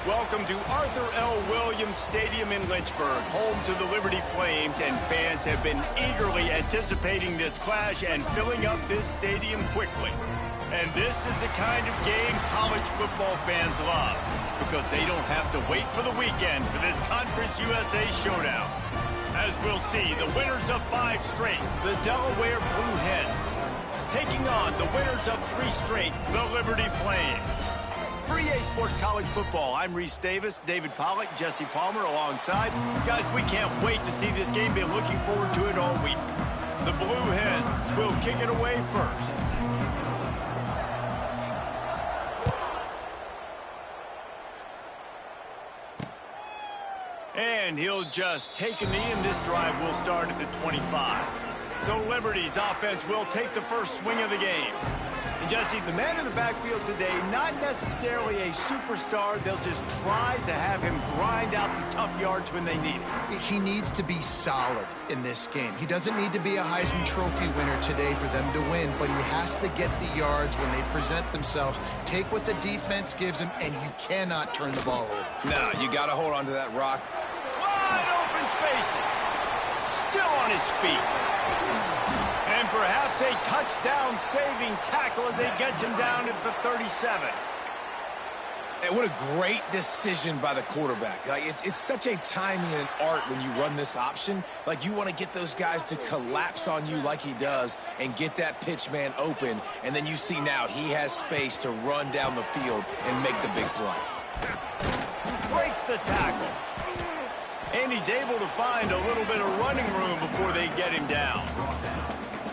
Welcome to Arthur L. Williams Stadium in Lynchburg, home to the Liberty Flames, and fans have been eagerly anticipating this clash and filling up this stadium quickly. And this is the kind of game college football fans love, because they don't have to wait for the weekend for this Conference USA showdown. As we'll see, the winners of 5 straight, the Delaware Blue Hens, taking on the winners of 3 straight, the Liberty Flames. For EA Sports College Football, I'm Reese Davis, David Pollack, Jesse Palmer alongside. Guys, we can't wait to see this game. Been looking forward to it all week. The Blue Hens will kick it away first. And he'll just take a knee, and this drive will start at the 25. So Liberty's offense will take the first swing of the game. And Jesse, the man in the backfield today, not necessarily a superstar. They'll just try to have him grind out the tough yards when they need it. He needs to be solid in this game. He doesn't need to be a Heisman Trophy winner today for them to win, but he has to get the yards when they present themselves. Take what the defense gives him, and you cannot turn the ball over. No, you got to hold on to that rock. Wide open spaces. Still on his feet. And perhaps a touchdown-saving tackle as they get him down at the 37. And what a great decision by the quarterback. Like, it's such a timing and an art when you run this option. Like, you want to get those guys to collapse on you like he does and get that pitch man open. And then you see now he has space to run down the field and make the big play. Breaks the tackle. And he's able to find a little bit of running room before they get him down.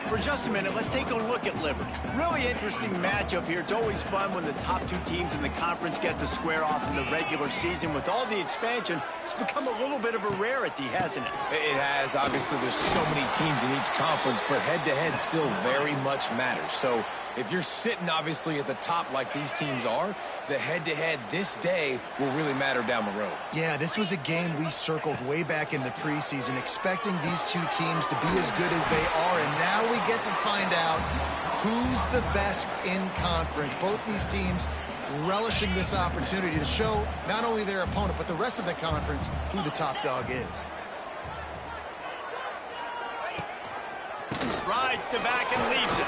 For just a minute, let's take a look at Liberty. Really interesting matchup here. It's always fun when the top 2 teams in the conference get to square off in the regular season. With all the expansion, it's become a little bit of a rarity, hasn't it? It has. Obviously, there's so many teams in each conference, but head-to-head still very much matters. So if you're sitting, obviously, at the top like these teams are, the head-to-head this day will really matter down the road. Yeah, this was a game we circled way back in the preseason, expecting these 2 teams to be as good as they are, and now we get to find out who's the best in conference. Both these teams relishing this opportunity to show not only their opponent, but the rest of the conference who the top dog is. Rides to back and leaves it.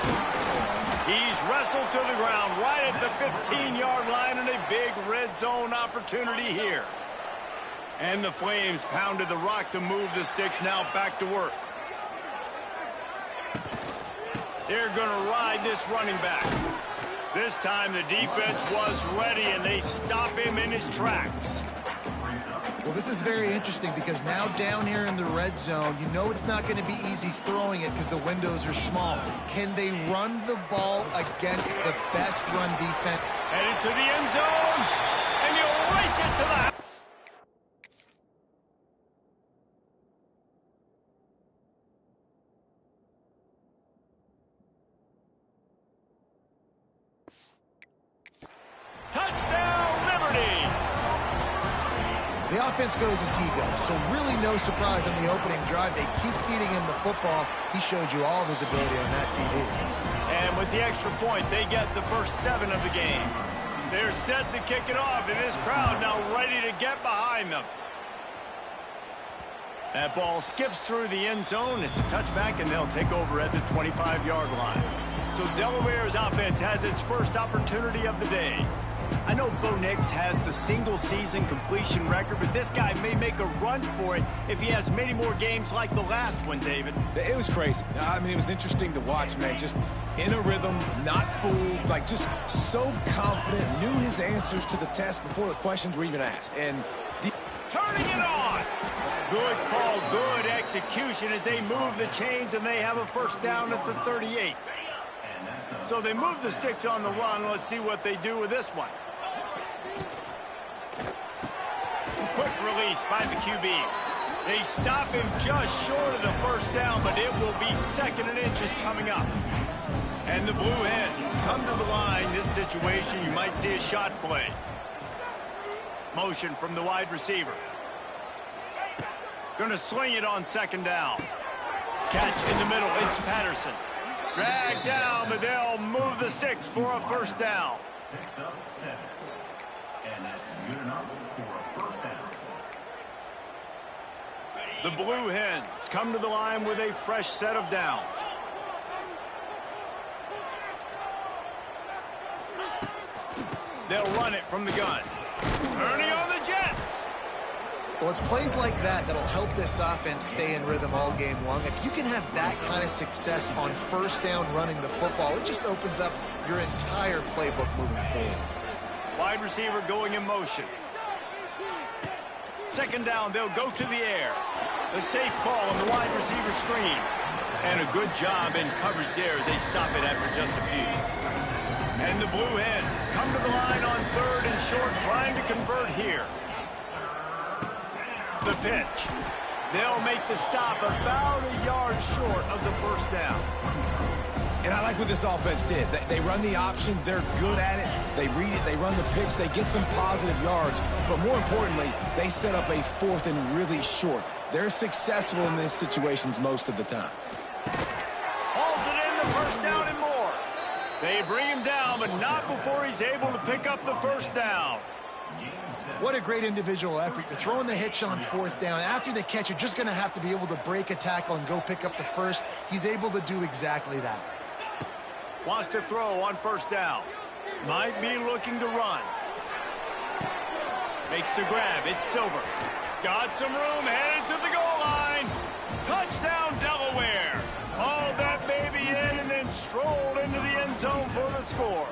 He's wrestled to the ground right at the 15-yard line, and a big red zone opportunity here. And the Flames pounded the rock to move the sticks. Now back to work. They're going to ride this running back. This time the defense was ready, and they stop him in his tracks. Well, this is very interesting because now down here in the red zone, you know it's not going to be easy throwing it because the windows are small. Can they run the ball against the best run defense? Headed to the end zone, and he'll race it to the house. Touchdown, Liberty! The offense goes as he goes, so really no surprise on the opening drive. They keep feeding him the football. He showed you all of his ability on that TV. And with the extra point, they get the first 7 of the game. They're set to kick it off, and this crowd now ready to get behind them. That ball skips through the end zone. It's a touchback, and they'll take over at the 25-yard line. So Delaware's offense has its first opportunity of the day. I know Bo Nix has the single-season completion record, but this guy may make a run for it if he has many more games like the last one, David. It was crazy. I mean, it was interesting to watch, man. Just in a rhythm, not fooled, like just so confident, knew his answers to the test before the questions were even asked. And turning it on. Good call, good execution as they move the chains, and they have a first down at the 38. So they move the sticks on the run. Let's see what they do with this one. Quick release by the QB. They stop him just short of the first down, but it will be 2nd and inches coming up. And the Blue Hens come to the line. This situation, you might see a shot play. Motion from the wide receiver. Going to sling it on 2nd down. Catch in the middle. It's Patterson. Dragged down, but they'll move the sticks for a first down. Picks up 7. And that's good enough. The Blue Hens come to the line with a fresh set of downs. They'll run it from the gun. Ernie on the Jets. Well, it's plays like that that'll help this offense stay in rhythm all game long. If you can have that kind of success on first down running the football, it just opens up your entire playbook moving forward. Wide receiver going in motion. Second down, they'll go to the air. A safe call on the wide receiver screen. And a good job in coverage there as they stop it after just a few. And the Blue Hens come to the line on third and short, trying to convert here. The pitch. They'll make the stop about a yard short of the first down. And I like what this offense did. They run the option. They're good at it. They read it. They run the pitch. They get some positive yards. But more importantly, they set up a fourth and really short. They're successful in these situations most of the time. Hauls it in, the first down and more. They bring him down, but not before he's able to pick up the first down. What a great individual effort. You're throwing the hitch on fourth down. After the catch, you're just going to have to be able to break a tackle and go pick up the first. He's able to do exactly that. Wants to throw on first down. Might be looking to run. Makes the grab. It's Silver. Got some room, headed to the goal line. Touchdown, Delaware. Hauled that baby in and then strolled into the end zone for the score.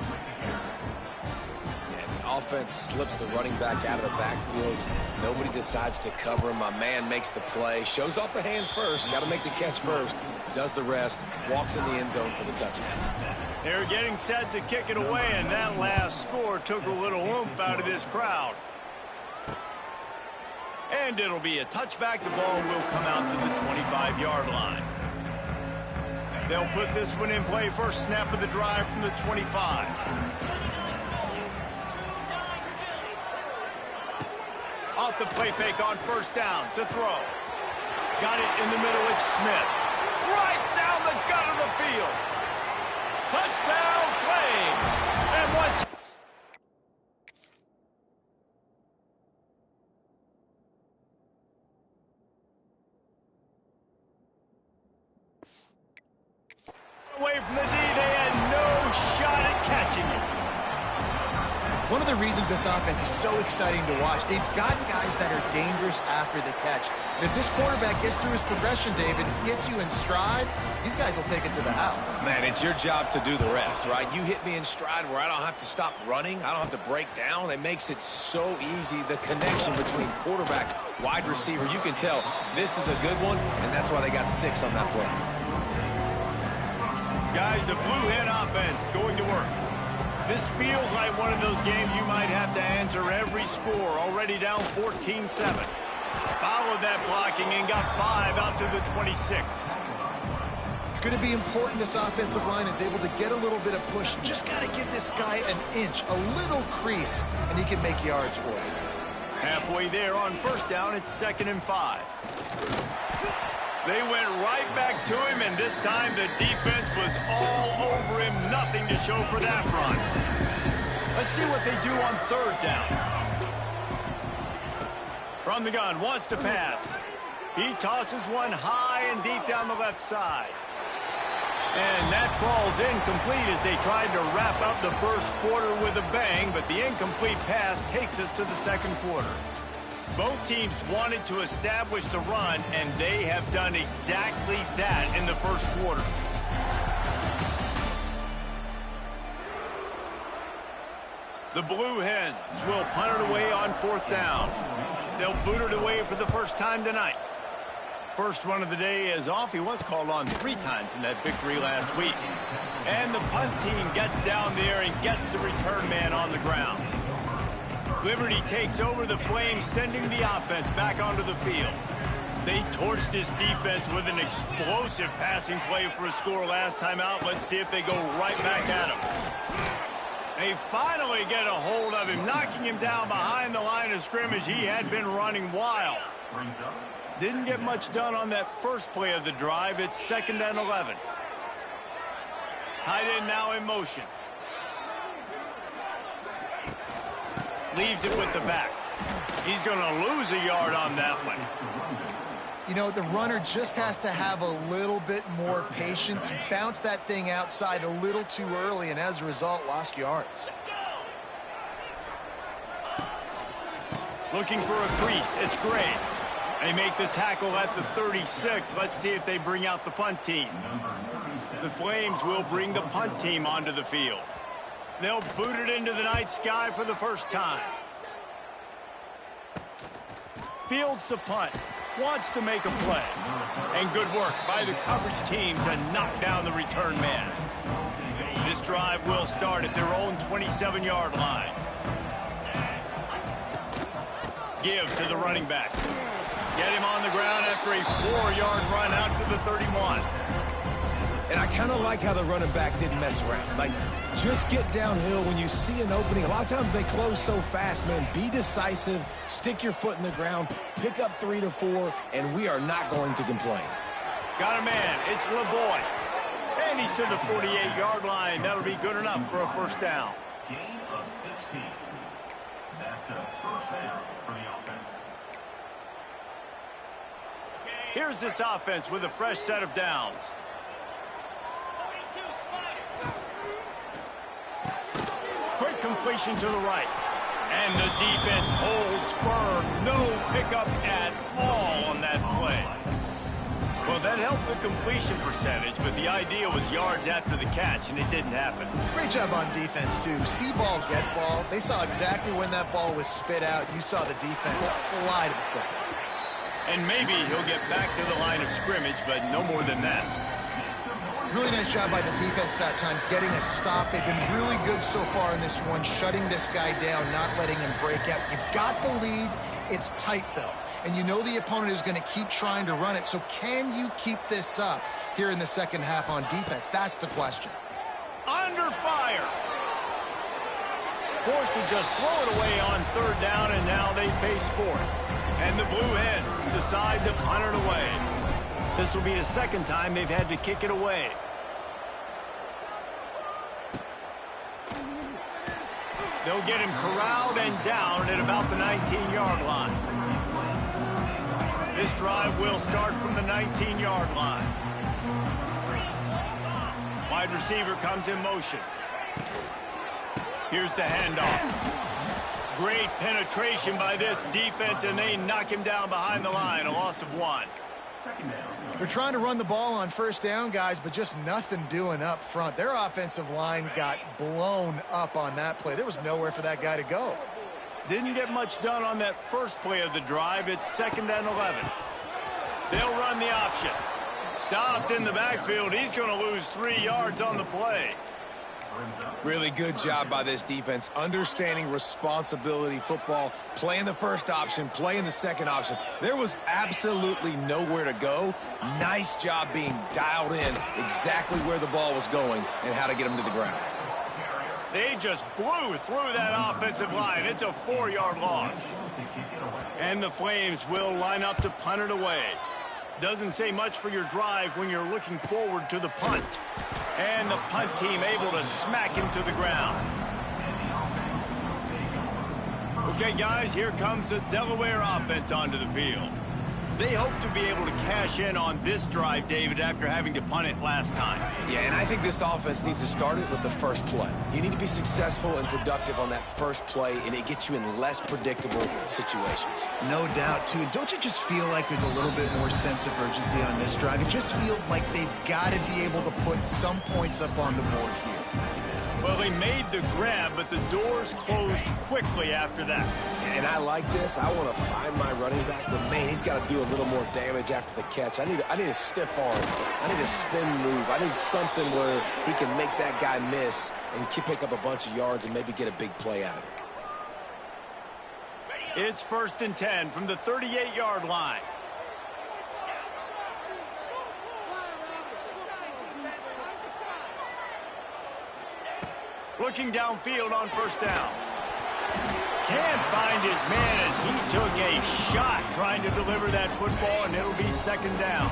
Offense slips the running back out of the backfield. Nobody decides to cover him. My man makes the play. Shows off the hands first. Got to make the catch first. Does the rest. Walks in the end zone for the touchdown. They're getting set to kick it away, and that last score took a little oomph out of this crowd. And it'll be a touchback. The ball will come out to the 25-yard line. They'll put this one in play. First snap of the drive from the 25. Off the play fake on first down to throw. Got it in the middle. It's Smith. Right down the gut of the field. Touchdown Flames. And once away from the D, they had no shot at catching it. One of the reasons this offense is so exciting to watch, they've got guys that are dangerous after the catch. And if this quarterback gets through his progression, David, hits you in stride, these guys will take it to the house. Man, it's your job to do the rest, right? You hit me in stride where I don't have to stop running. I don't have to break down. It makes it so easy. The connection between quarterback, wide receiver, you can tell this is a good one, and that's why they got 6 on that play. Guys, the Blue Hen offense going to work. This feels like one of those games you might have to answer every score. Already down 14-7. Followed that blocking and got 5 out to the 26. It's going to be important this offensive line is able to get a little bit of push. Just got to give this guy an inch, a little crease, and he can make yards for it. Halfway there on first down, it's 2nd and 5. They went right back to him, and this time the defense was all over him. Nothing to show for that run. Let's see what they do on third down. From the gun, wants to pass. He tosses one high and deep down the left side. And that falls incomplete as they tried to wrap up the first quarter with a bang, but the incomplete pass takes us to the second quarter. Both teams wanted to establish the run, and they have done exactly that in the first quarter. The Blue Hens will punt it away on fourth down. They'll boot it away for the first time tonight. First one of the day is off. He was called on 3 times in that victory last week. And the punt team gets down there and gets the return man on the ground. Liberty takes over the Flames, sending the offense back onto the field. They torched this defense with an explosive passing play for a score last time out. Let's see if they go right back at him. They finally get a hold of him, knocking him down behind the line of scrimmage. He had been running wild. Didn't get much done on that first play of the drive. It's 2nd and 11. Tight end now in motion. Leaves it with the back. He's going to lose a yard on that one. You know, the runner just has to have a little bit more patience. He bounced that thing outside a little too early, and as a result, lost yards. Looking for a crease. It's Gray. They make the tackle at the 36. Let's see if they bring out the punt team. The Flames will bring the punt team onto the field. They'll boot it into the night sky for the first time. Fields the punt. Wants to make a play. And good work by the coverage team to knock down the return man. This drive will start at their own 27-yard line. Give to the running back. Get him on the ground after a 4-yard run out to the 31. And I kind of like how the running back didn't mess around. Like, just get downhill when you see an opening. A lot of times they close so fast, man. Be decisive, stick your foot in the ground, pick up 3 to 4, and we are not going to complain. Got a man. It's LeBoy. And he's to the 48-yard line. That'll be good enough for a first down. Gain of 16. That's a first down for the offense. Here's this offense with a fresh set of downs. Quick completion to the right. And the defense holds firm. No pickup at all on that play. Well, that helped the completion percentage, but the idea was yards after the catch, and it didn't happen. Great job on defense, too. See ball, get ball. They saw exactly when that ball was spit out. You saw the defense fly to the football. And maybe he'll get back to the line of scrimmage, but no more than that. Really nice job by the defense that time, getting a stop. They've been really good so far in this one, shutting this guy down, not letting him break out. You've got the lead. It's tight, though. And you know the opponent is going to keep trying to run it. So can you keep this up here in the second half on defense? That's the question. Under fire. Forced to just throw it away on third down, and now they face fourth. And the Blue Hens decide to punt it away. This will be the second time they've had to kick it away. They'll get him corralled and down at about the 19-yard line. This drive will start from the 19-yard line. Wide receiver comes in motion. Here's the handoff. Great penetration by this defense, and they knock him down behind the line. A loss of 1. They're trying to run the ball on first down, guys, but just nothing doing up front. Their offensive line got blown up on that play. There was nowhere for that guy to go. Didn't get much done on that first play of the drive. It's 2nd and 11. They'll run the option. Stopped in the backfield. He's going to lose 3 yards on the play. Really good job by this defense, understanding responsibility football, playing the first option, playing the second option. There was absolutely nowhere to go. Nice job being dialed in exactly where the ball was going and how to get him to the ground. They just blew through that offensive line. It's a 4-yard loss. And the Flames will line up to punt it away. Doesn't say much for your drive when you're looking forward to the punt. And the punt team able to smack him to the ground. Okay, guys, here comes the Delaware offense onto the field. They hope to be able to cash in on this drive, David, after having to punt it last time. Yeah, and I think this offense needs to start it with the first play. You need to be successful and productive on that first play, and it gets you in less predictable situations. No doubt, too. Don't you just feel like there's a little bit more sense of urgency on this drive? It just feels like they've got to be able to put some points up on the board here. Well, they made the grab, but the doors closed quickly after that. And I like this. I want to find my running back, but, man, he's got to do a little more damage after the catch. I need a stiff arm. I need a spin move. I need something where he can make that guy miss and pick up a bunch of yards and maybe get a big play out of it. It's 1st and 10 from the 38-yard line. Looking downfield on first down. Can't find his man as he took a shot trying to deliver that football, and it'll be 2nd down.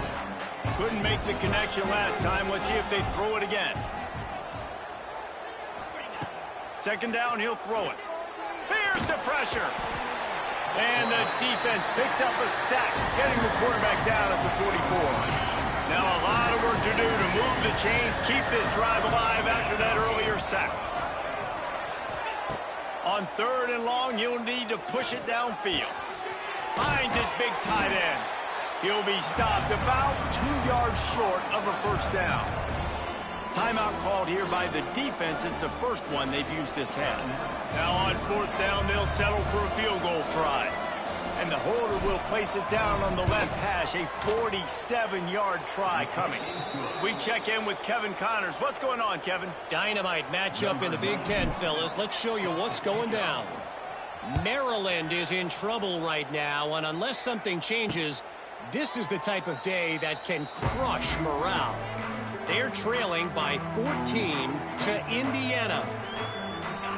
Couldn't make the connection last time. Let's see if they throw it again. 2nd down, he'll throw it. Here's the pressure. And the defense picks up a sack, getting the quarterback down at the 44. Now a lot of work to do to move the chains, keep this drive alive after that earlier sack. On 3rd and long, he'll need to push it downfield. Finds his big tight end. He'll be stopped about 2 yards short of a first down. Timeout called here by the defense. It's the first one they've used this half. Now on 4th down, they'll settle for a field goal try. And the holder will place it down on the left hash. A 47-yard try coming. We check in with Kevin Connors. What's going on, Kevin? Dynamite matchup in the Big Ten, fellas. Let's show you what's going down. Maryland is in trouble right now, and unless something changes, this is the type of day that can crush morale. They're trailing by 14 to Indiana.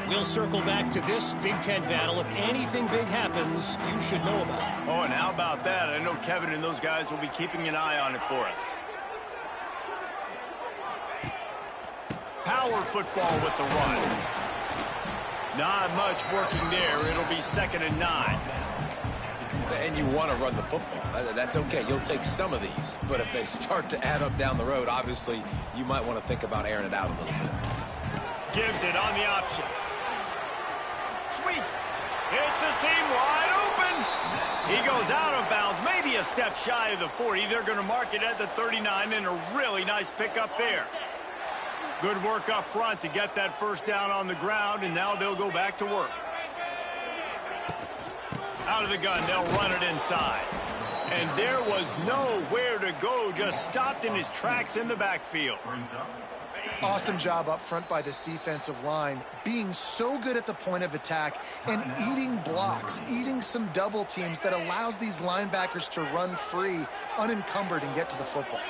We'll circle back to this Big Ten battle. If anything big happens, you should know about it. Oh, and how about that? I know Kevin and those guys will be keeping an eye on it for us. Power football with the run. Not much working there. It'll be 2nd and 9. And you want to run the football. That's okay. You'll take some of these. But if they start to add up down the road, obviously, you might want to think about airing it out a little bit. Gives it on the option. Sweep. It's a seam wide open. He goes out of bounds, maybe a step shy of the 40. They're going to mark it at the 39, and a really nice pickup there. Good work up front to get that first down on the ground, and now they'll go back to work. Out of the gun, they'll run it inside. And there was nowhere to go, just stopped in his tracks in the backfield. Awesome job up front by this defensive line, being so good at the point of attack and eating blocks, eating some double teams that allows these linebackers to run free, unencumbered, and get to the football.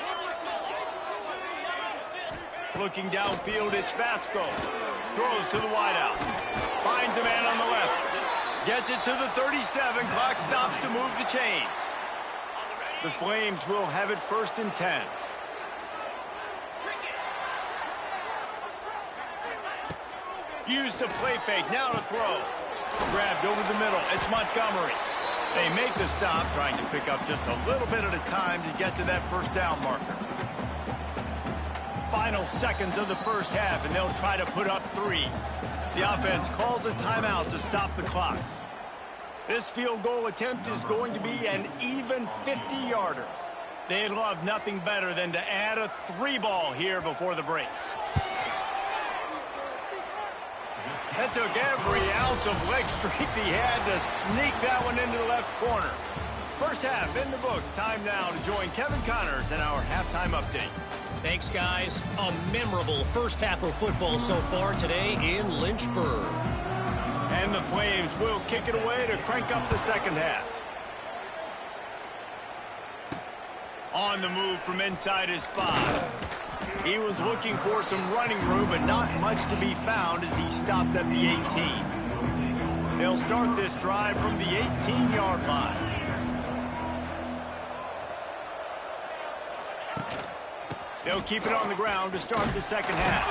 Looking downfield, it's Vasco. Throws to the wideout. Finds a man on the left. Gets it to the 37. Clock stops to move the chains. The Flames will have it 1st and 10. Used the play fake. Now to throw. Grabbed over the middle. It's Montgomery. They make the stop, trying to pick up just a little bit at a time to get to that first down marker. Final seconds of the first half, and they'll try to put up 3. The offense calls a timeout to stop the clock. This field goal attempt is going to be an even 50-yarder. They'd love nothing better than to add a 3-ball here before the break. That took every ounce of leg strength he had to sneak that one into the left corner. First half in the books. Time now to join Kevin Connors in our halftime update. Thanks, guys. A memorable first half of football so far today in Lynchburg. And the Flames will kick it away to crank up the second half. On the move from inside his 5. He was looking for some running room, but not much to be found as he stopped at the 18. They'll start this drive from the 18-yard line. They'll keep it on the ground to start the second half.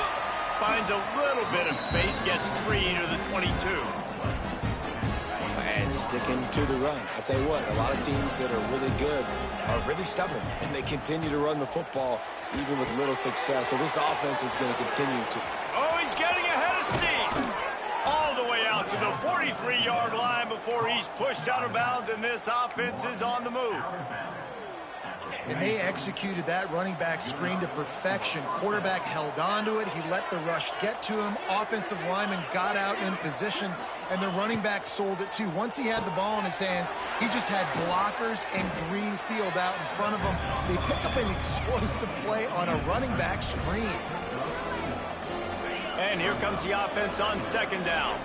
Finds a little bit of space, gets 3 to the 22. And sticking to the run. I tell you what, a lot of teams that are really good are really stubborn, and they continue to run the football even with little success. So this offense is going to continue to... Oh, he's getting ahead of steam. All the way out to the 43-yard line before he's pushed out of bounds, and this offense is on the move. And they executed that running back screen to perfection. Quarterback held on to it. He let the rush get to him. Offensive lineman got out in position, and the running back sold it too. Once he had the ball in his hands, he just had blockers and green field out in front of him. They pick up an explosive play on a running back screen. And here comes the offense on second down.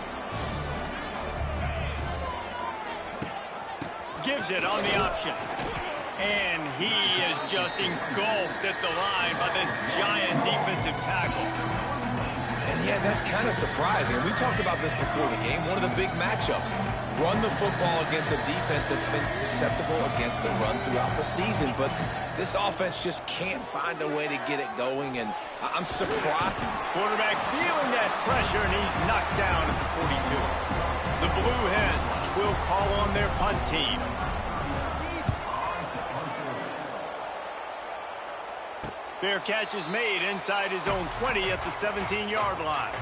Gives it on the option. And he is just engulfed at the line by this giant defensive tackle. And yeah, that's kind of surprising. And we talked about this before the game. One of the big matchups. Run the football against a defense that's been susceptible against the run throughout the season. But this offense just can't find a way to get it going. And I'm surprised. Quarterback feeling that pressure, and he's knocked down at the 42. The Blue Hens will call on their punt team. Fair catch is made inside his own 20 at the 17-yard line.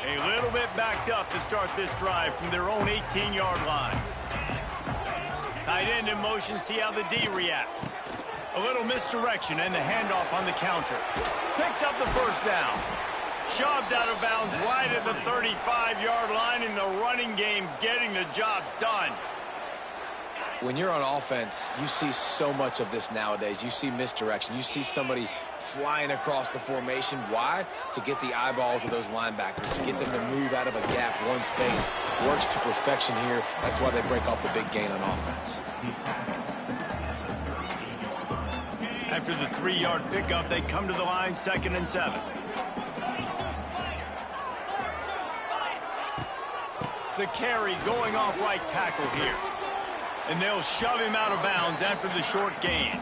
A little bit backed up to start this drive from their own 18-yard line. Tight end in motion, see how the D reacts. A little misdirection and the handoff on the counter. Picks up the first down. Shoved out of bounds right at the 35-yard line in the running game, getting the job done. When you're on offense, you see so much of this nowadays. You see misdirection. You see somebody flying across the formation. Why? To get the eyeballs of those linebackers, to get them to move out of a gap, one space. Works to perfection here. That's why they break off the big gain on offense. After the 3-yard pickup, they come to the line, 2nd and 7. The carry going off right tackle here. And they'll shove him out of bounds after the short gain.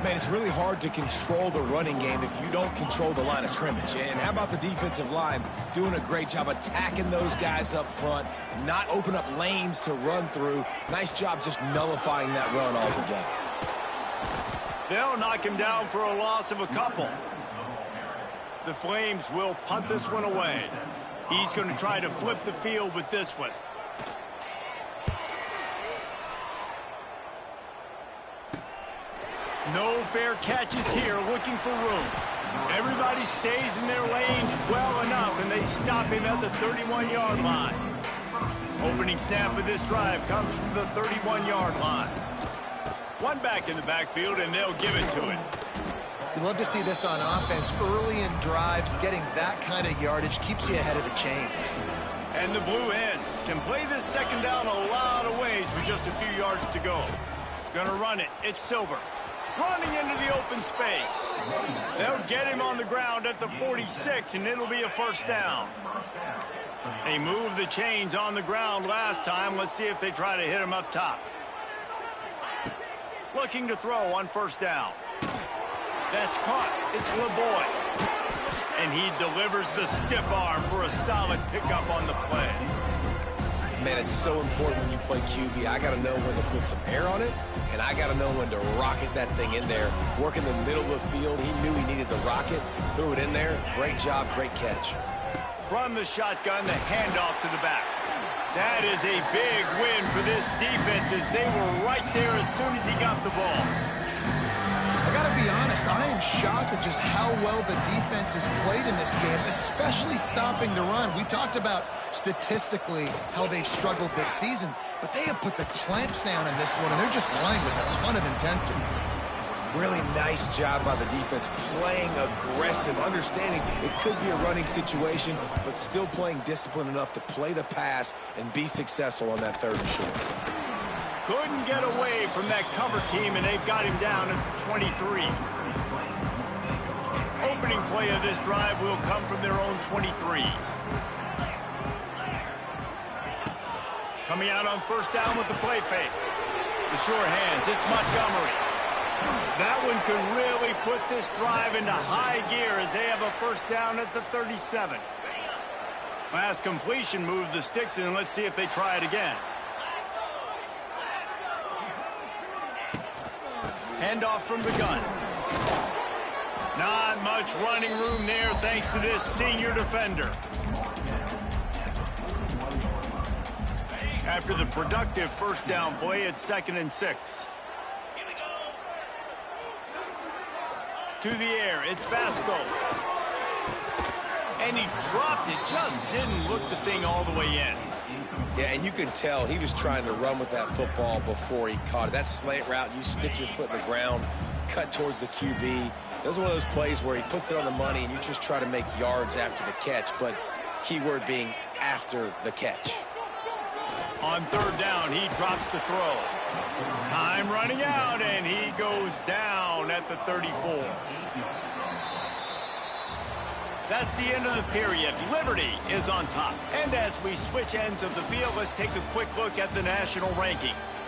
Man, it's really hard to control the running game if you don't control the line of scrimmage. And how about the defensive line doing a great job attacking those guys up front, not open up lanes to run through. Nice job just nullifying that run altogether. They'll knock him down for a loss of a couple. The Flames will punt this one away. He's going to try to flip the field with this one. No fair catches here, looking for room. Everybody stays in their lanes well enough, and they stop him at the 31-yard line. Opening snap of this drive comes from the 31-yard line. One back in the backfield, and they'll give it to him. You love to see this on offense. Early in drives, getting that kind of yardage keeps you ahead of the chains. And the Blue Hens can play this second down a lot of ways with just a few yards to go. Gonna run it. It's Silver. Running into the open space. They'll get him on the ground at the 46, and it'll be a first down. They moved the chains on the ground last time. Let's see if they try to hit him up top. Looking to throw on first down. That's caught. It's LeBoy. And he delivers the stiff arm for a solid pickup on the play. Man, it's so important when you play QB. I got to know when to put some air on it, and I got to know when to rocket that thing in there. Work in the middle of the field. He knew he needed the rocket. Threw it in there. Great job, great catch. From the shotgun, the handoff to the back. That is a big win for this defense as they were right there as soon as he got the ball. I got to be honest, I am shocked at just how well the defense has played in this game, especially stopping the run. We talked about statistically how they've struggled this season, but they have put the clamps down in this one, and they're just playing with a ton of intensity. Really nice job by the defense, playing aggressive, understanding it could be a running situation, but still playing disciplined enough to play the pass and be successful on that 3rd and short. Couldn't get away from that cover team, and they've got him down at the 23. Opening play of this drive will come from their own 23. Coming out on first down with the play fake. The sure hands, it's Montgomery. That one could really put this drive into high gear as they have a first down at the 37. Last completion moved the sticks, and let's see if they try it again. Handoff from the gun. Not much running room there thanks to this senior defender. After the productive first down play, it's 2nd and 6. To the air, it's Vasco. And he dropped it, just didn't look the thing all the way in. Yeah, and you can tell he was trying to run with that football before he caught it. That slant route, you stick your foot in the ground, cut towards the QB. That was one of those plays where he puts it on the money and you just try to make yards after the catch, but key word being after the catch. On 3rd down, he drops the throw. Time running out, and he goes down at the 34. That's the end of the period. Liberty is on top. And as we switch ends of the field, let's take a quick look at the national rankings.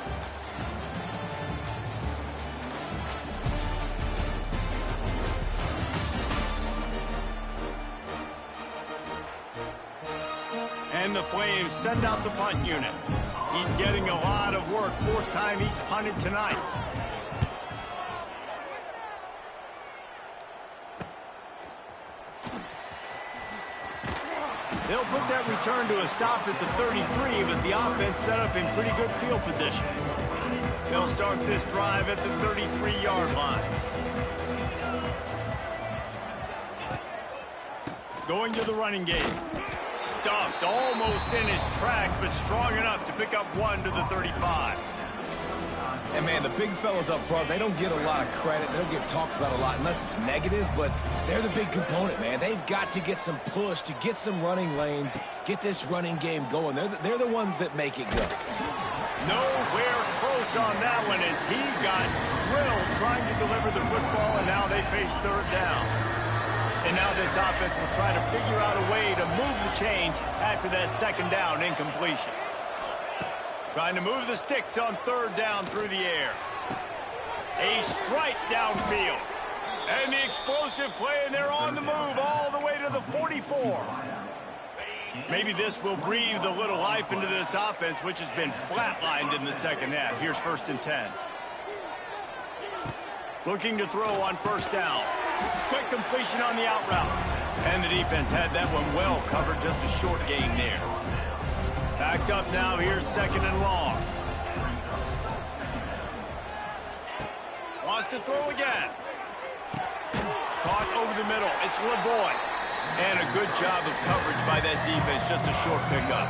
And the Flames send out the punt unit. He's getting a lot of work. Fourth time he's punted tonight. They'll put that return to a stop at the 33, but the offense set up in pretty good field position. They'll start this drive at the 33-yard line. Going to the running game. Stuffed almost in his tracks, but strong enough to pick up one to the 35. And, man, the big fellas up front, they don't get a lot of credit. They don't get talked about a lot unless it's negative, but they're the big component, man. They've got to get some push, to get some running lanes, get this running game going. They're the ones that make it go. Nowhere close on that one as he got drilled trying to deliver the football, and now they face third down. And now this offense will try to figure out a way to move the chains after that second down incompletion. Trying to move the sticks on third down through the air. A strike downfield. And the explosive play, and they're on the move all the way to the 44. Maybe this will breathe a little life into this offense, which has been flatlined in the second half. Here's 1st and 10. Looking to throw on first down. Quick completion on the out route. And the defense had that one well covered, just a short gain there. Backed up now, here's 2nd and long. Wants to throw again. Caught over the middle, it's LeBoy. And a good job of coverage by that defense, just a short pickup.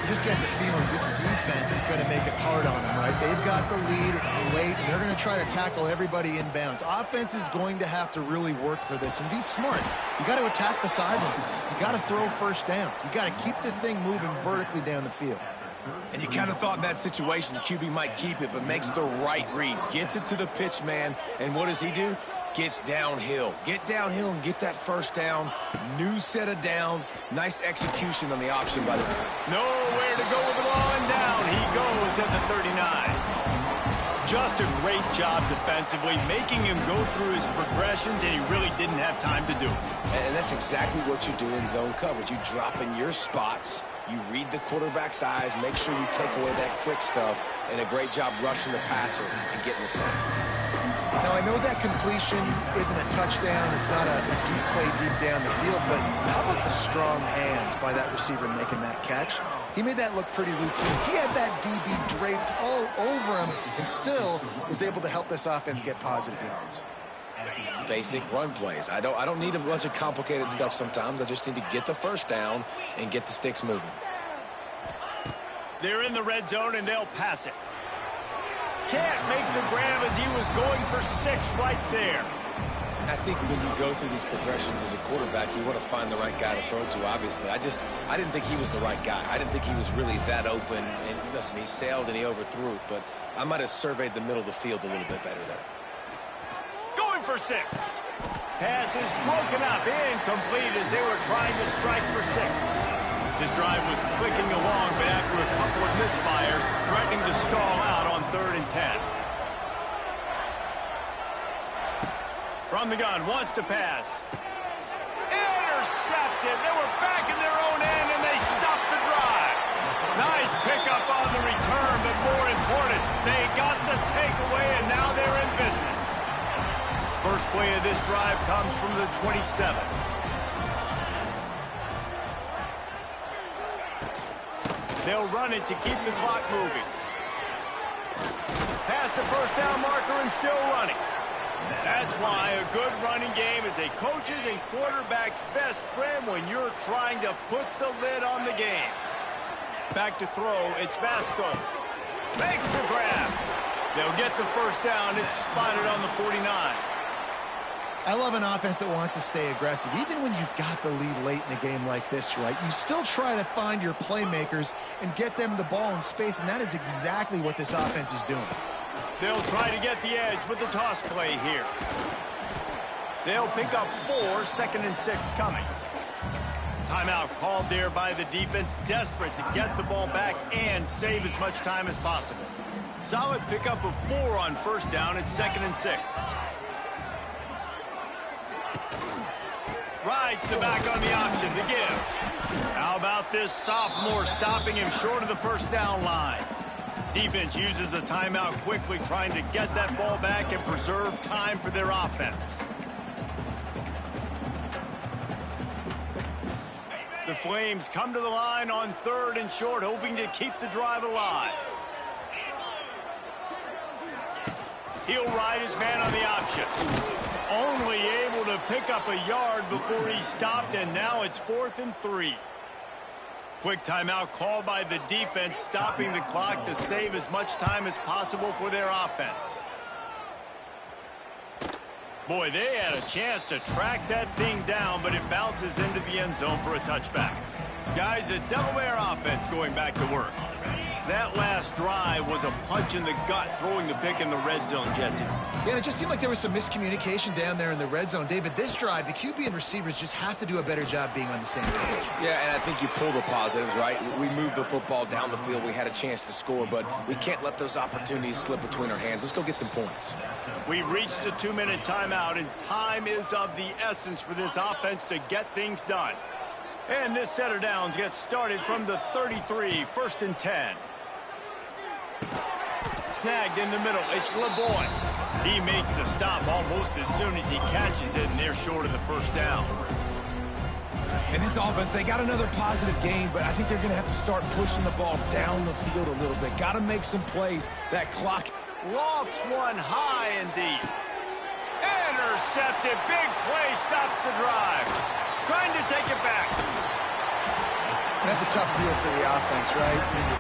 You just get the feeling this defense is going to make it hard on them, right? They've got the lead, it's late, and they're going to try to tackle everybody inbounds. Offense is going to have to really work for this and be smart. You got to attack the sidelines. You got to throw first downs. You got to keep this thing moving vertically down the field. And you kind of thought in that situation QB might keep it, but makes the right read. Gets it to the pitch man, and what does he do? Gets downhill. Get downhill and get that first down. New set of downs. Nice execution on the option by the... Nowhere to go with the ball, and down he goes at the 39. Just a great job defensively, making him go through his progressions, and he really didn't have time to do it. And that's exactly what you do in zone coverage. You drop in your spots. You read the quarterback's eyes, make sure you take away that quick stuff, and a great job rushing the passer and getting the sack. Now, I know that completion isn't a touchdown. It's not a deep play deep down the field, but how about the strong hands by that receiver making that catch? He made that look pretty routine. He had that DB draped all over him and still was able to help this offense get positive yards. Basic run plays. I don't need a bunch of complicated stuff sometimes. I just need to get the first down and get the sticks moving. They're in the red zone, and they'll pass it. Can't make the grab as he was going for 6 right there. I think when you go through these progressions as a quarterback, you want to find the right guy to throw to, obviously. I didn't think he was the right guy. I didn't think he was really that open. And listen, he sailed and he overthrew it, but I might have surveyed the middle of the field a little bit better there. Going for 6. Pass is broken up, incomplete as they were trying to strike for 6. His drive was clicking along, but after a couple of misfires, threatening to stall out on 3rd and 10. From the gun, wants to pass. Intercepted. They were back in their own end, and they stopped the drive. Nice pickup on the return, but more important, they got the takeaway, and now they're in business. First play of this drive comes from the 27. They'll run it to keep the clock moving. Past the first down marker and still running. That's why a good running game is a coach's and quarterback's best friend when you're trying to put the lid on the game. Back to throw, it's Vasco. Makes the grab. They'll get the first down. It's spotted on the 49. I love an offense that wants to stay aggressive. Even when you've got the lead late in a game like this, right, you still try to find your playmakers and get them the ball in space, and that is exactly what this offense is doing. They'll try to get the edge with the toss play here. They'll pick up 4, 2nd and 6 coming. Timeout called there by the defense, desperate to get the ball back and save as much time as possible. Solid pickup of 4 on 1st down at 2nd and 6. Rides the back on the option, the give. How about this sophomore stopping him short of the 1st down line? Defense uses a timeout quickly, trying to get that ball back and preserve time for their offense. The Flames come to the line on 3rd and short, hoping to keep the drive alive. He'll ride his man on the option. Only able to pick up a yard before he stopped, and now it's 4th and 3. Quick timeout called by the defense, stopping the clock to save as much time as possible for their offense. Boy, they had a chance to track that thing down, but it bounces into the end zone for a touchback. Guys, the Delaware offense going back to work. That last drive was a punch in the gut, throwing the pick in the red zone, Jesse. Yeah, and it just seemed like there was some miscommunication down there in the red zone. David, this drive, the QB and receivers just have to do a better job being on the same page. Yeah, and I think you pull the positives, right? We moved the football down the field. We had a chance to score, but we can't let those opportunities slip between our hands. Let's go get some points. We've reached the 2-minute timeout, and time is of the essence for this offense to get things done. And this set of downs gets started from the 33, 1st and 10. Snagged in the middle, it's LeBoy. He makes the stop almost as soon as he catches it, and they're short of the 1st down. In this offense, they got another positive game, but I think they're going to have to start pushing the ball down the field a little bit. Got to make some plays. That clock Lofts one high and deep. Intercepted. Big play stops the drive. Trying to take it back. That's a tough deal for the offense, right?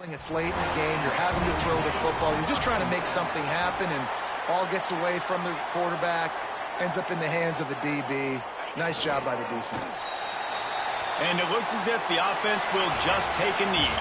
I mean, it's late in the game. You're having to throw the football. You're just trying to make something happen, and ball gets away from the quarterback, ends up in the hands of the DB. Nice job by the defense. And it looks as if the offense will just take a knee.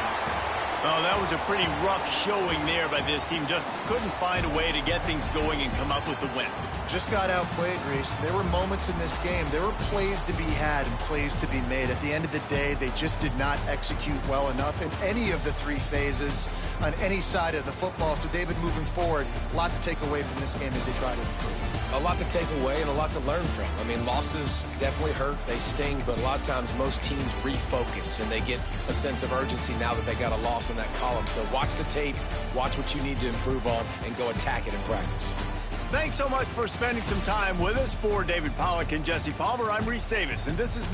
Oh, that was a pretty rough showing there by this team. Just couldn't find a way to get things going and come up with the win. Just got outplayed, Reese. There were moments in this game. There were plays to be had and plays to be made. At the end of the day, they just did not execute well enough in any of the 3 phases on any side of the football. So, David, moving forward, a lot to take away from this game as they try to improve. A lot to take away and a lot to learn from. I mean, losses definitely hurt. They sting, but a lot of times most teams refocus and they get a sense of urgency now that they got a loss in that column. So watch the tape, watch what you need to improve on, and go attack it in practice. Thanks so much for spending some time with us. For David Pollack and Jesse Palmer, I'm Reese Davis, and this is...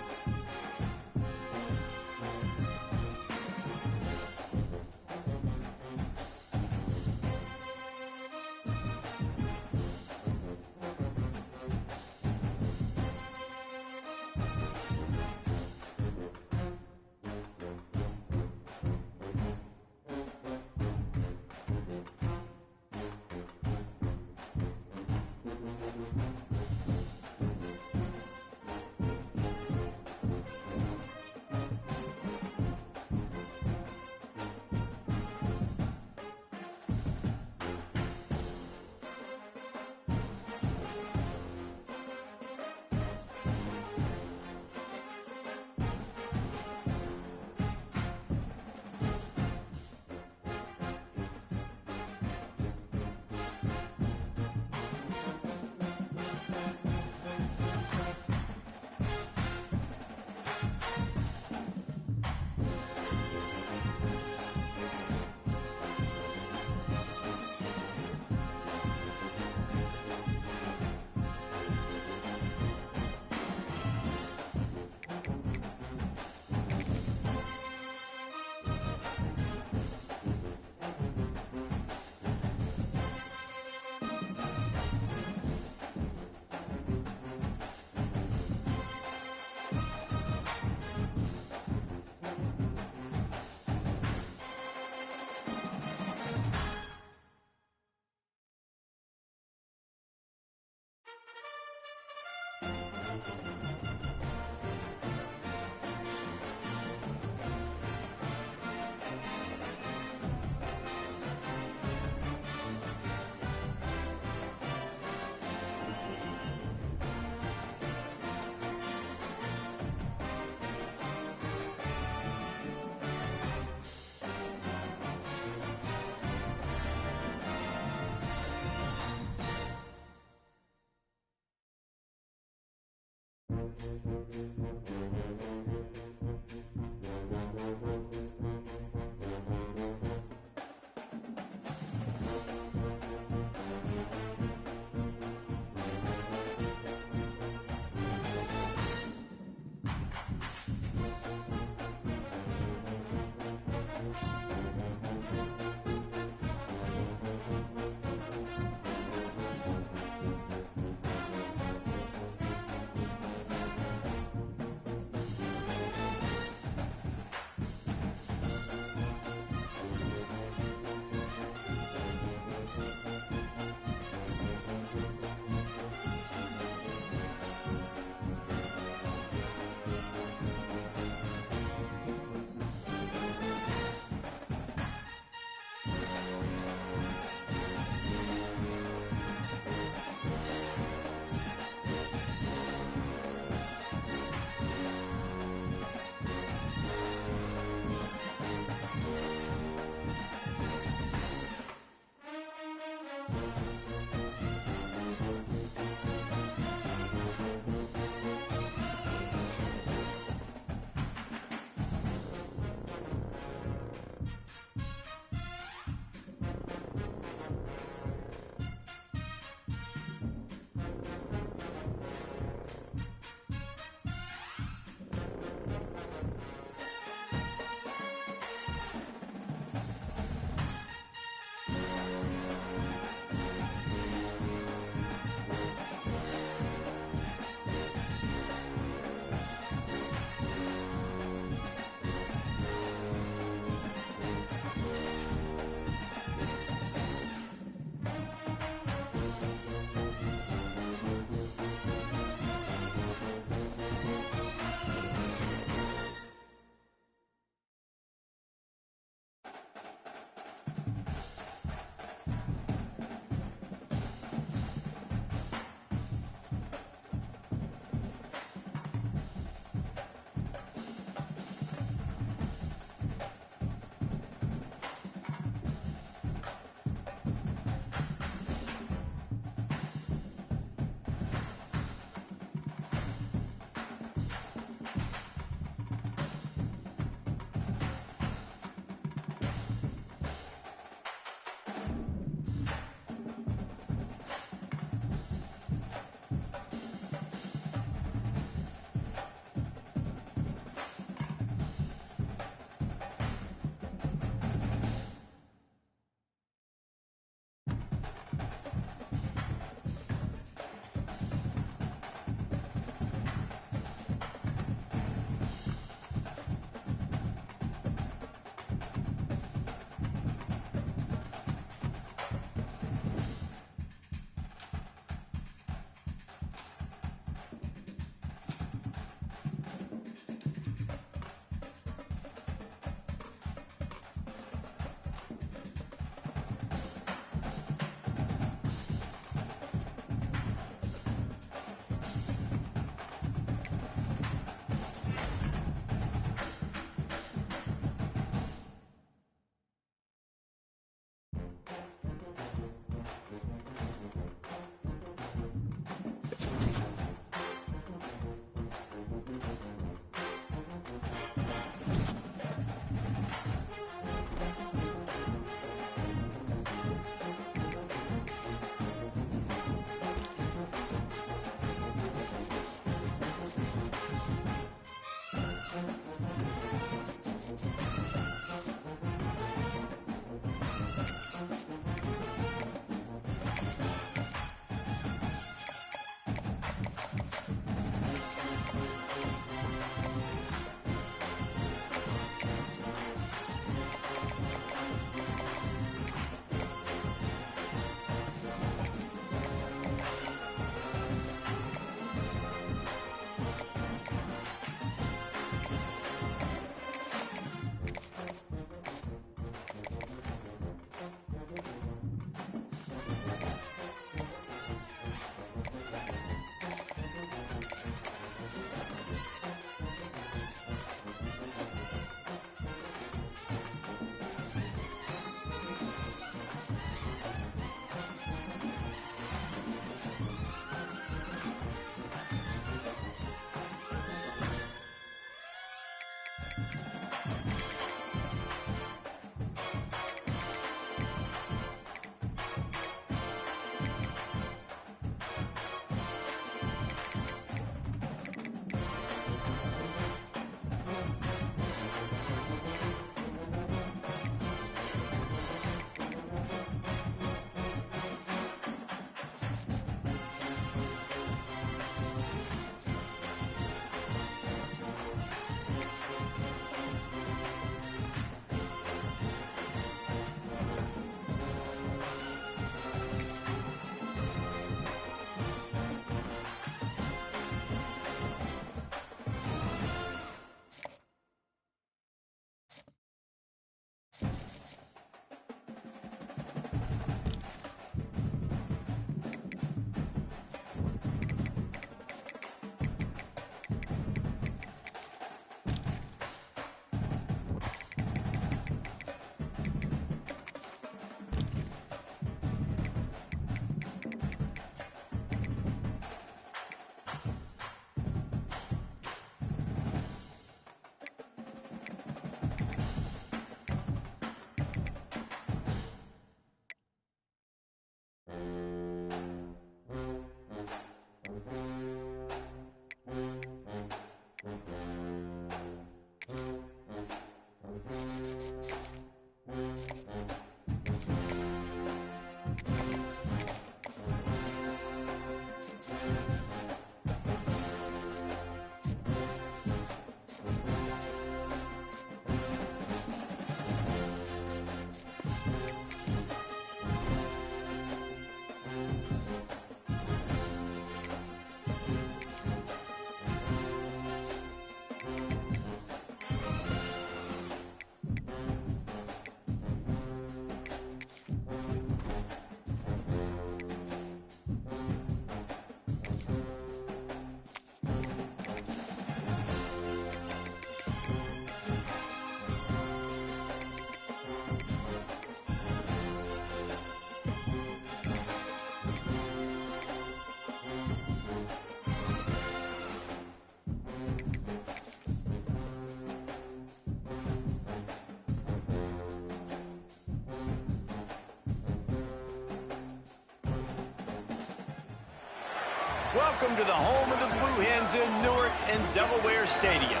Welcome to the home of the Blue Hens in Newark and Delaware Stadium.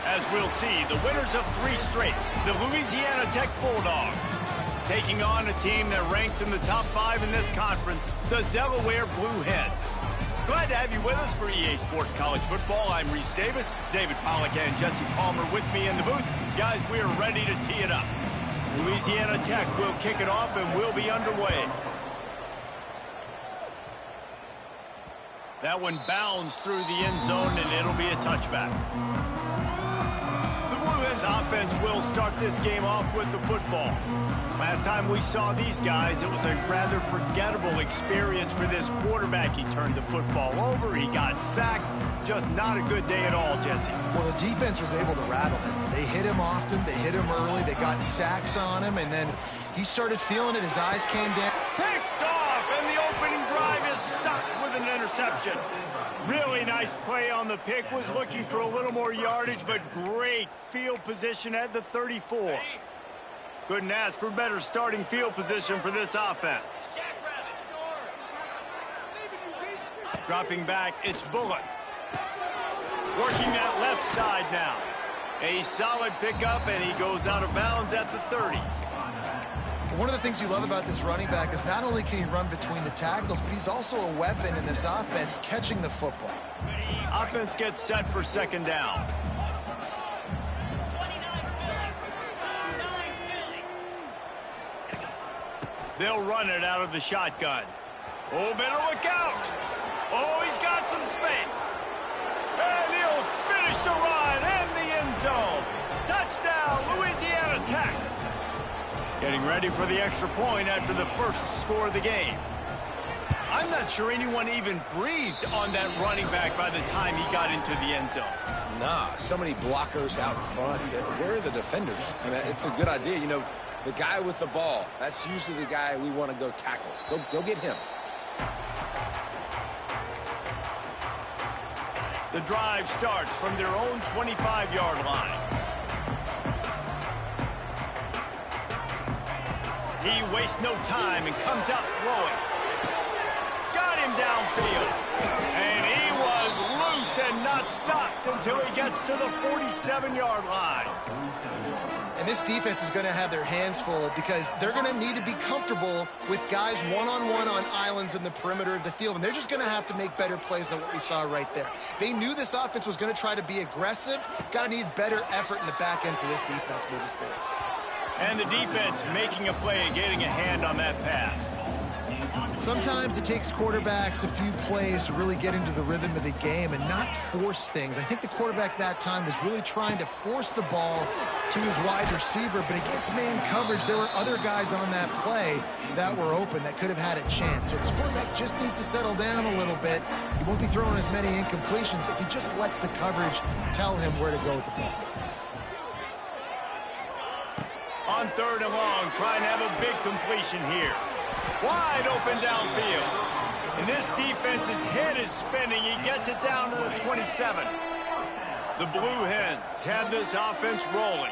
As we'll see, the winners of 3 straight, the Louisiana Tech Bulldogs, taking on a team that ranks in the top 5 in this conference, the Delaware Blue Hens. Glad to have you with us for EA Sports College Football. I'm Reese Davis, David Pollack and Jesse Palmer with me in the booth. Guys, we are ready to tee it up. Louisiana Tech will kick it off and we'll be underway. That one bounds through the end zone, and it'll be a touchback. The Blue Hens offense will start this game off with the football. Last time we saw these guys, it was a rather forgettable experience for this quarterback. He turned the football over, he got sacked. Just not a good day at all, Jesse. Well, the defense was able to rattle him. They hit him often, they hit him early, they got sacks on him, and then he started feeling it. His eyes came down. Picked off, and the opening drive is stuck with an interception. Really nice play on the pick. Was looking for a little more yardage, but great field position at the 34. Couldn't ask for better starting field position for this offense. Dropping back, it's Bullock. Working that left side now. A solid pickup, and he goes out of bounds at the 30. One of the things you love about this running back is not only can he run between the tackles, but he's also a weapon in this offense catching the football. Offense gets set for second down. They'll run it out of the shotgun. Oh, better look out. Oh, he's got some space. And he'll finish the run in the end zone. Touchdown, Louisiana Tech. Getting ready for the extra point after the first score of the game. I'm not sure anyone even breathed on that running back by the time he got into the end zone. Nah, so many blockers out front. Where are the defenders? I mean, it's a good idea. You know, the guy with the ball, that's usually the guy we want to go tackle. Go get him. The drive starts from their own 25-yard line. He wastes no time and comes out throwing. Got him downfield. And he was loose and not stopped until he gets to the 47-yard line. And this defense is going to have their hands full because they're going to need to be comfortable with guys one-on-one on islands in the perimeter of the field. And they're just going to have to make better plays than what we saw right there. They knew this offense was going to try to be aggressive. Got to need better effort in the back end for this defense moving forward. And the defense making a play and getting a hand on that pass. Sometimes it takes quarterbacks a few plays to really get into the rhythm of the game and not force things. I think the quarterback that time was really trying to force the ball to his wide receiver, but against man coverage, there were other guys on that play that were open that could have had a chance. So this quarterback just needs to settle down a little bit. He won't be throwing as many incompletions if he just lets the coverage tell him where to go with the ball. On third and long, trying to have a big completion here. Wide open downfield. And this defense's head is spinning. He gets it down to the 27. The Blue Hens have this offense rolling.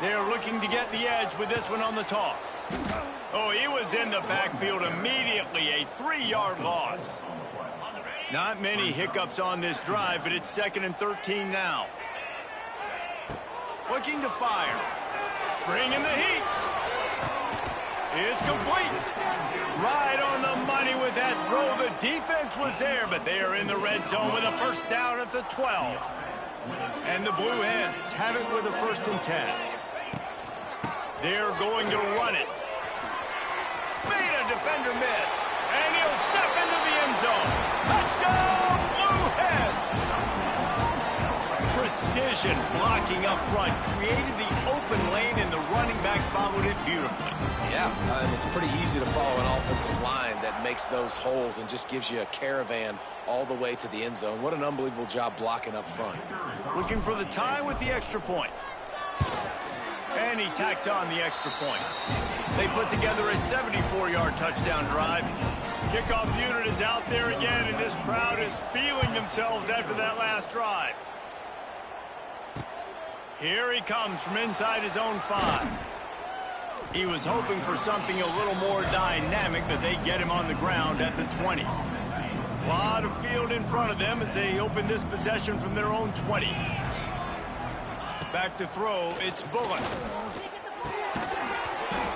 They're looking to get the edge with this one on the toss. Oh, he was in the backfield immediately. A 3-yard loss. Not many hiccups on this drive, but it's 2nd and 13 now. Looking to fire. Bringing the heat. It's complete. Right on the money with that throw. The defense was there, but they are in the red zone with a first down at the 12. And the Blue Hens have it with a 1st and 10. They're going to run it. Made a defender miss. And he'll step into the end zone. Touchdown, Blue Hens! Precision blocking up front created the open lane, and the running back followed it beautifully. Yeah, and it's pretty easy to follow an offensive line that makes those holes and just gives you a caravan all the way to the end zone. What an unbelievable job blocking up front. Looking for the tie with the extra point. And he tacks on the extra point. They put together a 74-yard touchdown drive. Kickoff unit is out there again, and this crowd is feeling themselves after that last drive. Here he comes from inside his own 5. He was hoping for something a little more dynamic, that they get him on the ground at the 20. A lot of field in front of them as they open this possession from their own 20. Back to throw, it's Bullock.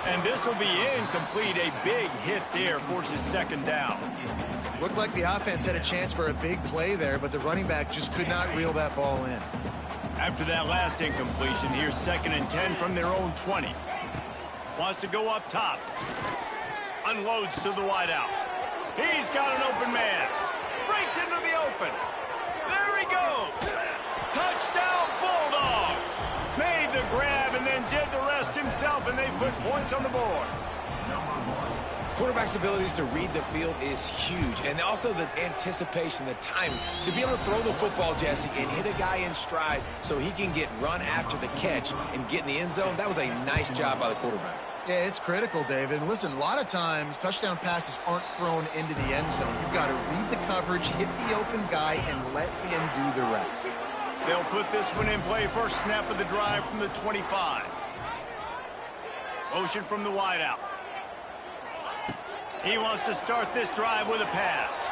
And this will be incomplete. A big hit there forces 2nd down. Looked like the offense had a chance for a big play there, but the running back just could not reel that ball in. After that last incompletion, here's 2nd and 10 from their own 20. Wants to go up top. Unloads to the wideout. He's got an open man. Breaks into the open. There he goes. Touchdown, Bulldogs. Made the grab and then did the rest himself, and they put points on the board. Quarterback's abilities to read the field is huge, and also the anticipation, the timing. To be able to throw the football, Jesse, and hit a guy in stride so he can get run after the catch and get in the end zone, that was a nice job by the quarterback. Yeah, it's critical, David. And listen, a lot of times touchdown passes aren't thrown into the end zone. You've got to read the coverage, hit the open guy, and let him do the rest. They'll put this one in play. First snap of the drive from the 25. Motion from the wideout. He wants to start this drive with a pass.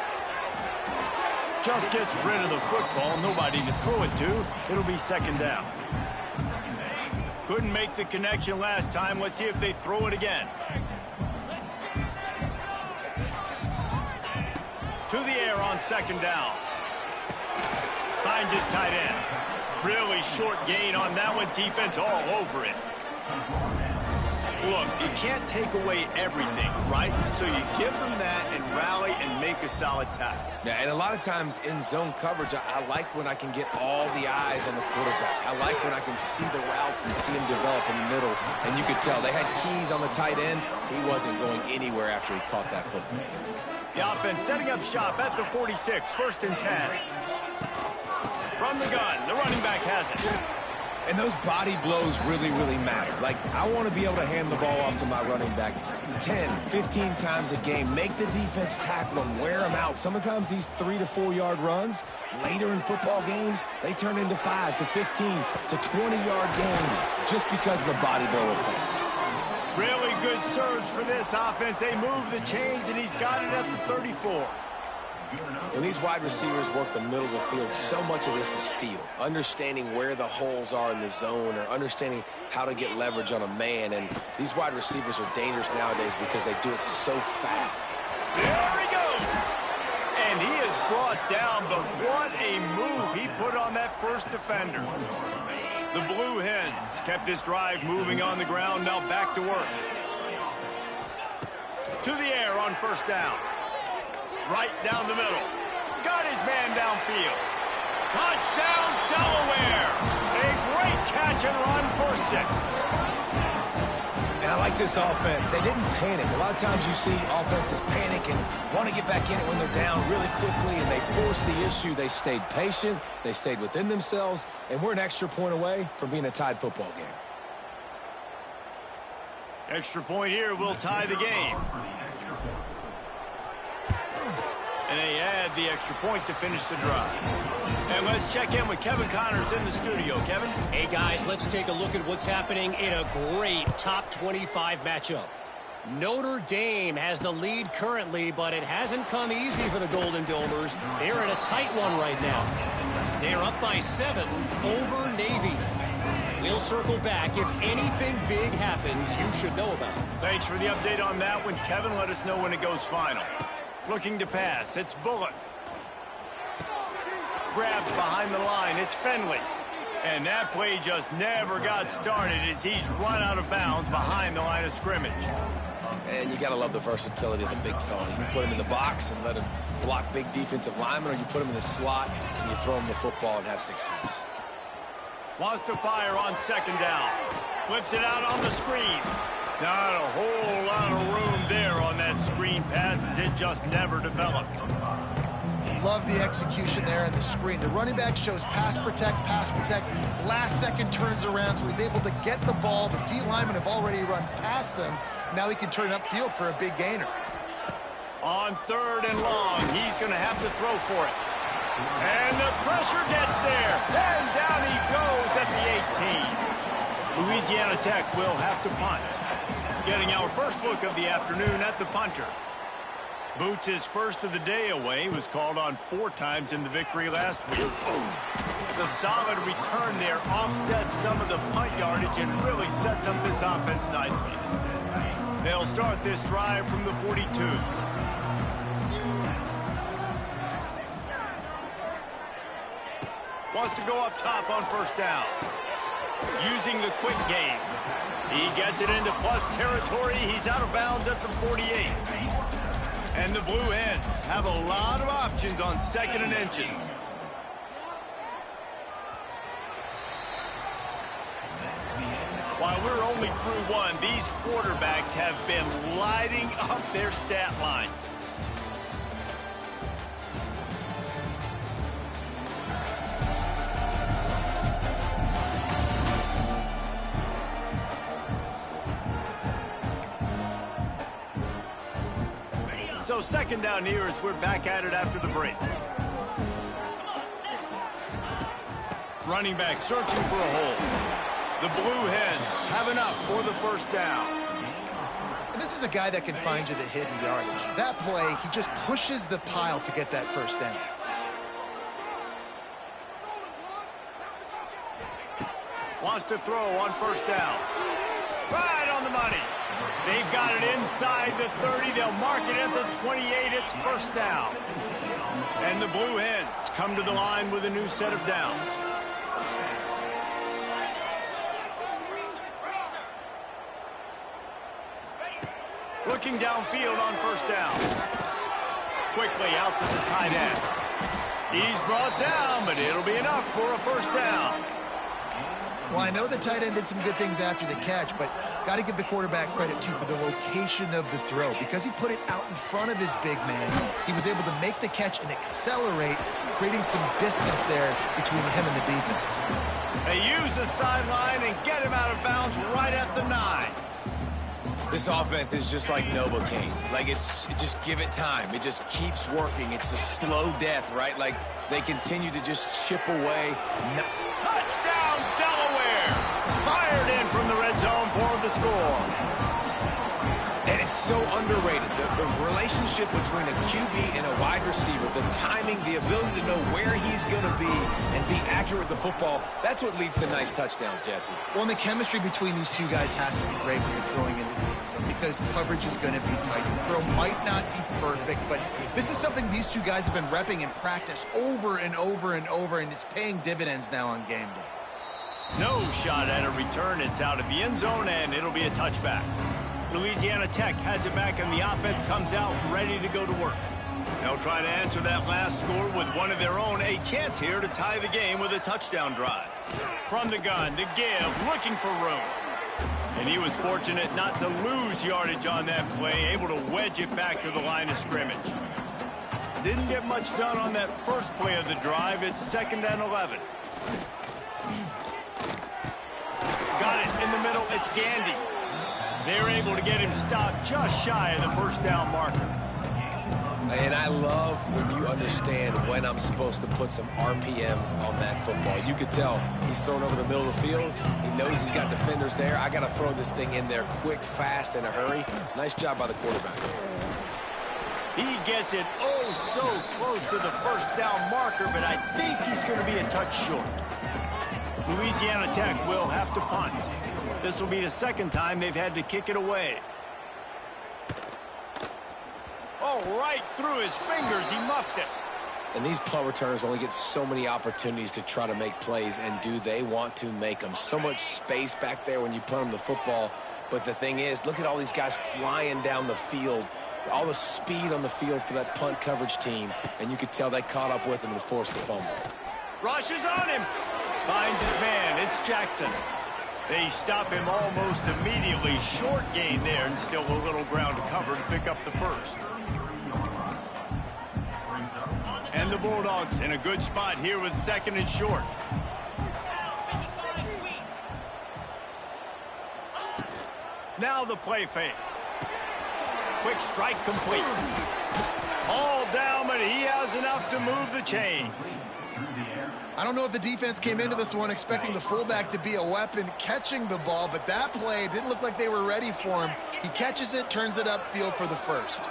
just gets rid of the football, nobody to throw it to. It'll be second down. Couldn't make the connection last time. Let's see if they throw it again. To the air on second down. Finds his tight end. Really short gain on that one. Defense all over it. Look, you can't take away everything, right? So you give them that and rally and make a solid tackle. Yeah, and a lot of times in zone coverage, I like when I can get all the eyes on the quarterback. I like when I can see the routes and see him develop in the middle. And you could tell they had keys on the tight end. He wasn't going anywhere after he caught that football. The offense setting up shop at the 46, 1st and 10. From the gun, the running back has it. And those body blows really, really matter. Like, I want to be able to hand the ball off to my running back 10, 15 times a game. Make the defense tackle them, wear them out. Sometimes these 3 to 4 yard runs, later in football games, they turn into 5 to 15 to 20 yard gains just because of the body blow effect. Really good surge for this offense. They move the chains, and he's got it at the 34. When these wide receivers work the middle of the field, so much of this is feel. Understanding where the holes are in the zone or understanding how to get leverage on a man. And these wide receivers are dangerous nowadays because they do it so fast. There he goes. And he is brought down, but what a move he put on that first defender. The Blue Hens kept this drive moving on the ground, now back to work. To the air on 1st down. Right down the middle. Got his man downfield. Touchdown, Delaware. A great catch and run for 6. And I like this offense. They didn't panic. A lot of times you see offenses panic and want to get back in it when they're down really quickly, and they force the issue. They stayed patient. They stayed within themselves, and we're an extra point away from being a tied football game. Extra point here will tie the game. And they add the extra point to finish the drive. And let's check in with Kevin Connors in the studio. Kevin? Hey, guys, let's take a look at what's happening in a great top 25 matchup. Notre Dame has the lead currently, but it hasn't come easy for the Golden Domers. They're in a tight one right now. They're up by 7 over Navy. We'll circle back. If anything big happens, you should know about it. Thanks for the update on that one, Kevin. Let us know when it goes final. Looking to pass. It's Bullock. Grabbed behind the line. It's Finley. And that play just never got started as he's run out of bounds behind the line of scrimmage. And you got to love the versatility of the big fella. You can put him in the box and let him block big defensive linemen, or you put him in the slot and you throw him the football and have success. Wants to fire on 2nd down. Flips it out on the screen. Not a whole lot of room there on that screen pass as it just never developed. Love the execution there in the screen. The running back shows pass protect. Last second turns around, so he's able to get the ball. The D linemen have already run past him. Now he can turn upfield for a big gainer. On 3rd and long, he's going to have to throw for it. And the pressure gets there. And down he goes at the 18. Louisiana Tech will have to punt. Getting our first look of the afternoon at the punter. Boots' first of the day away was called on 4 times in the victory last week. The solid return there offsets some of the punt yardage and really sets up this offense nicely. They'll start this drive from the 42. Wants to go up top on 1st down. Using the quick game. He gets it into plus territory. He's out of bounds at the 48. And the Blue Hens have a lot of options on 2nd and inches. While we're only through 1, these quarterbacks have been lighting up their stat lines. So 2nd down here as we're back at it after the break. Running back searching for a hole. The Blue Hens have enough for the 1st down. And this is a guy that can find you the hidden yardage. That play, he just pushes the pile to get that 1st down. Wants to throw on first down. Right on the money. They've got it inside the 30. They'll mark it at the 28. It's first down. And the Blue Hens come to the line with a new set of downs. Looking downfield on first down. Quickly out to the tight end. He's brought down, but it'll be enough for a first down. Well, I know the tight end did some good things after the catch, but got to give the quarterback credit, too, for the location of the throw. Because he put it out in front of his big man, he was able to make the catch and accelerate, creating some distance there between him and the defense. They use the sideline and get him out of bounds right at the 9. This offense is just like Novocaine. Like, just give it time. It just keeps working. It's a slow death, right? Like, they continue to just chip away. Touchdown, Delaware! Fired in from the red zone for the score. And it's so underrated. The relationship between a QB and a wide receiver, the timing, the ability to know where he's going to be and be accurate with the football, that's what leads to nice touchdowns, Jesse. Well, and the chemistry between these two guys has to be great when you're throwing into the end zone because coverage is going to be tight. The throw might not be perfect, but this is something these two guys have been repping in practice over and over and over, and it's paying dividends now on game day. No shot at a return. It's out of the end zone, and it'll be a touchback. Louisiana Tech has it back, and the offense comes out ready to go to work. They'll try to answer that last score with one of their own. A chance here to tie the game with a touchdown drive. From the gun, to give, looking for room. And he was fortunate not to lose yardage on that play, able to wedge it back to the line of scrimmage. Didn't get much done on that first play of the drive. It's 2nd and 11. Got it in the middle. It's Gandy. They're able to get him stopped just shy of the first down marker. And I love when you understand when I'm supposed to put some RPMs on that football. You could tell he's thrown over the middle of the field. He knows he's got defenders there. I got to throw this thing in there quick, fast, in a hurry. Nice job by the quarterback. He gets it oh so close to the first down marker, but I think he's going to be a touch short. Louisiana Tech will have to punt. This will be the second time they've had to kick it away. Oh, right through his fingers, he muffed it. And these punt returners only get so many opportunities to try to make plays, and do they want to make them? So much space back there when you punt them the football. But the thing is, look at all these guys flying down the field, all the speed on the field for that punt coverage team, and you could tell they caught up with him and forced the fumble. Rushes on him. Finds his man. It's Jackson. They stop him almost immediately. Short gain there, and still a little ground to cover to pick up the first. And the Bulldogs in a good spot here with 2nd and short. Now the play fake. Quick strike complete. All down, but he has enough to move the chains. I don't know if the defense came into this one expecting the fullback to be a weapon catching the ball, but that play didn't look like they were ready for him. He catches it, turns it upfield for the first.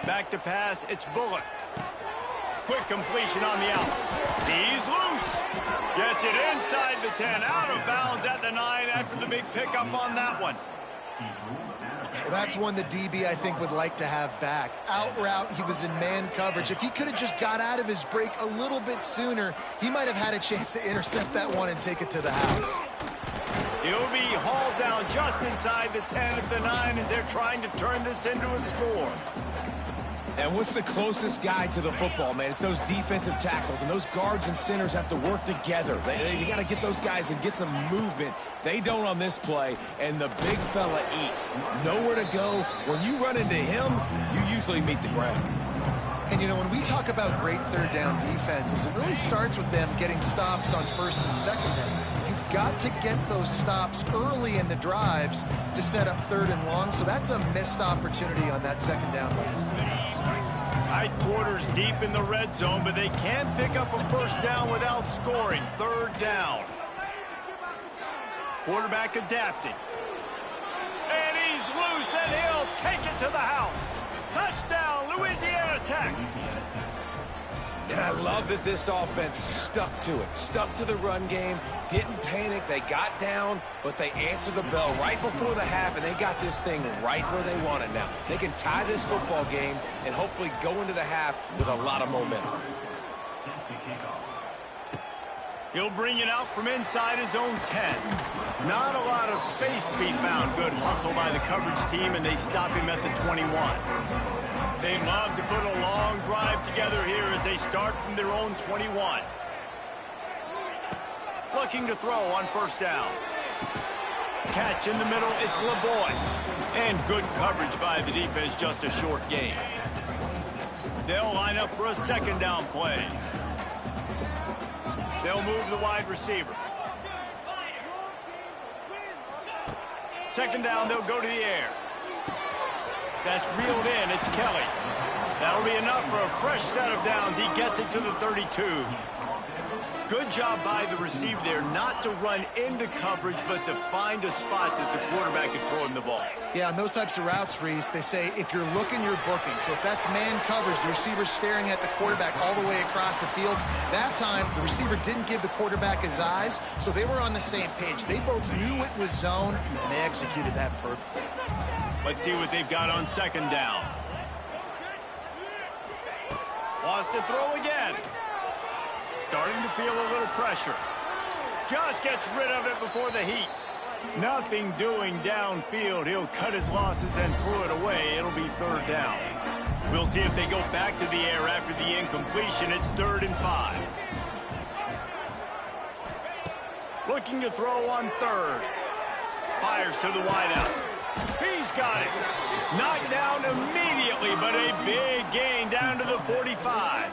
Back to pass, it's Bullock. Quick completion on the out. He's loose. Gets it inside the 10, out of bounds at the 9 after the big pickup on that one. Well, that's one the DB, I think, would like to have back. Out route, he was in man coverage. If he could have just got out of his break a little bit sooner, he might have had a chance to intercept that one and take it to the house. He'll be hauled down just inside the 10 of the 9 as they're trying to turn this into a score. And what's the closest guy to the football, man? It's those defensive tackles, and those guards and centers have to work together. They got to get those guys and get some movement. They don't on this play, and the big fella eats. Nowhere to go. When you run into him, you usually meet the ground. And, you know, when we talk about great third down defenses, it really starts with them getting stops on 1st and 2nd down. You've got to get those stops early in the drives to set up 3rd and long, so that's a missed opportunity on that 2nd down by this defense. Tight quarters deep in the red zone, but they can't pick up a first down without scoring. 3rd down. Quarterback adapting. And he's loose, and he'll take it to the house. Touchdown, Louisiana Tech. And I love that this offense stuck to it, stuck to the run game, didn't panic. They got down, but they answered the bell right before the half, and they got this thing right where they want it now. They can tie this football game and hopefully go into the half with a lot of momentum. He'll bring it out from inside his own 10. Not a lot of space to be found. Good hustle by the coverage team, and they stop him at the 21. They love to put a long drive together here as they start from their own 21. Looking to throw on first down. Catch in the middle, it's LeBoy. And good coverage by the defense, just a short gain. They'll line up for a second down play. They'll move the wide receiver. Second down, they'll go to the air. That's reeled in, it's Kelly. That'll be enough for a fresh set of downs. He gets it to the 32. Good job by the receiver there, not to run into coverage, but to find a spot that the quarterback can throw him the ball. Yeah, on those types of routes, Reese, they say if you're looking, you're booking. So if that's man coverage, the receiver's staring at the quarterback all the way across the field. That time, the receiver didn't give the quarterback his eyes, so they were on the same page. They both knew it was zone, and they executed that perfectly. Let's see what they've got on second down. Wants to throw again. Starting to feel a little pressure. Just gets rid of it before the heat. Nothing doing downfield. He'll cut his losses and throw it away. It'll be third down. We'll see if they go back to the air after the incompletion. It's 3rd and 5. Looking to throw on third. Fires to the wideout. He's got it. Knocked down immediately, but a big gain down to the 45.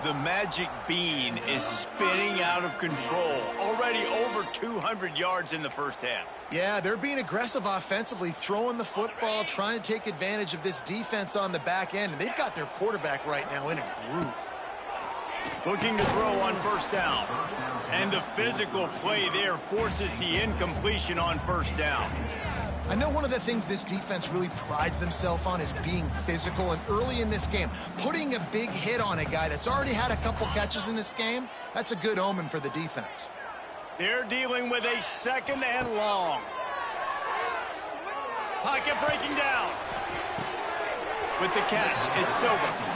The magic bean is spinning out of control. Already over 200 yards in the first half. Yeah, they're being aggressive offensively, throwing the football, trying to take advantage of this defense on the back end. They've got their quarterback right now in a groove. Looking to throw on first down. And the physical play there forces the incompletion on first down. I know one of the things this defense really prides themselves on is being physical, and early in this game, putting a big hit on a guy that's already had a couple catches in this game, that's a good omen for the defense. They're dealing with a second and long. Pocket breaking down. With the catch, it's Silva.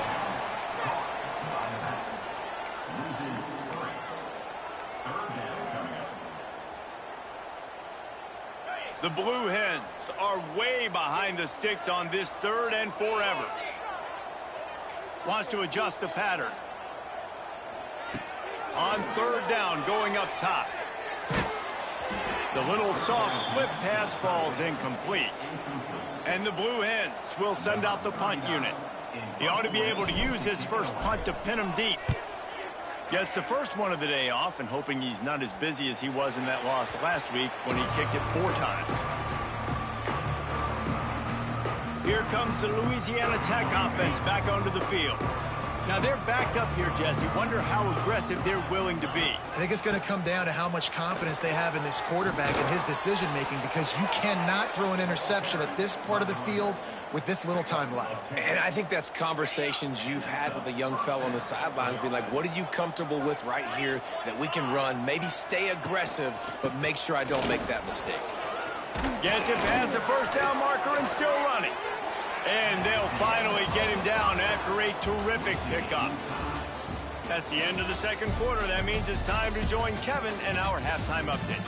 The Blue Hens are way behind the sticks on this 3rd and forever. Wants to adjust the pattern. On third down, going up top. The little soft flip pass falls incomplete. And the Blue Hens will send out the punt unit. He ought to be able to use his first punt to pin him deep. Gets the first one of the day off, and hoping he's not as busy as he was in that loss last week when he kicked it 4 times. Here comes the Louisiana Tech offense back onto the field. Now they're backed up here, Jesse. Wonder how aggressive they're willing to be. I think it's going to come down to how much confidence they have in this quarterback and his decision-making, because you cannot throw an interception at this part of the field with this little time left. And I think that's conversations you've had with a young fellow on the sidelines, being like, what are you comfortable with right here that we can run? Maybe stay aggressive, but make sure I don't make that mistake. Gets it past the first down marker and still running. And they'll finally get him down after a terrific pickup. That's the end of the second quarter. That means it's time to join Kevin and our halftime update.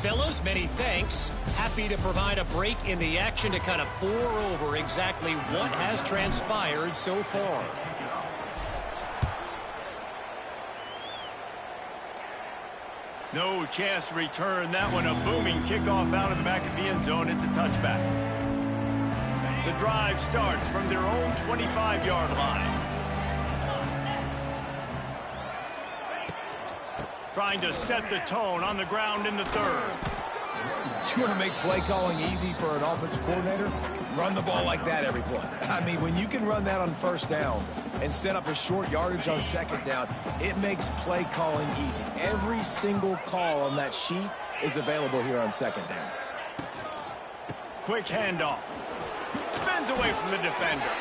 Fellas, many thanks. Happy to provide a break in the action to kind of pour over exactly what has transpired so far. No chance to return that one. A booming kickoff out of the back of the end zone. It's a touchback. The drive starts from their own 25-yard line. Trying to set the tone on the ground in the 3rd. You want to make play calling easy for an offensive coordinator? Run the ball like that every play. I mean, when you can run that on first down and set up a short yardage on second down, it makes play calling easy. Every single call on that sheet is available here on second down. Quick handoff. Spins away from the defender.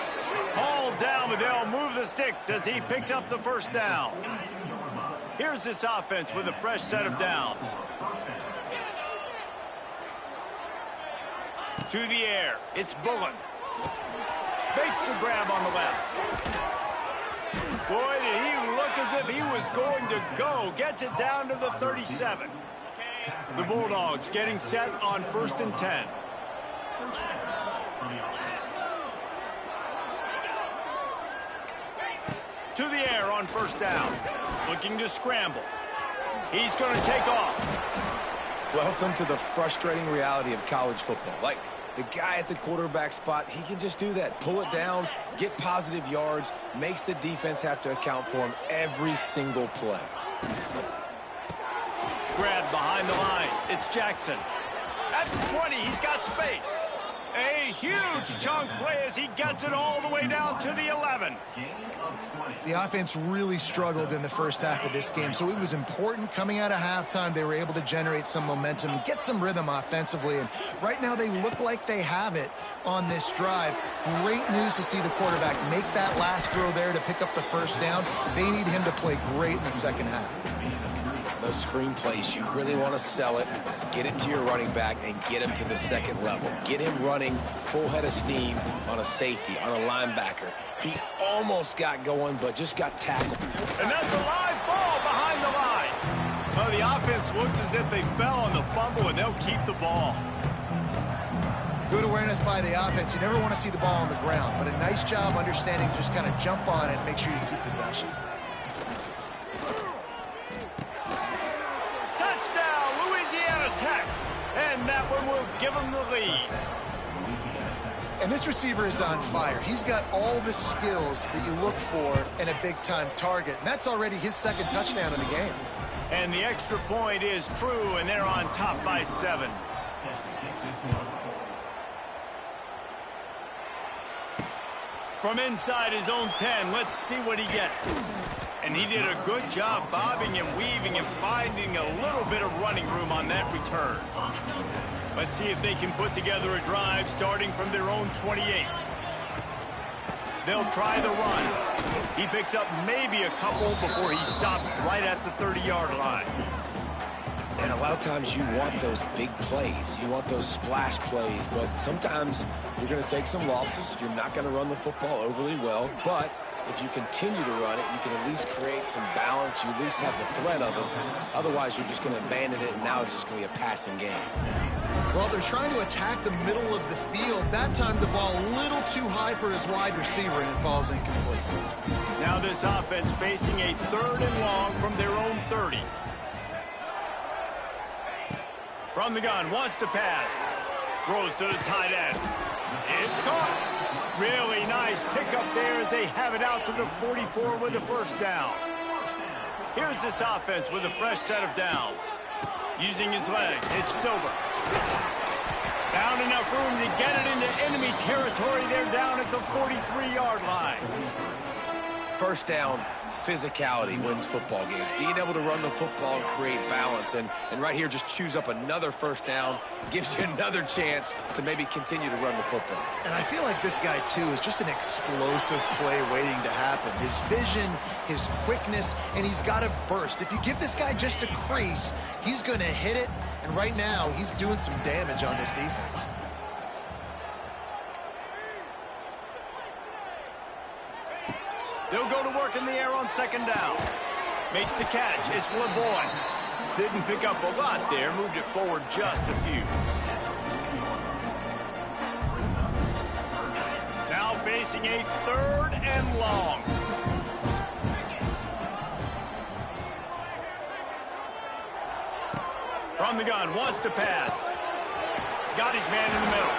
Hauled down, but they'll move the sticks as he picks up the first down. Here's this offense with a fresh set of downs. To the air, it's Bullock. Makes the grab on the left. Boy, did he look as if he was going to go. Gets it down to the 37. The Bulldogs getting set on 1st and 10. To the air on 1st down. Looking to scramble. He's going to take off. Welcome to the frustrating reality of college football. Like, the guy at the quarterback spot, he can just do that. Pull it down, get positive yards, makes the defense have to account for him every single play. Grab behind the line. It's Jackson. At the 20, he's got space. A huge chunk play as he gets it all the way down to the 11. The offense really struggled in the first half of this game, so it was important coming out of halftime. They were able to generate some momentum and get some rhythm offensively, and right now they look like they have it on this drive. Great news to see the quarterback make that last throw there to pick up the first down. They need him to play great in the second half. Those screen plays, you really want to sell it, get it to your running back, and get him to the second level. Get him running full head of steam on a safety, on a linebacker. He almost got going, but just got tackled. And that's a live ball behind the line. Well, the offense looks as if they fell on the fumble, and they'll keep the ball. Good awareness by the offense. You never want to see the ball on the ground, but a nice job understanding to just kind of jump on it and make sure you keep possession. And that one will give him the lead. And this receiver is on fire. He's got all the skills that you look for in a big-time target. And that's already his second touchdown in the game. And the extra point is true, and they're on top by 7. From inside his own 10, let's see what he gets. And he did a good job bobbing and weaving and finding a little bit of running room on that return. Let's see if they can put together a drive starting from their own 28. They'll try the run. He picks up maybe a couple before he stopped right at the 30-yard line. And a lot of times you want those big plays. You want those splash plays, but sometimes you're going to take some losses. You're not going to run the football overly well, but if you continue to run it, you can at least create some balance. You at least have the threat of it. Otherwise, you're just going to abandon it, and now it's just going to be a passing game. Well, they're trying to attack the middle of the field. That time, the ball a little too high for his wide receiver, and it falls incomplete. Now this offense facing a 3rd and long from their own 30. From the gun, wants to pass. Throws to the tight end. It's caught. Really nice pickup there as they have it out to the 44 with the first down. Here's this offense with a fresh set of downs. Using his legs, it's Silver. Found enough room to get it into enemy territory. They're down at the 43-yard line. First down, physicality wins football games. Being able to run the football and create balance. And right here, just choose up another first down. Gives you another chance to maybe continue to run the football. And I feel like this guy, too, is just an explosive play waiting to happen. His vision, his quickness, and he's got a burst. If you give this guy just a crease, he's going to hit it. And right now, he's doing some damage on this defense. They'll go to work in the air on 2nd down. Makes the catch. It's LeBoy. Didn't pick up a lot there. Moved it forward just a few. Now facing a 3rd and long. From the gun, wants to pass. Got his man in the middle.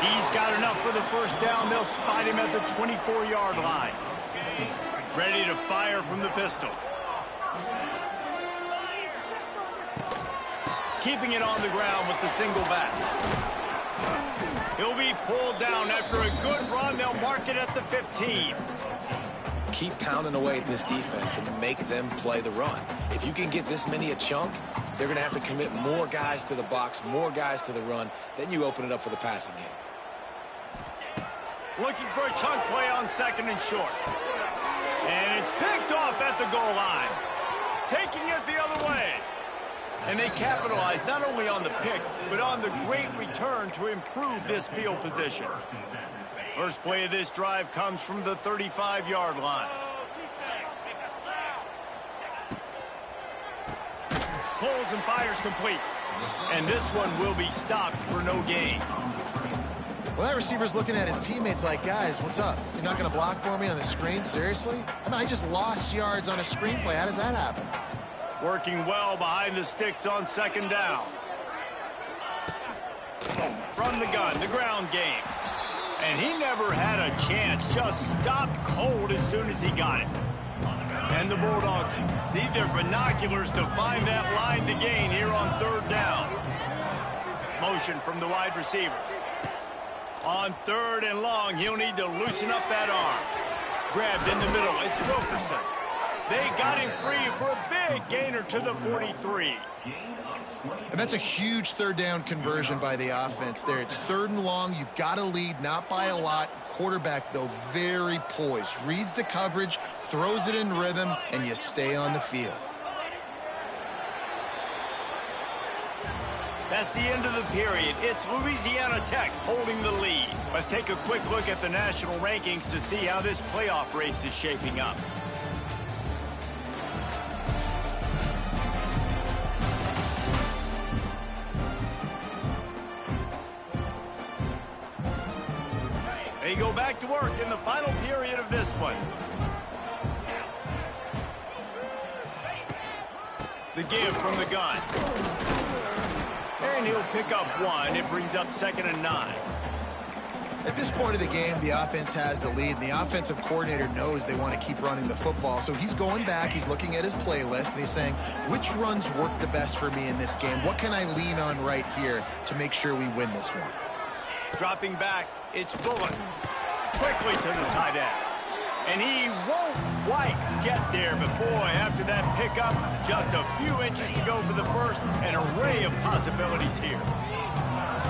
He's got enough for the first down. They'll spot him at the 24-yard line. Ready to fire from the pistol. Keeping it on the ground with the single back. He'll be pulled down after a good run. They'll mark it at the 15. Keep pounding away at this defense and make them play the run. If you can get this many a chunk, they're going to have to commit more guys to the box, more guys to the run. Then you open it up for the passing game. Looking for a chunk play on 2nd and short. And it's picked off at the goal line. Taking it the other way. And they capitalize not only on the pick, but on the great return to improve this field position. First play of this drive comes from the 35-yard line. Pulls and fires complete. And this one will be stopped for no gain. Well, that receiver's looking at his teammates like, guys, what's up? You're not going to block for me on the screen? Seriously? I mean, I just lost yards on a screenplay. How does that happen? Working well behind the sticks on 2nd down. From the gun, the ground game. And he never had a chance. Just stopped cold as soon as he got it. And the Bulldogs need their binoculars to find that line to gain here on 3rd down. Motion from the wide receiver. On 3rd and long, he'll need to loosen up that arm. Grabbed in the middle, it's Wilkerson. They got him free for a big gainer to the 43. And that's a huge 3rd down conversion by the offense there. It's 3rd and long. You've got to lead, not by a lot. Quarterback, though, very poised. Reads the coverage, throws it in rhythm, and you stay on the field. That's the end of the period. It's Louisiana Tech holding the lead. Let's take a quick look at the national rankings to see how this playoff race is shaping up. They go back to work in the final period of this one. The give from the gun. And he'll pick up 1. It brings up 2nd and 9. At this point of the game, the offense has the lead, and the offensive coordinator knows they want to keep running the football. So he's going back, he's looking at his playlist, and he's saying, which runs work the best for me in this game? What can I lean on right here to make sure we win this one? Dropping back, it's Bullock. Quickly to the tight end. And he won't quite get there, but boy, after that pickup, just a few inches to go for the first, an array of possibilities here.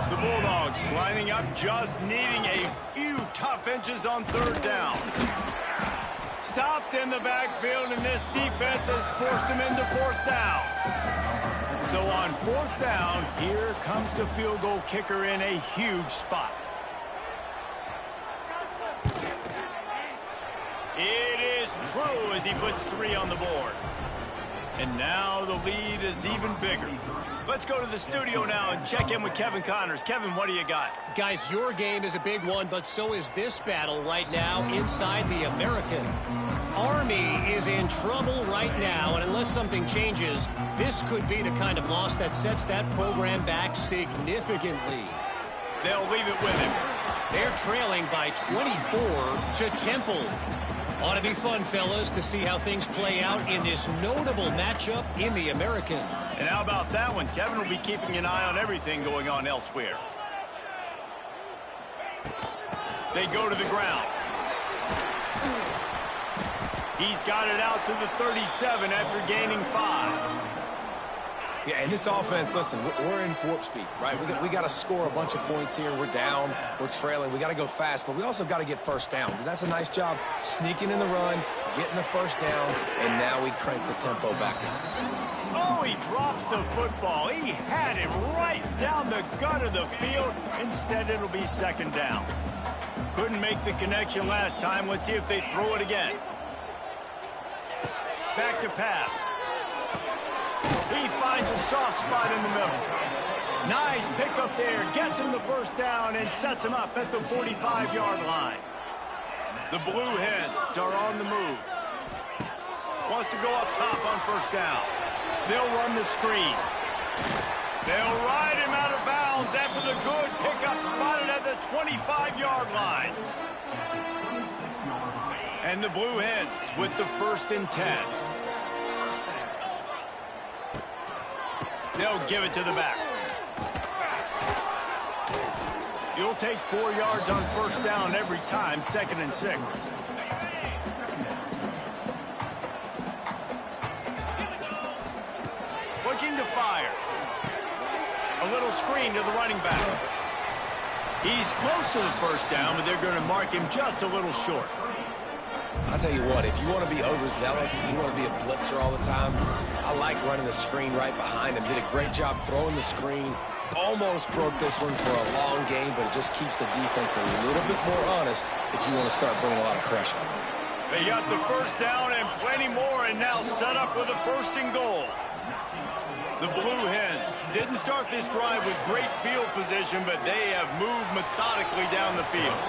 The Bulldogs lining up, just needing a few tough inches on 3rd down. Stopped in the backfield, and this defense has forced him into 4th down. So on 4th down, here comes the field goal kicker in a huge spot. It is true as he puts 3 on the board. And now the lead is even bigger. Let's go to the studio now and check in with Kevin Connors. Kevin, what do you got? Guys, your game is a big one, but so is this battle right now inside the American. Army is in trouble right now, and unless something changes, this could be the kind of loss that sets that program back significantly. They'll leave it with him. They're trailing by 24 to Temple. Ought to be fun, fellas, to see how things play out in this notable matchup in the American. And how about that one? Kevin will be keeping an eye on everything going on elsewhere. They go to the ground. He's got it out to the 37 after gaining 5. Yeah, and this offense, listen, we're in warp speed, right? We got to score a bunch of points here. We're down, we're trailing. We got to go fast, but we also got to get first downs. And that's a nice job sneaking in the run, getting the first down, and now we crank the tempo back up. Oh, he drops the football. He had it right down the gut of the field. Instead, it'll be 2nd down. Couldn't make the connection last time. Let's see if they throw it again. Back to pass. He finds a soft spot in the middle. Nice pickup there. Gets him the first down and sets him up at the 45-yard line. The Blue Hens are on the move. Wants to go up top on 1st down. They'll run the screen. They'll ride him out of bounds after the good pickup spotted at the 25-yard line. And the Blue Hens with the 1st and 10. They'll give it to the back. You'll take 4 yards on 1st down every time, 2nd and 6. Looking to fire. A little screen to the running back. He's close to the first down, but they're going to mark him just a little short. I'll tell you what, if you want to be overzealous and you want to be a blitzer all the time, I like running the screen right behind him. Did a great job throwing the screen. Almost broke this one for a long game, but it just keeps the defense a little bit more honest if you want to start bringing a lot of pressure. They got the first down and plenty more, and now set up with a 1st and goal. The Blue Hens didn't start this drive with great field position, but they have moved methodically down the field.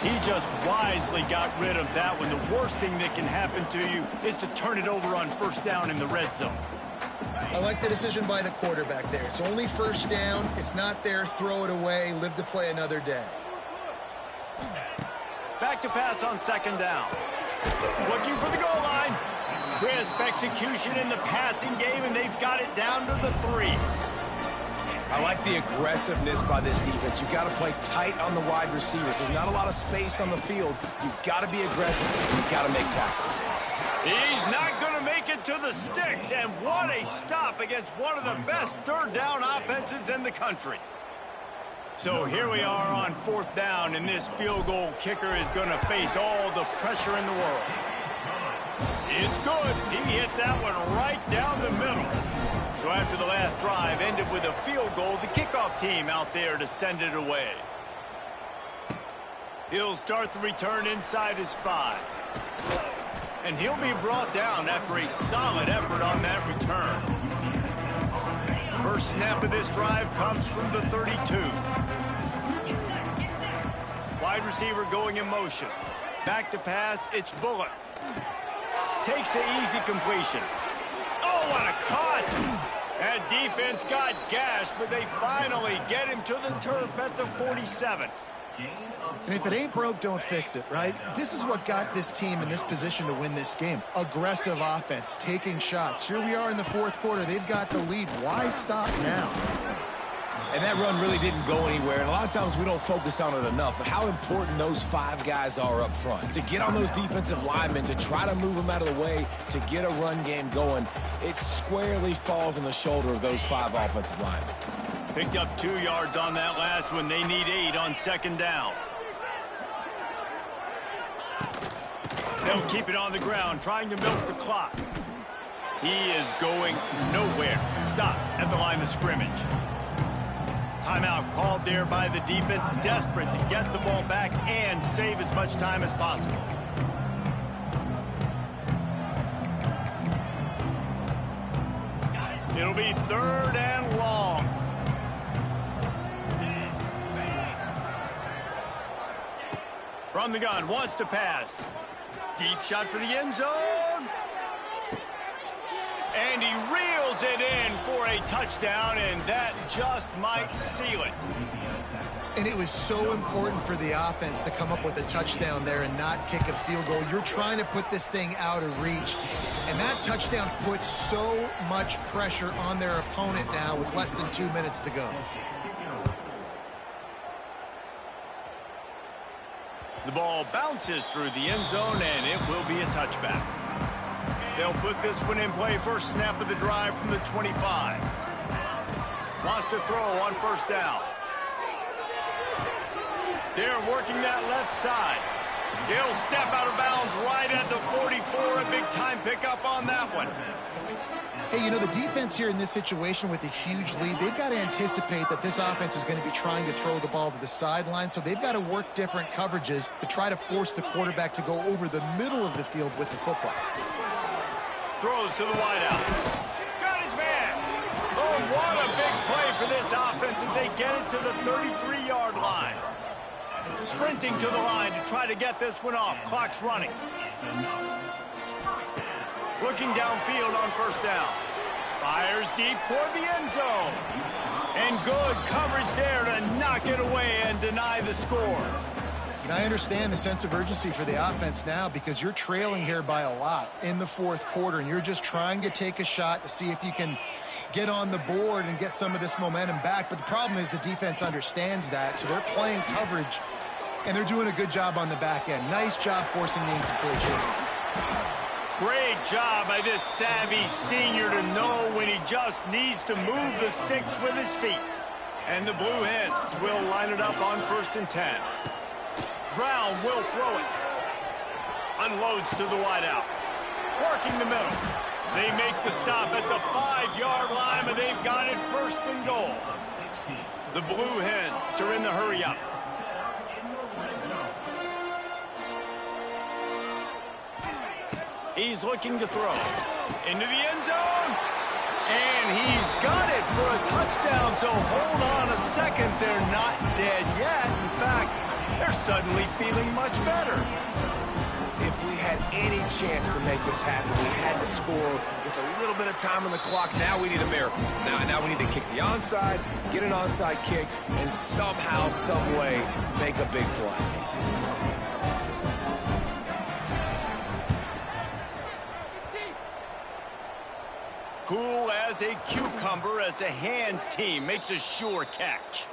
He just wisely got rid of that one. The worst thing that can happen to you is to turn it over on 1st down in the red zone. I like the decision by the quarterback there. It's only 1st down. It's not there. Throw it away. Live to play another day. Back to pass on 2nd down. Looking for the goal line. Crisp execution in the passing game, and they've got it down to the 3. I like the aggressiveness by this defense. You've got to play tight on the wide receivers. There's not a lot of space on the field. You've got to be aggressive. You've got to make tackles. He's not going to make it to the sticks, and what a stop against one of the best 3rd down offenses in the country. So here we are on 4th down, and this field goal kicker is going to face all the pressure in the world. It's good. He hit that one right down the middle. So after the last drive ended with a field goal, the kickoff team out there to send it away. He'll start the return inside his 5. And he'll be brought down after a solid effort on that return. First snap of this drive comes from the 32. Wide receiver going in motion. Back to pass, it's Bullock. Takes the easy completion. Oh, what a cut! That defense got gashed, but they finally get him to the turf at the 47. And if it ain't broke, don't fix it, right? This is what got this team in this position to win this game. Aggressive offense, taking shots. Here we are in the 4th quarter. They've got the lead. Why stop now? And that run really didn't go anywhere. And a lot of times we don't focus on it enough. But how important those 5 guys are up front. To get on those defensive linemen, to try to move them out of the way, to get a run game going, it squarely falls on the shoulder of those 5 offensive linemen. Picked up 2 yards on that last one. They need 8 on 2nd down. They'll keep it on the ground, trying to milk the clock. He is going nowhere. Stop at the line of scrimmage. Timeout called there by the defense, desperate to get the ball back and save as much time as possible. It'll be 3rd and long. From the gun, wants to pass. Deep shot for the end zone. And he reels it in for a touchdown, and that just might seal it. And it was so important for the offense to come up with a touchdown there and not kick a field goal. You're trying to put this thing out of reach. And that touchdown puts so much pressure on their opponent now with less than 2 minutes to go. The ball bounces through the end zone, and it will be a touchback. They'll put this one in play. First snap of the drive from the 25. Wants to throw on 1st down. They're working that left side. He'll step out of bounds right at the 44. A big-time pickup on that one. Hey, you know, the defense here in this situation with a huge lead, they've got to anticipate that this offense is going to be trying to throw the ball to the sideline, so they've got to work different coverages to try to force the quarterback to go over the middle of the field with the football. Throws to the wideout. Got his man. Oh, what a big play for this offense as they get it to the 33-yard line. Sprinting to the line to try to get this one off. Clock's running. Looking downfield on 1st down. Fires deep toward the end zone. And good coverage there to knock it away and deny the score. And I understand the sense of urgency for the offense now because you're trailing here by a lot in the 4th quarter, and you're just trying to take a shot to see if you can get on the board and get some of this momentum back. But the problem is the defense understands that, so they're playing coverage, and they're doing a good job on the back end. Nice job forcing the incompletion. Great job by this savvy senior to know when he just needs to move the sticks with his feet. And the Blue Hens will line it up on 1st and 10. Brown will throw it. Unloads to the wideout. Working the middle. They make the stop at the 5-yard line, but they've got it 1st and goal. The Blue Hens are in the hurry up. He's looking to throw. Into the end zone. And he's got it for a touchdown, so hold on a second. They're not dead yet. In fact, they're suddenly feeling much better. If we had any chance to make this happen, we had to score with a little bit of time on the clock. Now we need a miracle. Now we need to kick the onside, get an onside kick, and somehow, some way, make a big play. Cool as a cucumber as the Hands team makes a sure catch.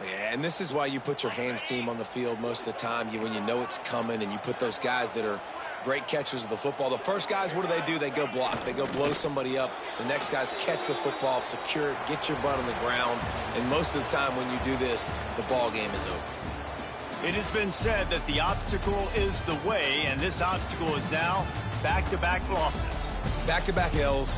Yeah, and this is why you put your Hands team on the field most of the time, when you know it's coming, and you put those guys that are great catchers of the football. The first guys, what do? They go block. They go blow somebody up. The next guys catch the football, secure it, get your butt on the ground, and most of the time when you do this, the ball game is over. It has been said that the obstacle is the way, and this obstacle is now back-to-back losses. Back-to-back L's.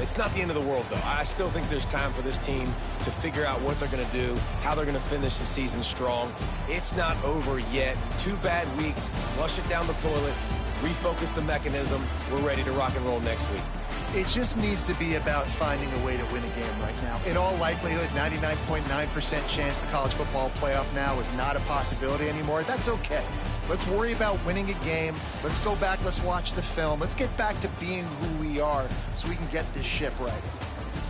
It's not the end of the world, though. I still think there's time for this team to figure out what they're going to do, how they're going to finish the season strong. It's not over yet. 2 bad weeks. Flush it down the toilet. Refocus the mechanism. We're ready to rock and roll next week. It just needs to be about finding a way to win a game right now. In all likelihood, 99.9% chance the college football playoff now is not a possibility anymore. That's okay. Let's worry about winning a game. Let's go back. Let's watch the film. Let's get back to being who we are so we can get this ship right.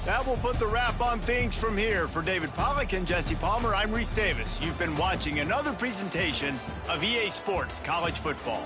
That will put the wrap on things from here. For David Pollack and Jesse Palmer, I'm Reese Davis. You've been watching another presentation of EA Sports College Football.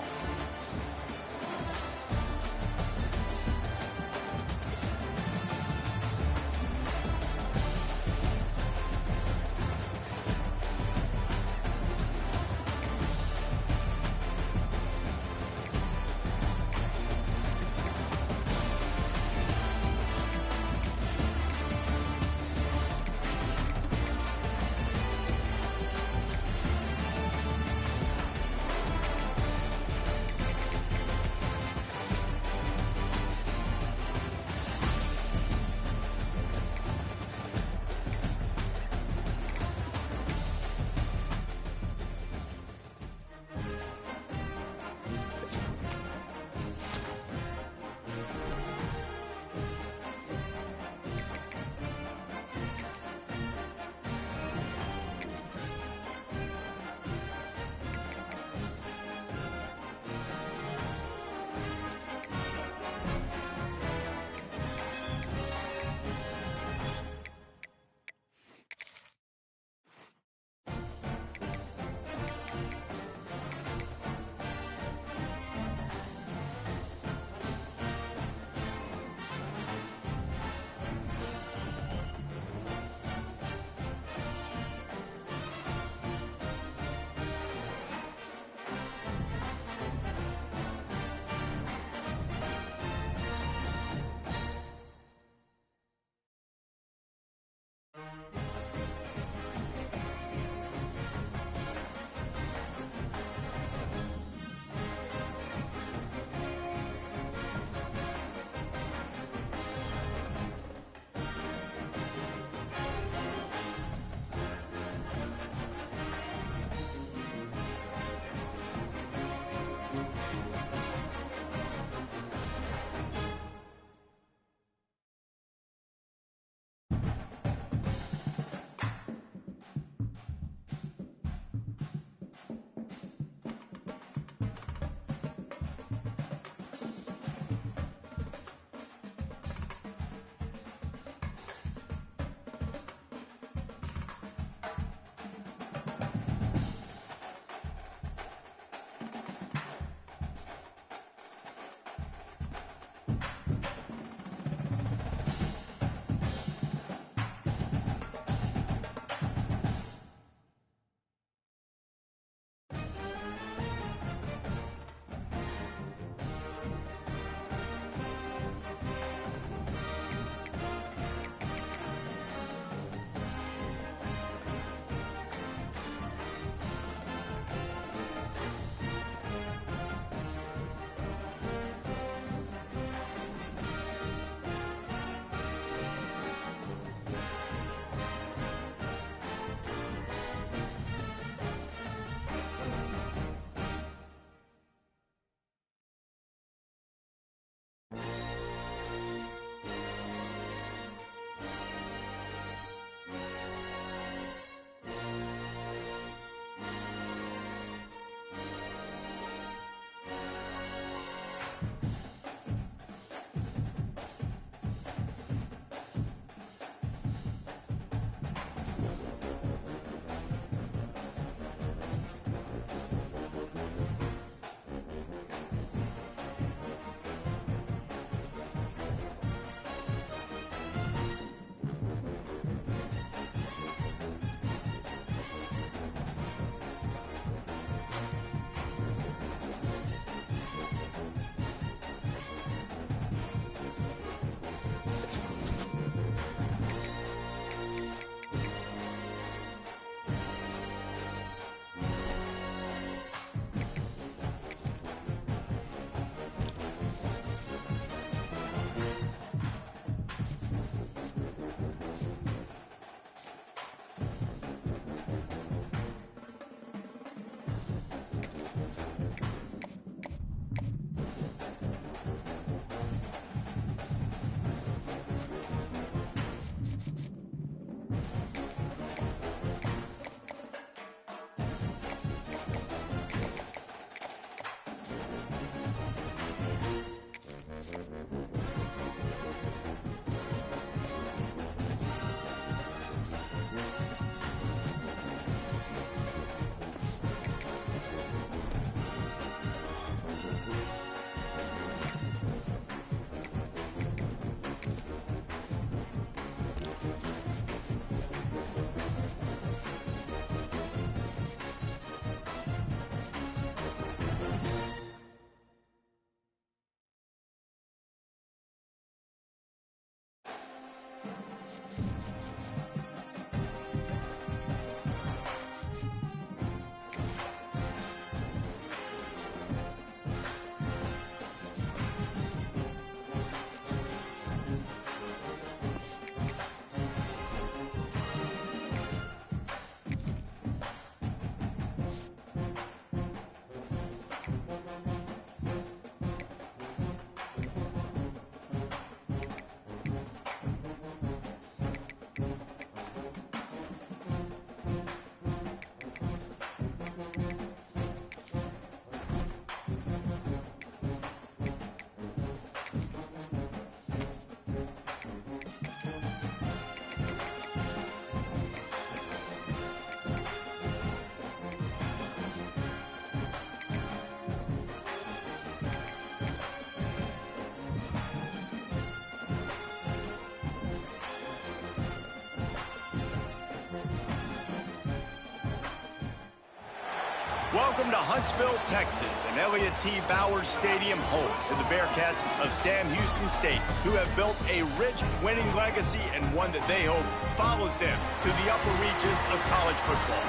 Welcome to Huntsville, Texas, and Elliott T. Bowers Stadium, home to the Bearcats of Sam Houston State, who have built a rich winning legacy and one that they hope follows them to the upper reaches of college football.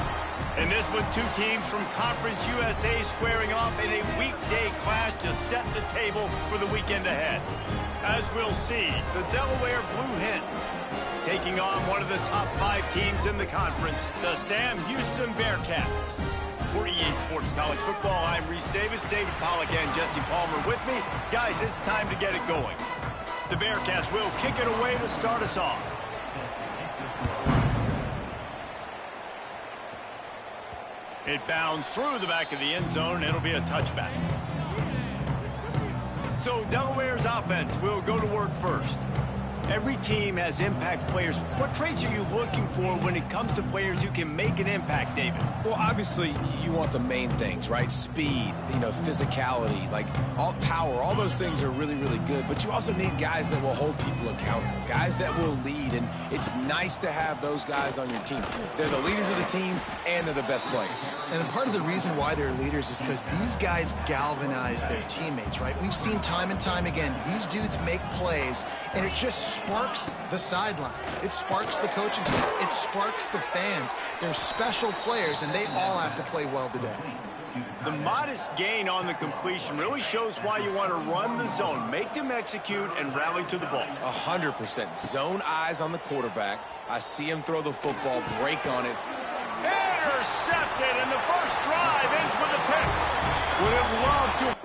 In this one, two teams from Conference USA squaring off in a weekday clash to set the table for the weekend ahead. As we'll see, the Delaware Blue Hens taking on one of the top 5 teams in the conference, the Sam Houston Bearcats. For EA Sports College Football, I'm Reese Davis, David Pollack, and Jesse Palmer with me. Guys, it's time to get it going. The Bearcats will kick it away to start us off. It bounds through the back of the end zone. It'll be a touchback. So Delaware's offense will go to work first. Every team has impact players. What traits are you looking for when it comes to players who can make an impact, David? Well, obviously, you want the main things, right? Speed, physicality, like all power. All those things are really, really good. But you also need guys that will hold people accountable, guys that will lead. And it's nice to have those guys on your team. They're the leaders of the team, and they're the best players. And part of the reason why they're leaders is because these guys galvanize their teammates, right? We've seen time and time again, these dudes make plays, and it just sparks the sideline. It sparks the coaching staff. It sparks the fans. They're special players, and they all have to play well today. The modest gain on the completion really shows why you want to run the zone, make them execute, and rally to the ball. 100%. Zone eyes on the quarterback. I see him throw the football, break on it. Intercepted, and the first drive ends with a pick. Would have loved to...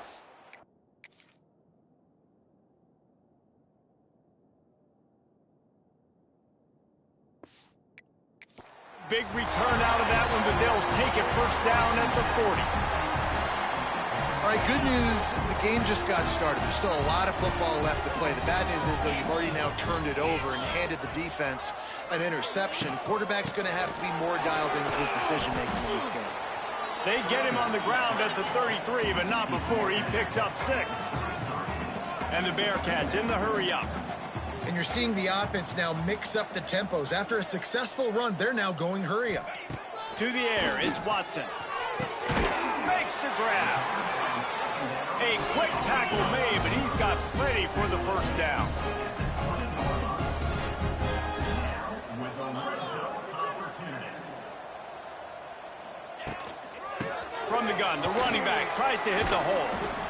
Big return out of that one, but they'll take it first down at the 40. All right, good news. The game just got started. There's still a lot of football left to play. The bad news is, though, you've already now turned it over and handed the defense an interception. Quarterback's going to have to be more dialed in with his decision-making in this game. They get him on the ground at the 33, but not before he picks up 6. And the Bearcats in the hurry-up. And you're seeing the offense now mix up the tempos. After a successful run, they're now going hurry up. To the air, it's Watson. Makes the grab. A quick tackle made, but he's got plenty for the first down. From the gun, the running back tries to hit the hole.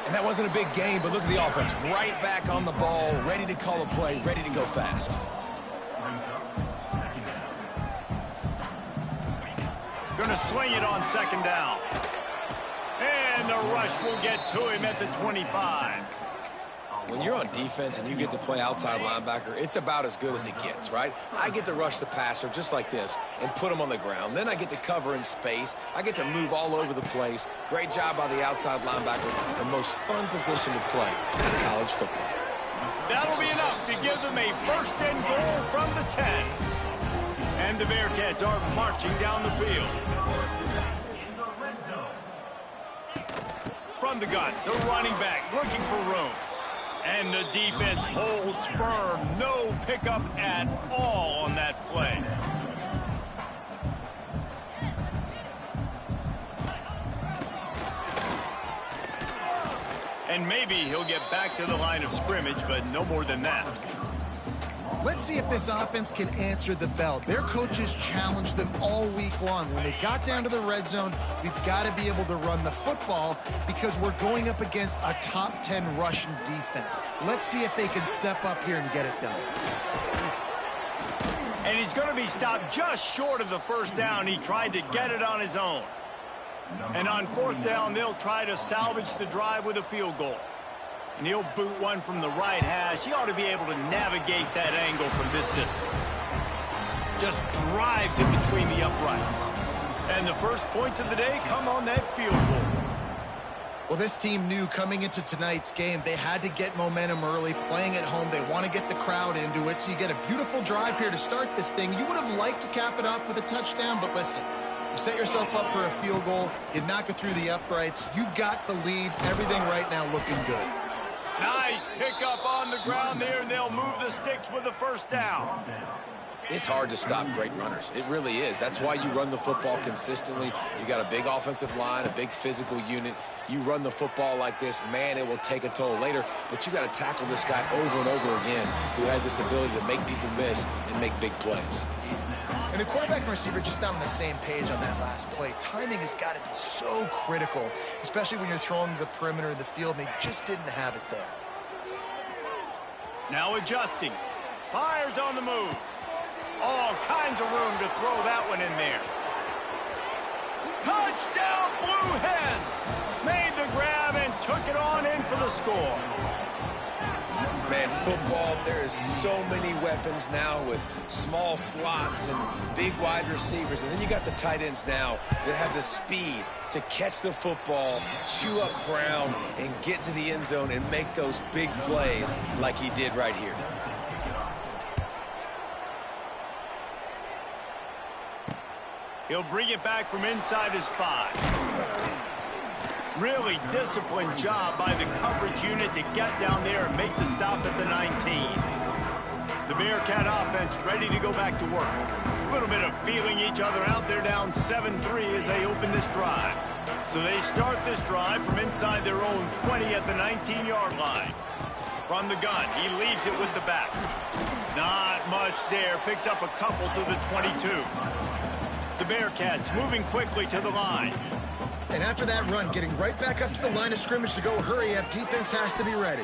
And that wasn't a big gain, but look at the offense. Right back on the ball, ready to call a play, ready to go fast. Gonna swing it on second down. And the rush will get to him at the 25. When you're on defense and you get to play outside linebacker, it's about as good as it gets, right? I get to rush the passer just like this and put him on the ground. Then I get to cover in space. I get to move all over the place. Great job by the outside linebacker. The most fun position to play in college football. That'll be enough to give them a first and goal from the 10. And the Bearcats are marching down the field. From the gun, the running back looking for room. And the defense holds firm. No pickup at all on that play. And maybe he'll get back to the line of scrimmage, but no more than that. Let's see if this offense can answer the bell. Their coaches challenged them all week long. When they got down to the red zone, we've got to be able to run the football because we're going up against a top 10 Russian defense. Let's see if they can step up here and get it done. And he's going to be stopped just short of the first down. He tried to get it on his own. And on fourth down, they'll try to salvage the drive with a field goal. And he'll boot one from the right hash. He ought to be able to navigate that angle from this distance. Just drives it between the uprights. And the first points of the day come on that field goal. Well, this team knew coming into tonight's game they had to get momentum early, playing at home. They want to get the crowd into it, so you get a beautiful drive here to start this thing. You would have liked to cap it off with a touchdown, but listen, you set yourself up for a field goal, you knock it through the uprights, you've got the lead, everything right now looking good. Nice pickup on the ground there, and they'll move the sticks with the first down. It's hard to stop great runners. It really is. That's why you run the football consistently. You got a big offensive line, a big physical unit. You run the football like this, man, it will take a toll later. But you got to tackle this guy over and over again who has this ability to make people miss and make big plays. And the quarterback and receiver just not on the same page on that last play. Timing has got to be so critical, especially when you're throwing to the perimeter of the field. They just didn't have it there. Now adjusting. Fires on the move. All kinds of room to throw that one in there. Touchdown, Blue Hens! Made the grab and took it on in for the score. Man, football, there is so many weapons now with small slots and big wide receivers. And then you got the tight ends now that have the speed to catch the football, chew up ground, and get to the end zone and make those big plays like he did right here. He'll bring it back from inside his 5. Really disciplined job by the coverage unit to get down there and make the stop at the 19. The Bearcat offense ready to go back to work. A little bit of feeling each other out. They're down 7-3 as they open this drive. So they start this drive from inside their own 20 at the 19-yard line. From the gun, he leaves it with the back. Not much there. Picks up a couple to the 22. The Bearcats moving quickly to the line. And after that run, getting right back up to the line of scrimmage to go hurry up, defense has to be ready.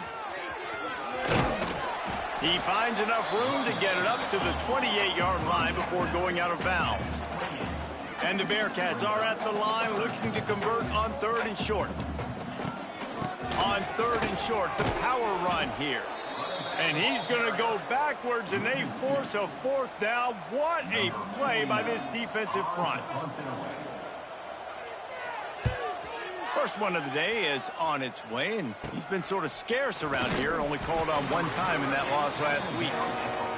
He finds enough room to get it up to the 28-yard line before going out of bounds. And the Bearcats are at the line looking to convert on 3rd and short. On 3rd and short, the power run here. And he's going to go backwards, and they force a 4th down. What a play by this defensive front. First one of the day is on its way, and he's been sort of scarce around here, only called on one time in that loss last week.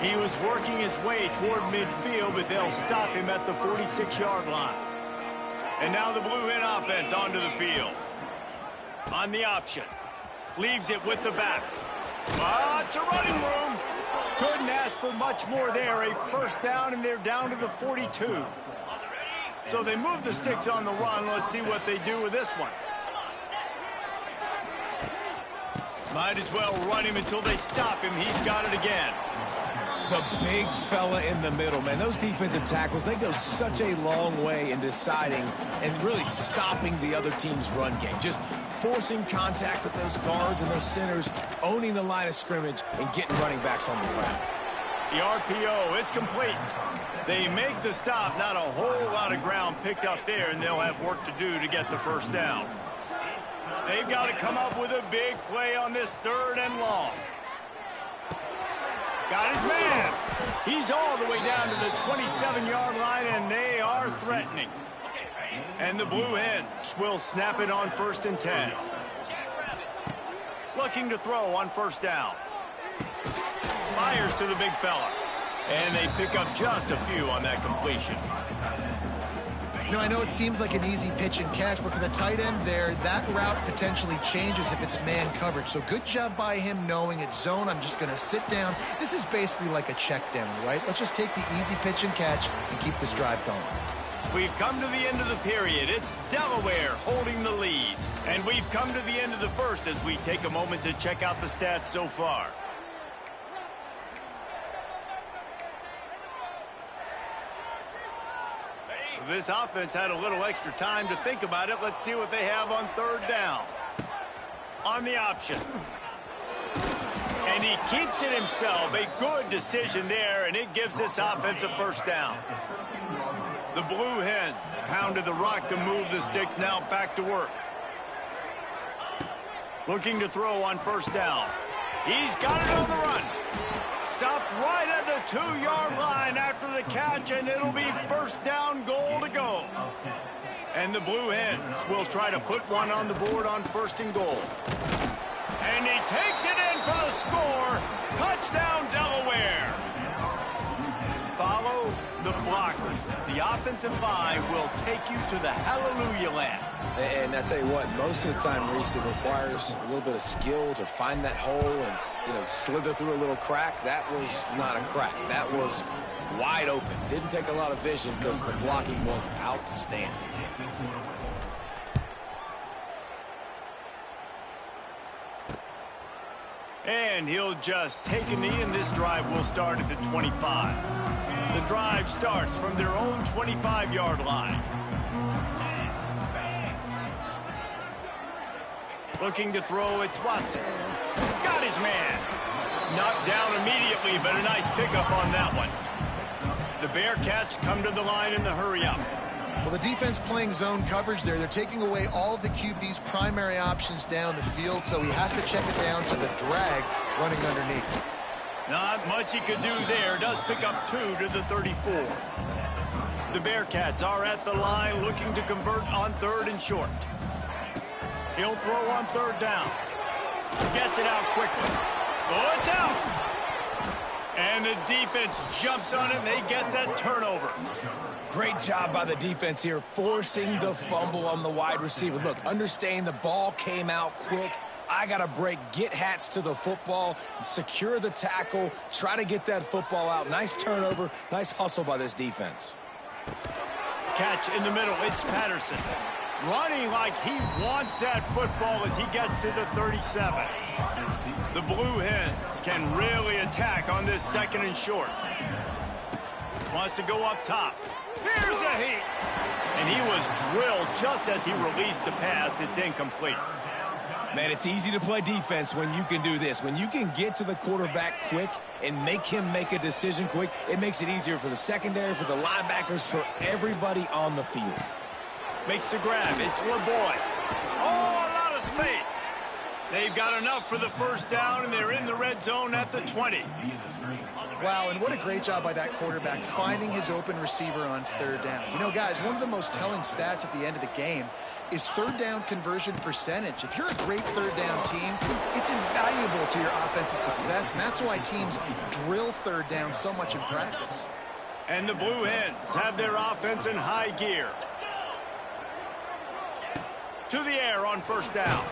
He was working his way toward midfield, but they'll stop him at the 46-yard line. And now the Blue Hen offense onto the field. On the option. Leaves it with the back. Lots of running room. Couldn't ask for much more there. A 1st down, and they're down to the 42. So they move the sticks on the run. Let's see what they do with this one. Might as well run him until they stop him. He's got it again. The big fella in the middle, man. Those defensive tackles, they go such a long way in deciding and really stopping the other team's run game. Just forcing contact with those guards and those centers, owning the line of scrimmage, and getting running backs on the ground. The RPO, it's complete. They make the stop. Not a whole lot of ground picked up there, and they'll have work to do to get the 1st down. They've got to come up with a big play on this 3rd and long. Got his man. He's all the way down to the 27-yard line, and they are threatening. And the Blue Hens will snap it on 1st and 10. Looking to throw on 1st down. Fires to the big fella. And they pick up just a few on that completion. You know, I know it seems like an easy pitch and catch, but for the tight end there, that route potentially changes if it's man coverage. So good job by him knowing it's zone. I'm just going to sit down. This is basically like a check down, right? Let's just take the easy pitch and catch and keep this drive going. We've come to the end of the period. It's Delaware holding the lead. And we've come to the end of the 1st as we take a moment to check out the stats so far. This offense had a little extra time to think about it. Let's see what they have on 3rd down. On the option. And he keeps it himself. A good decision there, and it gives this offense a 1st down. The Blue Hens pounded the rock to move the sticks. Now back to work. Looking to throw on 1st down. He's got it on the run. Stopped right at the 2-yard line after the catch, and it'll be 1st down, goal to go. And the Blue Hens will try to put one on the board on 1st and goal. And he takes it in for the score. Touchdown, Delaware. Follow the blockers. The offensive line will take you to the hallelujah land. And I tell you what, most of the time, Reese, it requires a little bit of skill to find that hole and, slither through a little crack. That was not a crack. That was wide open. Didn't take a lot of vision because the blocking was outstanding. And he'll just take a knee, and this drive will start at the 25. The drive starts from their own 25-yard line. Looking to throw, it's Watson. Got his man. Knocked down immediately, but a nice pickup on that one. The Bearcats come to the line in the hurry-up. Well, the defense playing zone coverage there. They're taking away all of the QB's primary options down the field, so he has to check it down to the drag running underneath. Not much he could do there. Does pick up 2 to the 34. The Bearcats are at the line looking to convert on 3rd and short. He'll throw on 3rd down. Gets it out quickly. Oh, it's out. And the defense jumps on it, and they get that turnover. Great job by the defense here, forcing the fumble on the wide receiver. Look, understanding the ball came out quick. I got to break, get Hats to the football, secure the tackle, try to get that football out. Nice turnover, nice hustle by this defense. Catch in the middle, it's Patterson. Running like he wants that football as he gets to the 37. The Blue Hens can really attack on this 2nd and short. Wants to go up top. Here's a heat. And he was drilled just as he released the pass. It's incomplete. Man, it's easy to play defense when you can do this. When you can get to the quarterback quick and make him make a decision quick, it makes it easier for the secondary, for the linebackers, for everybody on the field. Makes the grab. It's LeBoy. Oh, a lot of space. They've got enough for the 1st down, and they're in the red zone at the 20. Wow, and what a great job by that quarterback finding his open receiver on 3rd down. You know, guys, one of the most telling stats at the end of the game is 3rd down conversion percentage. If you're a great 3rd down team, it's invaluable to your offensive success, and that's why teams drill 3rd down so much in practice. And the Blue Hens have their offense in high gear. To the air on 1st down.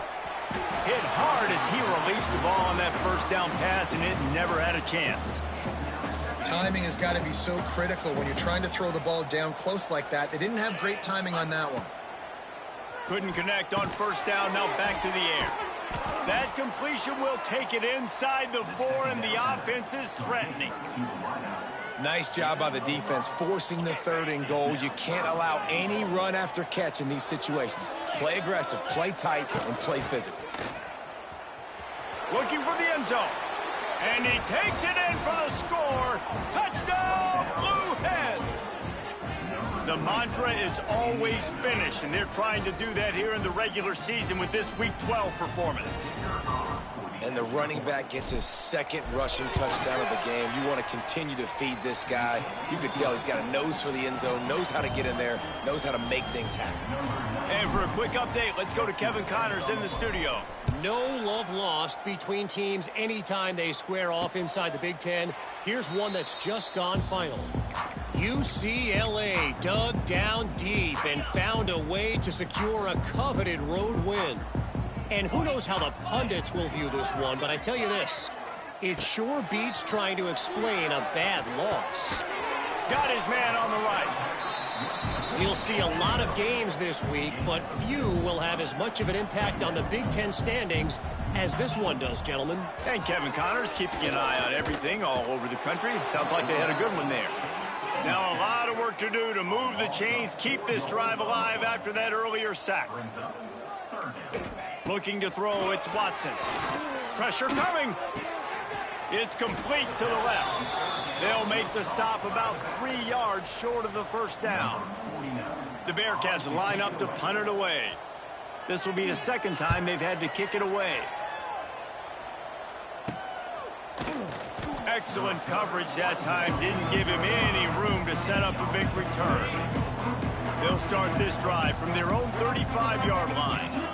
Hit hard as he released the ball on that 1st down pass, and it never had a chance. Timing has got to be so critical when you're trying to throw the ball down close like that. They didn't have great timing on that one. Couldn't connect on 1st down, now back to the air. That completion will take it inside the 4, and the offense is threatening. Nice job by the defense, forcing the 3rd and goal. You can't allow any run after catch in these situations. Play aggressive, play tight, and play physical. Looking for the end zone. And he takes it in for the score. Touchdown, Blue Hens! The mantra is always finish, and they're trying to do that here in the regular season with this Week 12 performance. And the running back gets his 2nd rushing touchdown of the game. You want to continue to feed this guy. You can tell he's got a nose for the end zone, knows how to get in there, knows how to make things happen. And for a quick update, let's go to Kevin Connors in the studio. No love lost between teams anytime they square off inside the Big Ten. Here's one that's just gone final. UCLA dug down deep and found a way to secure a coveted road win. And who knows how the pundits will view this one, but I tell you this, it sure beats trying to explain a bad loss. Got his man on the right. We'll see a lot of games this week, but few will have as much of an impact on the Big Ten standings as this one does, gentlemen. And Kevin Connors keeping an eye on everything all over the country. Sounds like they had a good one there. Now a lot of work to do to move the chains, keep this drive alive after that earlier sack. Looking to throw, it's Watson. Pressure coming. It's complete to the left. They'll make the stop about 3 yards short of the 1st down. The Bearcats line up to punt it away. This will be the 2nd time they've had to kick it away. Excellent coverage that time. Didn't give him any room to set up a big return. They'll start this drive from their own 35-yard line.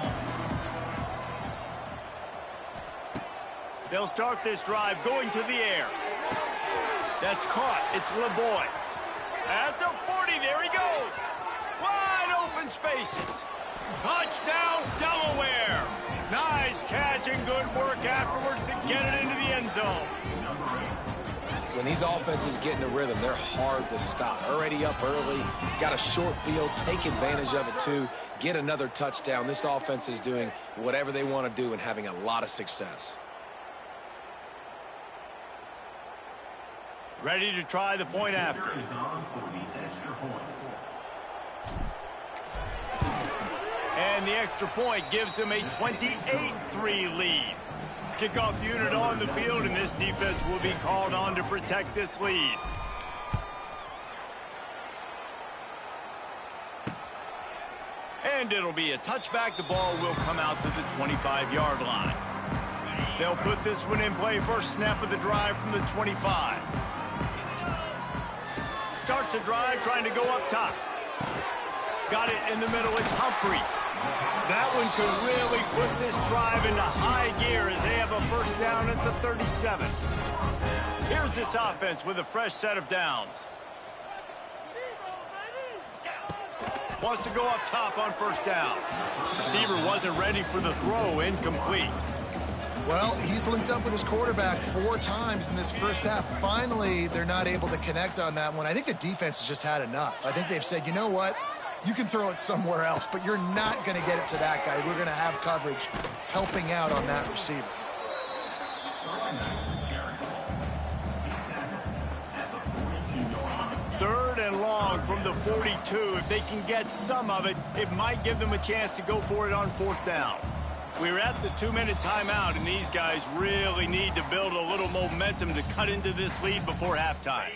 They'll start this drive going to the air. That's caught. It's LeBoy. At the 40, there he goes. Wide open spaces. Touchdown, Delaware. Nice catch and good work afterwards to get it into the end zone. When these offenses get in a rhythm, they're hard to stop. Already up early, got a short field, take advantage of it too, get another touchdown. This offense is doing whatever they want to do and having a lot of success. Ready to try the point after. And the extra point gives them a 28-3 lead. Kickoff unit on the field, and this defense will be called on to protect this lead. And it'll be a touchback. The ball will come out to the 25-yard line. They'll put this one in play. First snap of the drive from the 25. Starts the drive trying to go up top. Got it in the middle. It's Humphries. That one could really put this drive into high gear as they have a first down at the 37. Here's this offense with a fresh set of downs. Wants to go up top on first down. Receiver wasn't ready for the throw. Incomplete. Well, he's linked up with his quarterback 4 times in this first half. Finally, they're not able to connect on that one. I think the defense has just had enough. I think they've said, you know what? You can throw it somewhere else, but you're not going to get it to that guy. We're going to have coverage helping out on that receiver. Third and long from the 42. If they can get some of it, it might give them a chance to go for it on fourth down. We're at the 2-minute timeout, and these guys really need to build a little momentum to cut into this lead before halftime.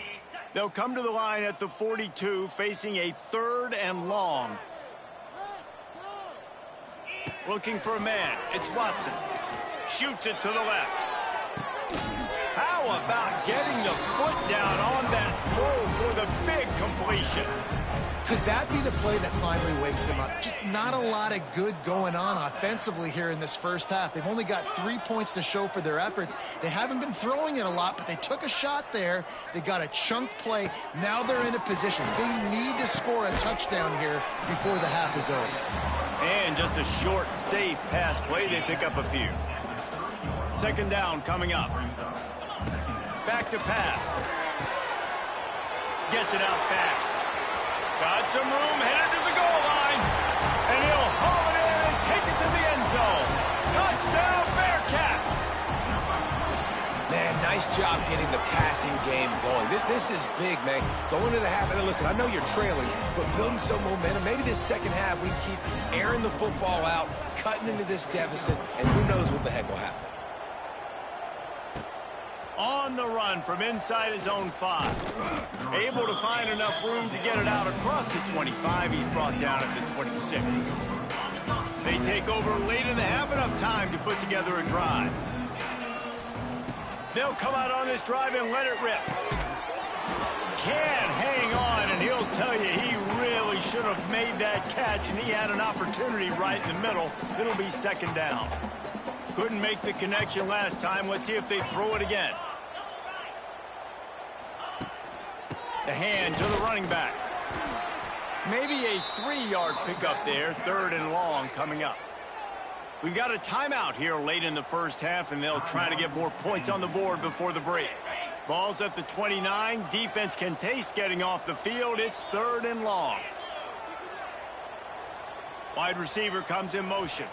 They'll come to the line at the 42, facing a third and long. Looking for a man. It's Watson. Shoots it to the left. How about getting the foot down on that throw for the big completion? Could that be the play that finally wakes them up? Just not a lot of good going on offensively here in this first half. They've only got 3 points to show for their efforts. They haven't been throwing it a lot, but they took a shot there. They got a chunk play. Now they're in a position. They need to score a touchdown here before the half is over. And just a short, safe pass play. They pick up a few. Second down coming up. Back to pass. Gets it out fast. Got some room, headed to the goal line. And he'll haul it in and take it to the end zone. Touchdown, Bearcats! Man, nice job getting the passing game going. This is big, man. Going to the half, and listen, I know you're trailing, but building some momentum. Maybe this second half we can keep airing the football out, cutting into this deficit, and who knows what the heck will happen. On the run from inside his own 5. Able to find enough room to get it out across the 25. He's brought down at the 26. They take over late in the half, enough time to put together a drive. They'll come out on this drive and let it rip. Can't hang on, and he'll tell you he really should have made that catch, and he had an opportunity right in the middle. It'll be second down. Couldn't make the connection last time. Let's see if they throw it again. The hand to the running back. Maybe a 3-yard pickup there. Third and long coming up. We've got a timeout here late in the first half, and they'll try to get more points on the board before the break. Ball's at the 29. Defense can taste getting off the field. It's third and long. Wide receiver comes in motion.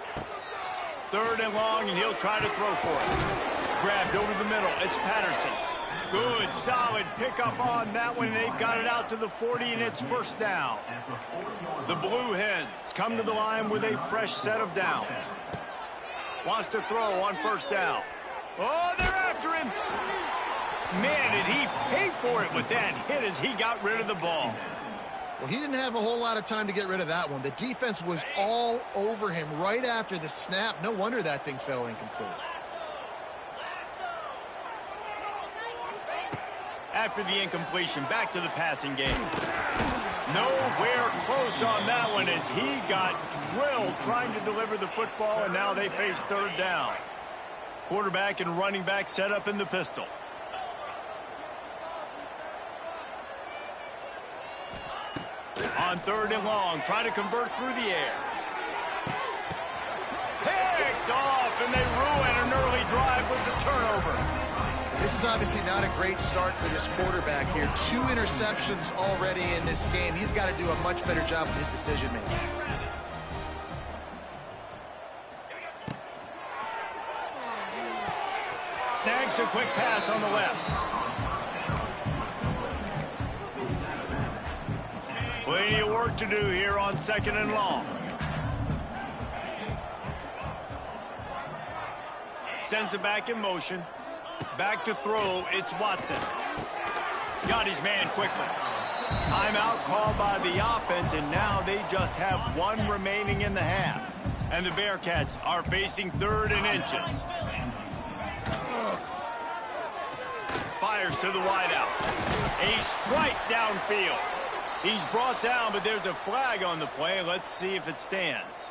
Third and long, and he'll try to throw for it. Grabbed over the middle. It's Patterson. Good, solid pickup on that one. They've got it out to the 40, and it's first down. The Blue Hens come to the line with a fresh set of downs. Wants to throw on first down. Oh, they're after him. Man, did he pay for it with that hit as he got rid of the ball. Well, he didn't have a whole lot of time to get rid of that one. The defense was all over him right after the snap. No wonder that thing fell incomplete. After the incompletion, back to the passing game. Nowhere close on that one as he got drilled trying to deliver the football, and now they face third down. Quarterback and running back set up in the pistol. On 3rd and long, try to convert through the air. Picked off, and they ruin an early drive with the turnover. This is obviously not a great start for this quarterback here. 2 interceptions already in this game. He's got to do a much better job with his decision-making. Snags a quick pass on the left. Plenty of work to do here on 2nd and long. Sends it back in motion. Back to throw, it's Watson. Got his man quickly. Timeout called by the offense, and now they just have 1 remaining in the half. And the Bearcats are facing 3rd and inches. Fires to the wideout. A strike downfield. He's brought down, but there's a flag on the play. Let's see if it stands.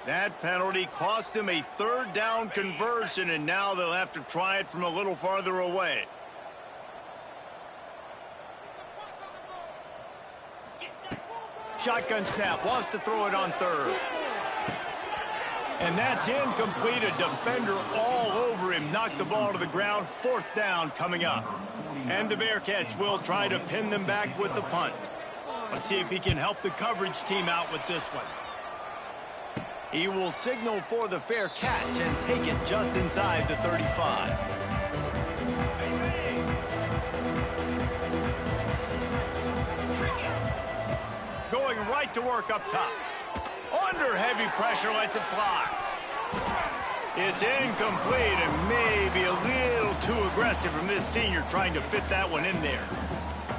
That penalty cost him a 3rd down conversion, and now they'll have to try it from a little farther away. Shotgun snap, wants to throw it on 3rd. And that's incomplete. A defender all over him. Knocked the ball to the ground. 4th down coming up. And the Bearcats will try to pin them back with the punt. Let's see if he can help the coverage team out with this one. He will signal for the fair catch and take it just inside the 35. Going right to work up top. Under heavy pressure, lets it fly. It's incomplete and maybe a little too aggressive from this senior trying to fit that one in there.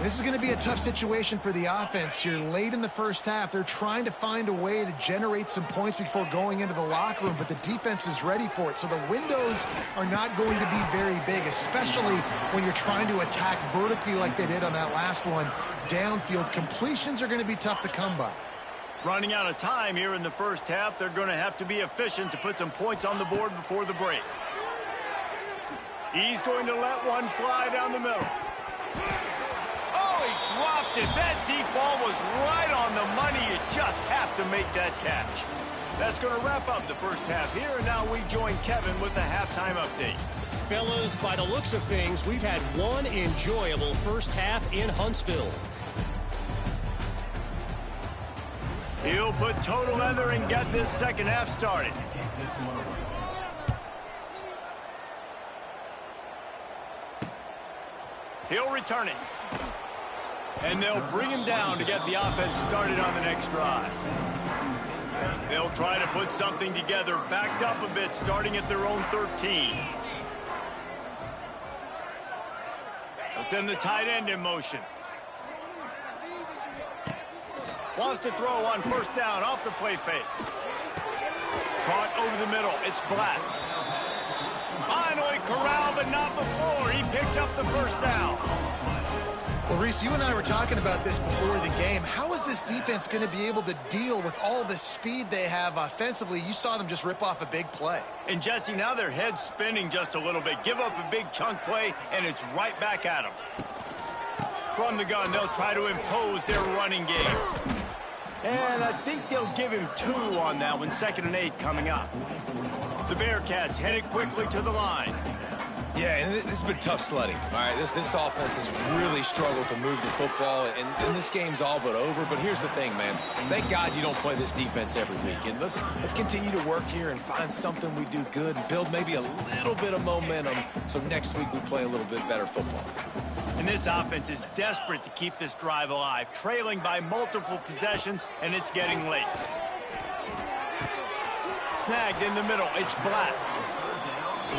This is going to be a tough situation for the offense here. Late in the first half, they're trying to find a way to generate some points before going into the locker room, but the defense is ready for it. So the windows are not going to be very big, especially when you're trying to attack vertically like they did on that last one. Downfield completions are going to be tough to come by. Running out of time here in the first half, they're going to have to be efficient to put some points on the board before the break. He's going to let one fly down the middle. He dropped it. That deep ball was right on the money. You just have to make that catch. That's going to wrap up the first half here, and now we join Kevin with the halftime update. Fellas, by the looks of things, we've had one enjoyable first half in Huntsville. He'll put total leather and get this second half started. He'll return it. And they'll bring him down to get the offense started on the next drive. They'll try to put something together, backed up a bit, starting at their own 13. They'll send the tight end in motion. Wants to throw on 1st down off the play fake. Caught over the middle. It's Black. Finally corralled, but not before. He picks up the 1st down. Well, Reese, you and I were talking about this before the game. How is this defense going to be able to deal with all the speed they have offensively? You saw them just rip off a big play. And, Jesse, now their head's spinning just a little bit. Give up a big chunk play, and it's right back at them. From the gun, they'll try to impose their running game. And I think they'll give him 2 on that one. 2nd and 8 coming up. The Bearcats headed quickly to the line. Yeah, and this has been tough sledding. All right, this offense has really struggled to move the football, and this game's all but over. But here's the thing, man. Thank God you don't play this defense every week. And let's continue to work here and find something we do good and build maybe a little bit of momentum so next week we play a little bit better football. And this offense is desperate to keep this drive alive, trailing by multiple possessions, and it's getting late. Snagged in the middle. It's Black.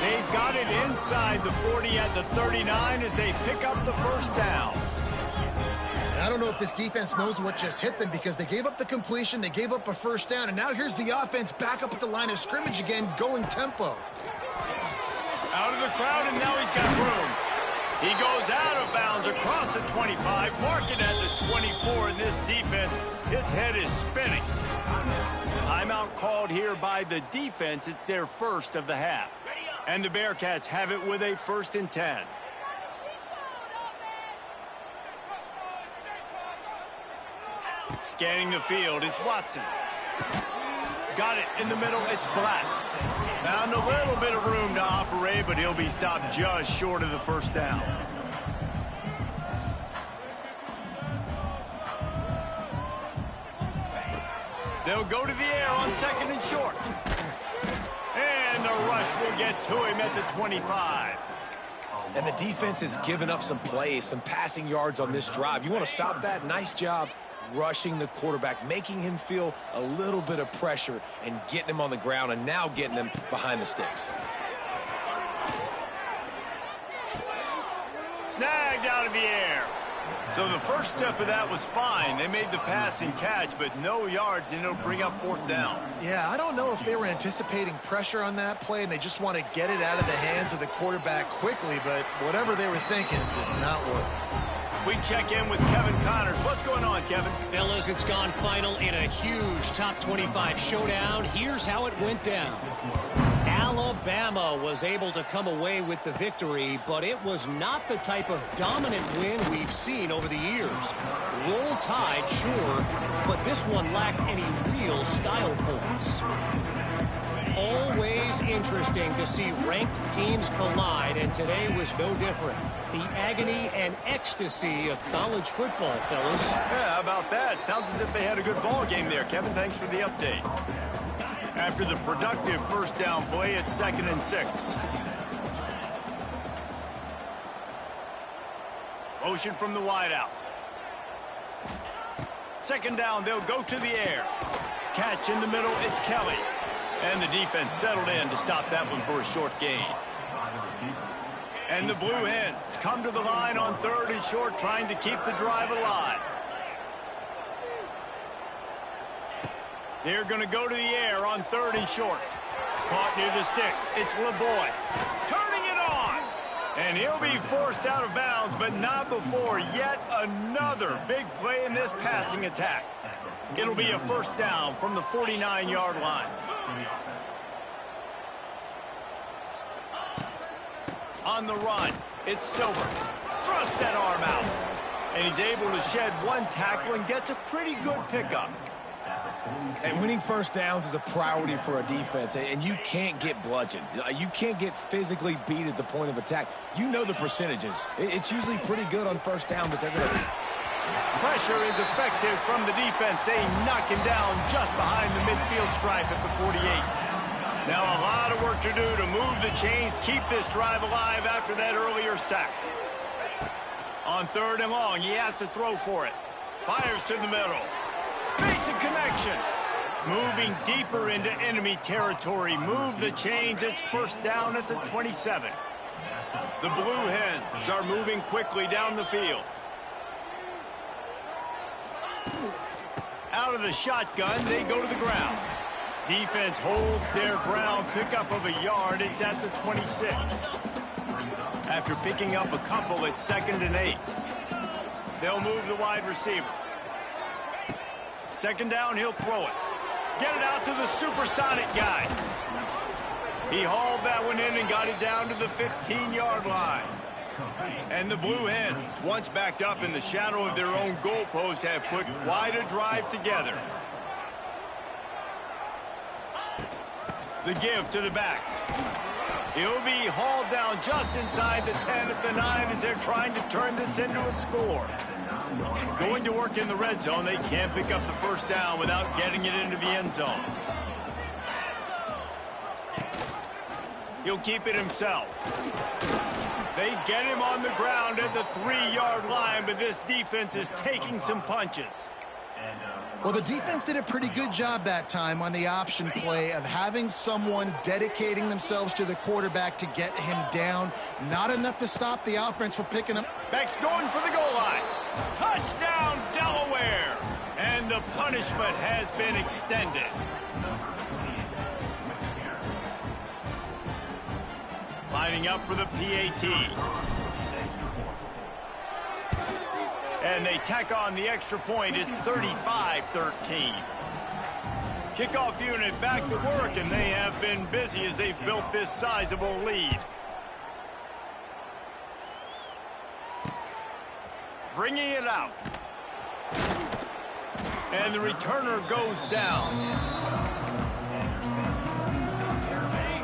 They've got it inside the 40 at the 39 as they pick up the 1st down. And I don't know if this defense knows what just hit them because they gave up the completion, they gave up a 1st down, and now here's the offense back up at the line of scrimmage again, going tempo. Out of the crowd, and now he's got room. He goes out of bounds across the 25, marking at the 24, and this defense, its head is spinning. Timeout called here by the defense. It's their 1st of the half. And the Bearcats have it with a 1st and 10. Scanning the field, it's Watson. Got it in the middle, it's Black. Found a little bit of room to operate, but he'll be stopped just short of the first down. They'll go to the air on 2nd and short. And the rush will get to him at the 25. And the defense has given up some plays, some passing yards on this drive. You want to stop that? Nice job rushing the quarterback, making him feel a little bit of pressure and getting him on the ground and now getting him behind the sticks. Snagged out of the air. So the first step of that was fine. They made the pass and catch, but no yards, and it'll bring up 4th down. Yeah, I don't know if they were anticipating pressure on that play and they just want to get it out of the hands of the quarterback quickly, but whatever they were thinking did not work. We check in with Kevin Connors. What's going on, Kevin? Fellas, it's gone final in a huge top 25 showdown. Here's how it went down. Alabama was able to come away with the victory, but it was not the type of dominant win we've seen over the years. Roll Tide, sure, but this one lacked any real style points. Always interesting to see ranked teams collide, and today was no different. The agony and ecstasy of college football, fellas. Yeah, how about that? Sounds as if they had a good ball game there. Kevin, thanks for the update. After the productive first down play, it's 2nd and 6. Motion from the wideout. 2nd down, they'll go to the air. Catch in the middle, it's Kelly. And the defense settled in to stop that one for a short gain. And the Blue Hens come to the line on 3rd and short, trying to keep the drive alive. They're going to go to the air on 3rd and short. Caught near the sticks. It's LeBoy. Turning it on. And he'll be forced out of bounds, but not before yet another big play in this passing attack. It'll be a 1st down from the 49-yard line. On the run, it's Silver. Thrust that arm out. And he's able to shed one tackle and gets a pretty good pickup. And winning first downs is a priority for a defense, and you can't get bludgeoned. You can't get physically beat at the point of attack. You know the percentages. It's usually pretty good on first down, but they're going to... Pressure is effective from the defense. They knock him down just behind the midfield stripe at the 48. Now a lot of work to do to move the chains, keep this drive alive after that earlier sack. On 3rd and long, he has to throw for it. Fires to the middle. Makes a connection. Moving deeper into enemy territory. Move the chains. It's 1st down at the 27. The Blue Hens are moving quickly down the field. Out of the shotgun, they go to the ground. Defense holds their ground. Pickup of a yard. It's at the 26. After picking up a couple, it's 2nd and 8. They'll move the wide receiver. 2nd down, he'll throw it. Get it out to the supersonic guy. He hauled that one in and got it down to the 15-yard line. And the Blue Hens, once backed up in the shadow of their own goalpost, have put quite a drive together. The give to the back. He'll be hauled down just inside the 10 at the 9 as they're trying to turn this into a score. Going to work in the red zone, they can't pick up the 1st down without getting it into the end zone. He'll keep it himself. They get him on the ground at the 3-yard line, but this defense is taking some punches. Well, the defense did a pretty good job that time on the option play of having someone dedicating themselves to the quarterback to get him down. Not enough to stop the offense from picking up. Beck's going for the goal line. Touchdown, Delaware! And the punishment has been extended. Lining up for the PAT. And they tack on the extra point. It's 35-13. Kickoff unit back to work, and they have been busy as they've built this sizable lead. Bringing it out. And the returner goes down.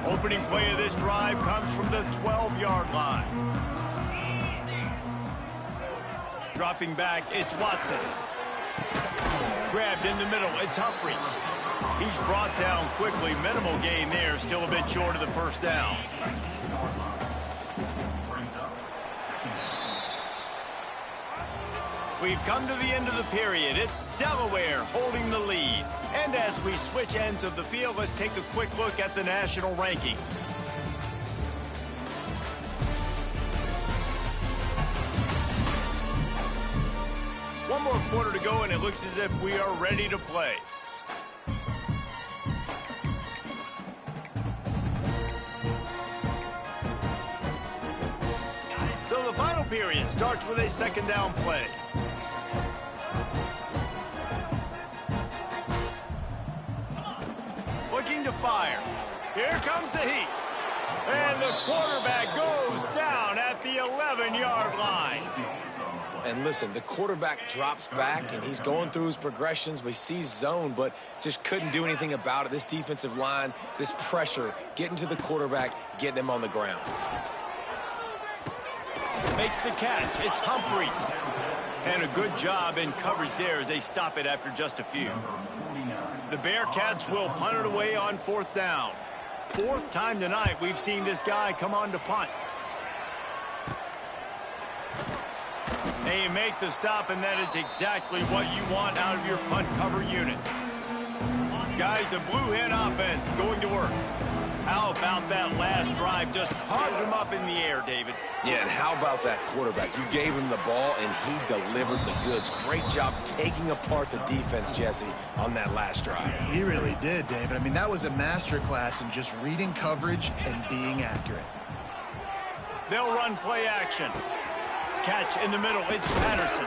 Opening play of this drive comes from the 12-yard line. Dropping back, it's Watson. Grabbed in the middle, it's Humphries. He's brought down quickly. Minimal gain there, still a bit short of the first down. We've come to the end of the period. It's Delaware holding the lead. And as we switch ends of the field, let's take a quick look at the national rankings. One more quarter to go, and it looks as if we are ready to play. So the final period starts with a second down play. Looking to fire. Here comes the heat. And the quarterback goes down at the 11-yard line. And listen, the quarterback drops back, and he's going through his progressions. We see zone, but just couldn't do anything about it. This defensive line, this pressure, getting to the quarterback, getting him on the ground. Makes the catch. It's Humphries. And a good job in coverage there as they stop it after just a few. The Bearcats will punt it away on fourth down. Fourth time tonight we've seen this guy come on to punt. They make the stop, and that is exactly what you want out of your punt cover unit. Guys, the Blue Hen offense going to work. How about that last drive? Just carved him up in the air, David. Yeah, and how about that quarterback? You gave him the ball, and he delivered the goods. Great job taking apart the defense, Jesse, on that last drive. He really did, David. I mean, that was a masterclass in just reading coverage and being accurate. They'll run play action. Catch in the middle. It's Patterson.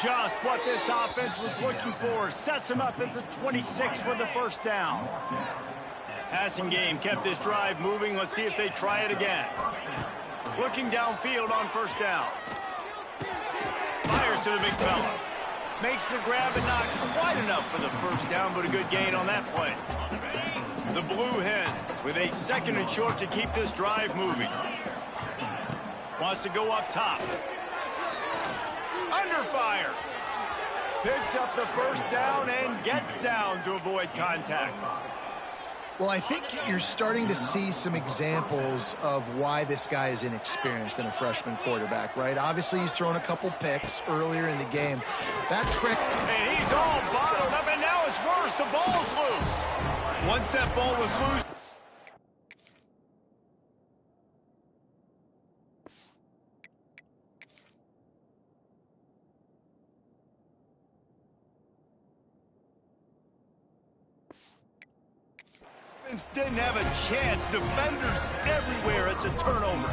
Just what this offense was looking for. Sets him up at the 26 with the first down. Passing game kept this drive moving. Let's see if they try it again. Looking downfield on first down. Fires to the big fella. Makes the grab and not quite enough for the first down, but a good gain on that play. The Blue Hens with a second and short to keep this drive moving. Wants to go up top. Under fire. Picks up the first down and gets down to avoid contact. Well, I think you're starting to see some examples of why this guy is inexperienced in a freshman quarterback, right? Obviously, he's thrown a couple picks earlier in the game. That's quick. And he's all bottled up, and now it's worse. The ball's loose. Once that ball was loose, didn't have a chance. Defenders everywhere. It's a turnover.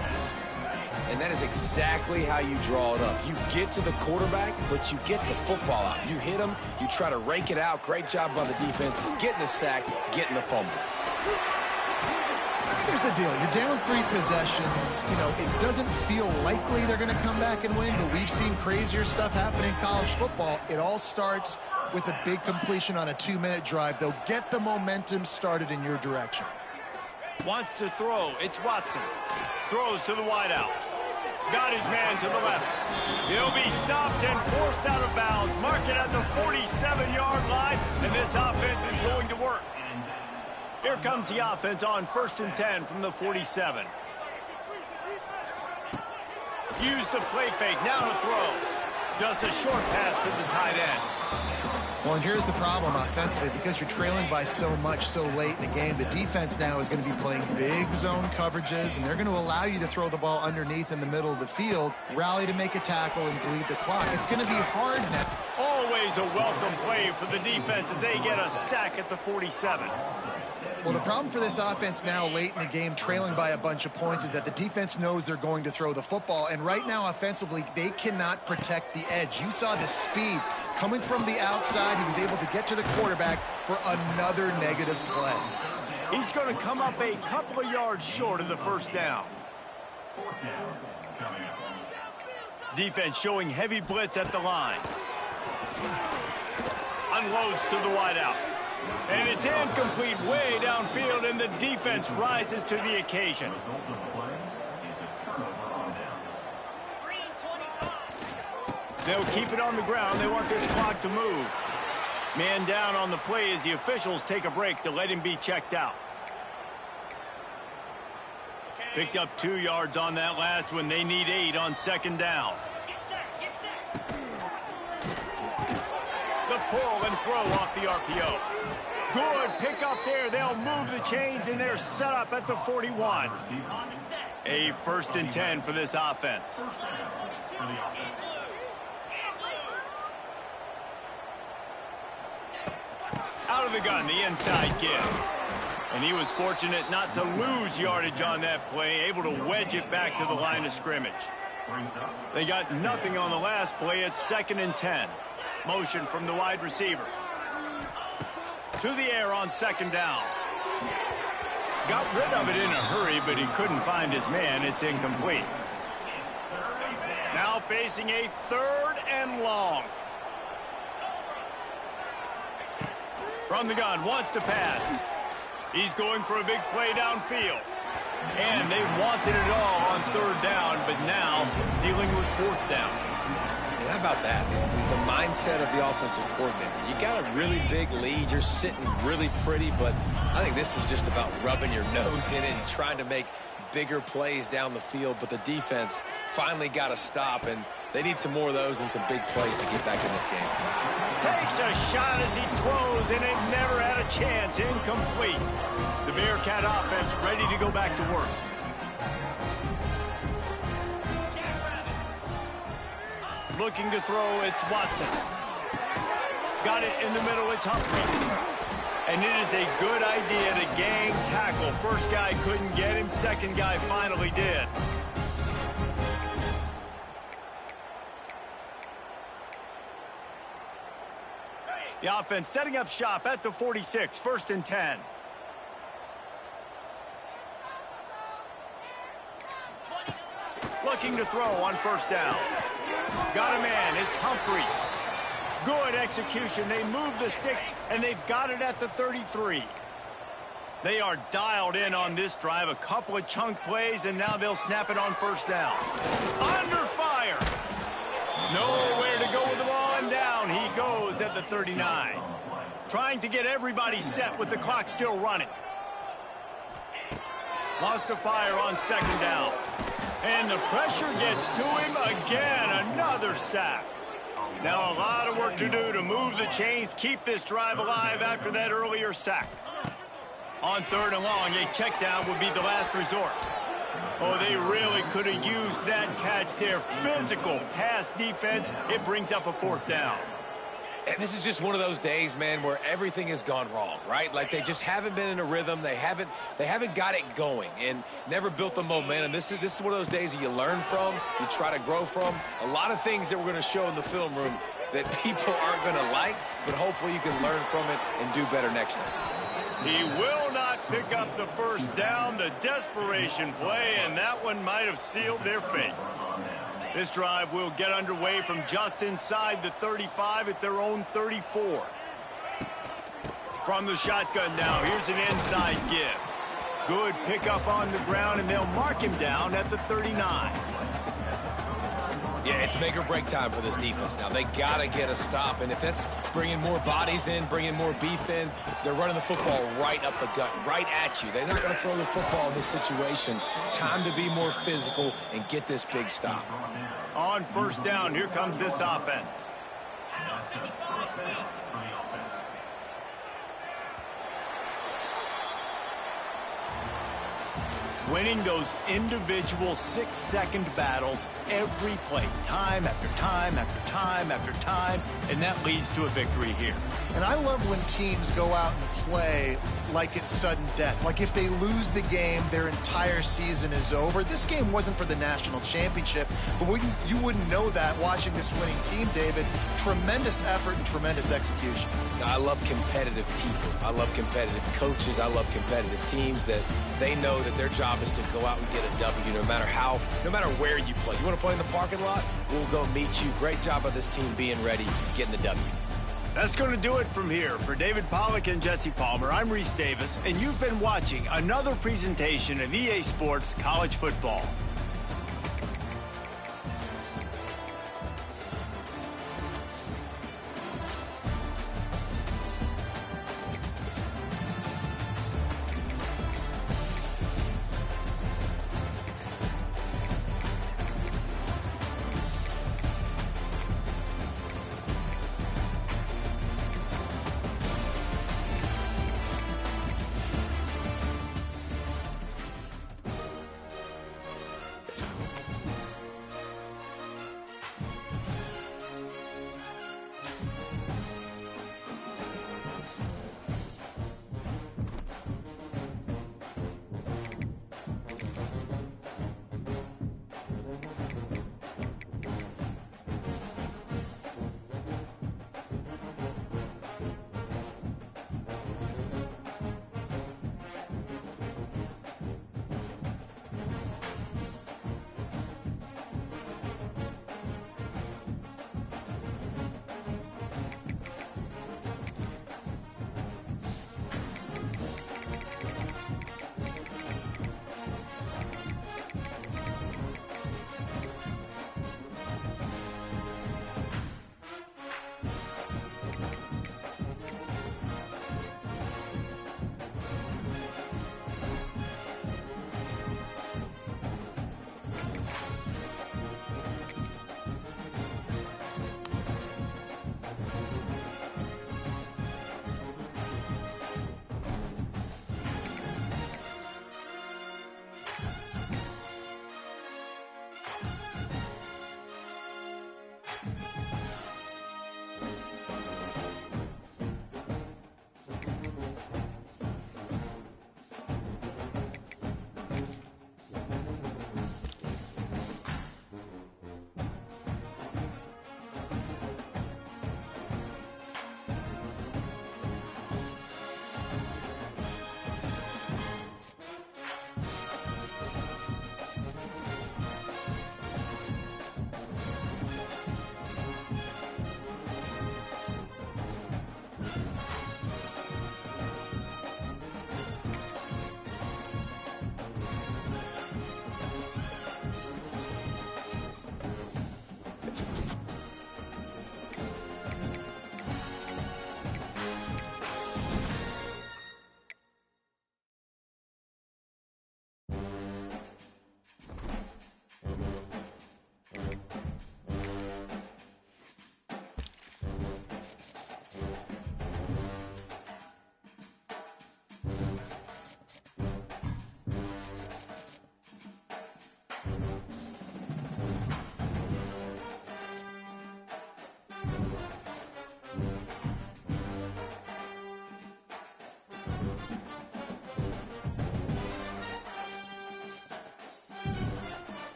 And that is exactly how you draw it up. You get to the quarterback, but you get the football out. You hit him, you try to rake it out. Great job by the defense, getting the sack, getting the fumble. Here's the deal. You're down 3 possessions. You know, it doesn't feel likely they're going to come back and win, but we've seen crazier stuff happen in college football. It all starts with a big completion on a 2-minute drive. They'll get the momentum started in your direction. Wants to throw. It's Watson. Throws to the wideout. Got his man to the left. He'll be stopped and forced out of bounds. Mark it at the 47-yard line, and this offense is going to work. Here comes the offense on 1st and 10 from the 47. Use the play fake. Now to throw. Just a short pass to the tight end. Well, and here's the problem offensively. Because you're trailing by so much so late in the game, the defense now is going to be playing big zone coverages, and they're going to allow you to throw the ball underneath in the middle of the field, rally to make a tackle, and bleed the clock. It's going to be hard now. Always a welcome play for the defense as they get a sack at the 47. Well, the problem for this offense now late in the game, trailing by a bunch of points, is that the defense knows they're going to throw the football. And right now, offensively, they cannot protect the edge. You saw the speed coming from the outside. He was able to get to the quarterback for another negative play. He's going to come up a couple of yards short of the first down. Defense showing heavy blitz at the line. unloads to the wideout. And it's incomplete way downfield, and the defense rises to the occasion. They'll keep it on the ground. They want this clock to move. Man down on the play as the officials take a break to let him be checked out. Picked up 2 yards on that last one. They need 8 on second down. The pull and throw off the RPO. Good pick up there. They'll move the chains, and they're set up at the 41. A 1st and 10 for this offense. Out of the gun, the inside give. And he was fortunate not to lose yardage on that play, able to wedge it back to the line of scrimmage. They got nothing on the last play. It's 2nd and 10. Motion from the wide receiver. To the air on second down. Got rid of it in a hurry, but he couldn't find his man. It's incomplete. Now facing a 3rd and long. From the gun, wants to pass. He's going for a big play downfield. And they wanted it all on 3rd down, but now dealing with 4th down. And how about that? The mindset of the offensive coordinator. You got a really big lead. You're sitting really pretty, but I think this is just about rubbing your nose in it and trying to make bigger plays down the field. But the defense finally got a stop, and they need some more of those and some big plays to get back in this game. Takes a shot as he throws, and it never had a chance. Incomplete. The Bearcat offense ready to go back to work. Looking to throw, it's Watson. Got it in the middle, it's Humphries. And it is a good idea to gang tackle. First guy couldn't get him, second guy finally did. The offense setting up shop at the 46, 1st and 10. Looking to throw on 1st down. Got a man, it's Humphries. Good execution. They move the sticks, and they've got it at the 33. They are dialed in on this drive. A couple of chunk plays, and now they'll snap it on 1st down. Under fire. Nowhere to go with the ball, and down he goes at the 39. Trying to get everybody set with the clock still running. Lost to fire on 2nd down. And the pressure gets to him again. Another sack. Now a lot of work to do to move the chains, keep this drive alive after that earlier sack. On 3rd and long, a check down would be the last resort. Oh, they really could have used that catch there. Physical pass defense. It brings up a 4th down. And this is just one of those days, man, where everything has gone wrong, right? Like they just haven't been in a rhythm. They haven't got it going and never built the momentum. This is one of those days that you learn from, you try to grow from. A lot of things that we're going to show in the film room that people aren't going to like, but hopefully you can learn from it and do better next time. He will not pick up the 1st down. The desperation play, and that one might have sealed their fate. This drive will get underway from just inside the 35 at their own 34. From the shotgun now, here's an inside give. Good pickup on the ground, and they'll mark him down at the 39. Yeah, it's make or break time for this defense now. They got to get a stop, and if that's bringing more bodies in, bringing more beef in, they're running the football right up the gut, right at you. They're not going to throw the football in this situation. Time to be more physical and get this big stop. On 1st down, here comes this offense. Winning those individual 6-second battles every play, time after time after time after time, and that leads to a victory here. And I love when teams go out and play like it's sudden death. Like if they lose the game, their entire season is over. This game wasn't for the national championship, but you wouldn't know that watching this winning team, David. Tremendous effort and tremendous execution. I love competitive people. I love competitive coaches. I love competitive teams that they know that their job is to go out and get a W no matter where you play. You want to play in the parking lot? We'll go meet you. Great job by this team being ready, getting the W. That's going to do it from here. For David Pollack and Jesse Palmer, I'm Reese Davis, and you've been watching another presentation of EA Sports College Football.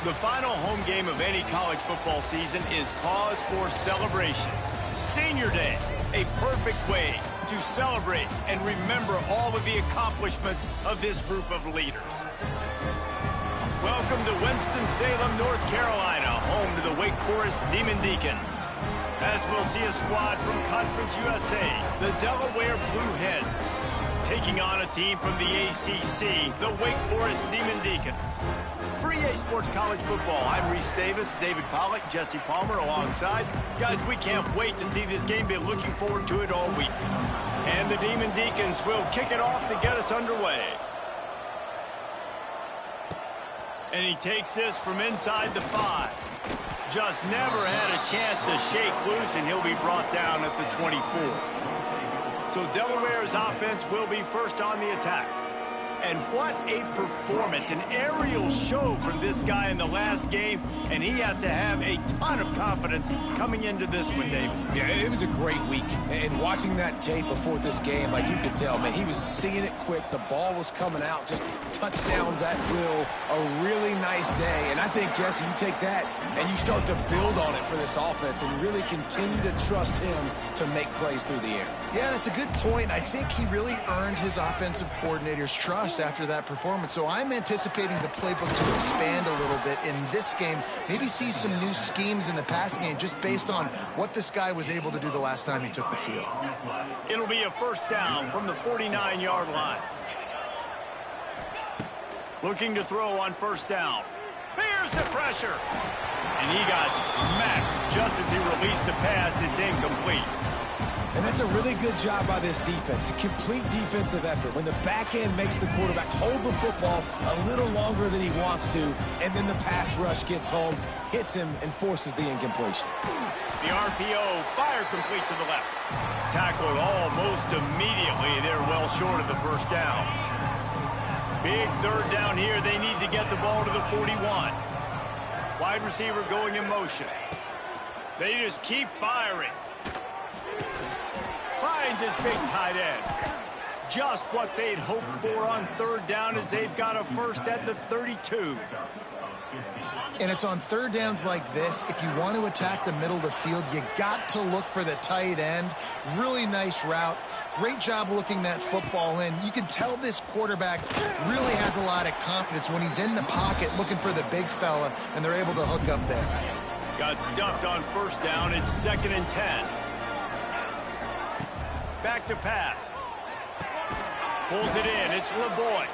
The final home game of any college football season is cause for celebration. Senior Day, a perfect way to celebrate and remember all of the accomplishments of this group of leaders. Welcome to Winston-Salem, North Carolina, home to the Wake Forest Demon Deacons. As we'll see a squad from Conference USA, the Delaware Blue Hens, taking on a team from the ACC, the Wake Forest Demon Deacons. For EA Sports College Football, I'm Reese Davis, David Pollack, Jesse Palmer alongside. Guys, we can't wait to see this game. Been looking forward to it all week. And the Demon Deacons will kick it off to get us underway. And he takes this from inside the 5. Just never had a chance to shake loose, and he'll be brought down at the 24. So Delaware's offense will be first on the attack. And what a performance, an aerial show from this guy in the last game, and he has to have a ton of confidence coming into this one, David. Yeah, it was a great week. And watching that tape before this game, like you could tell, man, he was seeing it quick. The ball was coming out, just touchdowns at will. A really nice day. And I think, Jesse, you take that and you start to build on it for this offense and really continue to trust him to make plays through the air. Yeah, that's a good point. I think he really earned his offensive coordinator's trust after that performance. So I'm anticipating the playbook to expand a little bit in this game. Maybe see some new schemes in the passing game just based on what this guy was able to do the last time he took the field. It'll be a first down from the 49-yard line. Looking to throw on first down. Here's the pressure. And he got smacked just as he released the pass. It's incomplete. And that's a really good job by this defense, a complete defensive effort. When the back end makes the quarterback hold the football a little longer than he wants to, and then the pass rush gets home, hits him, and forces the incompletion. The RPO fired complete to the left. Tackled almost immediately. They're well short of the first down. Big third down here. They need to get the ball to the 41. Wide receiver going in motion. They just keep firing. Finds his big tight end. Just what they'd hoped for on third down as they've got a first at the 32. And it's on third downs like this, if you want to attack the middle of the field, you got to look for the tight end. Really nice route. Great job looking that football in. You can tell this quarterback really has a lot of confidence when he's in the pocket looking for the big fella, and they're able to hook up there. Got stuffed on first down. It's 2nd and 10. Back to pass. Pulls it in. It's LeBoy.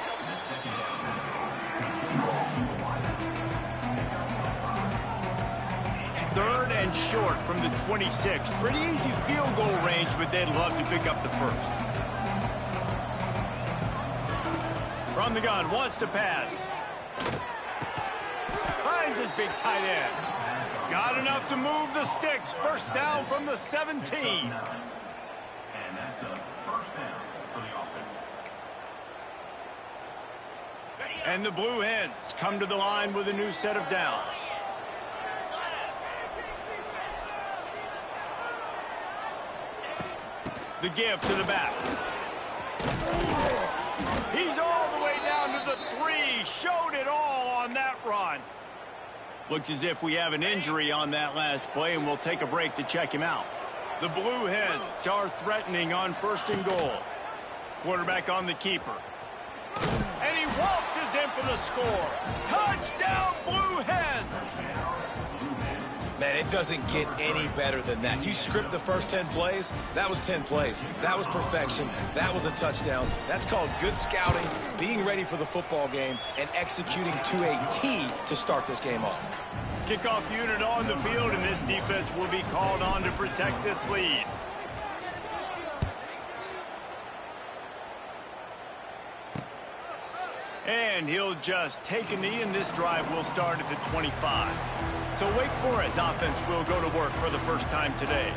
Third and short from the 26. Pretty easy field goal range, but they'd love to pick up the first. From the gun, wants to pass. Finds his big tight end. Got enough to move the sticks. First down from the 17. And that's a first down for the offense. And the Blue Hens come to the line with a new set of downs. The give to the back. He's all the way down to the 3. Showed it all on that run. Looks as if we have an injury on that last play, and we'll take a break to check him out. The Blue Hens are threatening on 1st and goal. Quarterback on the keeper. And he waltzes in for the score. Touchdown, Blue Hens! Man, it doesn't get any better than that. You script the first 10 plays, that was 10 plays. That was perfection. That was a touchdown. That's called good scouting, being ready for the football game, and executing to a T to start this game off. Kickoff unit on the field, and this defense will be called on to protect this lead. And he'll just take a knee, and this drive will start at the 25. So Wake Forest offense will go to work for the first time today.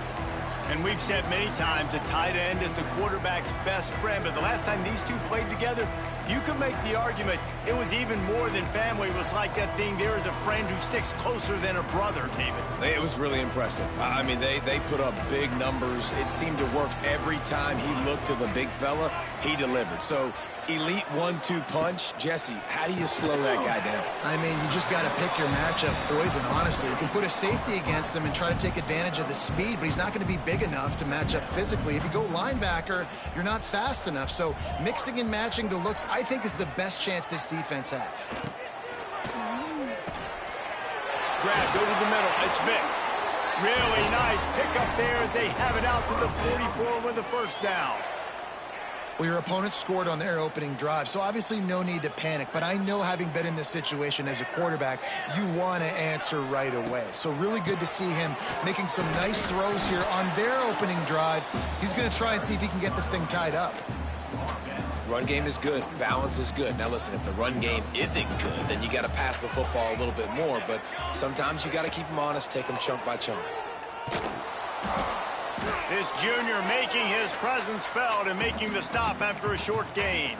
And we've said many times a tight end is the quarterback's best friend, but the last time these two played together, you can make the argument it was even more than family. It was like that thing, there is a friend who sticks closer than a brother, David. It was really impressive. I mean, they put up big numbers. It seemed to work every time he looked to the big fella, he delivered. So, elite 1-2 punch. Jesse, how do you slow that guy down? I mean, you just got to pick your matchup poison, honestly. You can put a safety against him and try to take advantage of the speed, but he's not going to be big enough to match up physically. If you go linebacker, you're not fast enough. So mixing and matching the looks, I think, is the best chance this defense has. Grab, go to the middle. It's Vic. Really nice pickup there as they have it out to the 44 with the first down. Well, your opponent scored on their opening drive, so obviously no need to panic. But I know, having been in this situation as a quarterback, you want to answer right away. So really good to see him making some nice throws here on their opening drive. He's going to try and see if he can get this thing tied up. Run game is good. Balance is good. Now, listen, if the run game isn't good, then you got to pass the football a little bit more. But sometimes you got to keep them honest, take them chunk by chunk. This junior making his presence felt and making the stop after a short gain.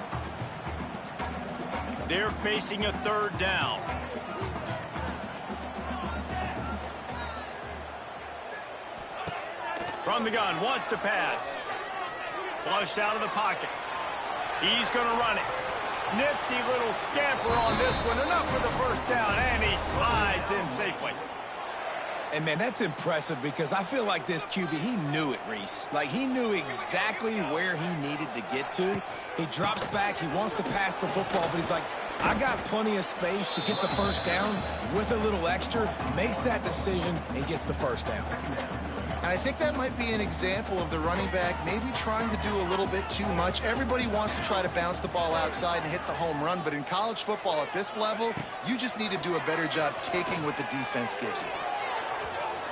They're facing a third down. From the gun, wants to pass. Flushed out of the pocket. He's going to run it. Nifty little scamper on this one. Enough for the first down, and he slides in safely. And, man, that's impressive because I feel like this QB, he knew it, Reese. Like, he knew exactly where he needed to get to. He drops back. He wants to pass the football, but he's like, I got plenty of space to get the first down with a little extra, makes that decision, and gets the first down. And I think that might be an example of the running back maybe trying to do a little bit too much. Everybody wants to try to bounce the ball outside and hit the home run, but in college football at this level, you just need to do a better job taking what the defense gives you.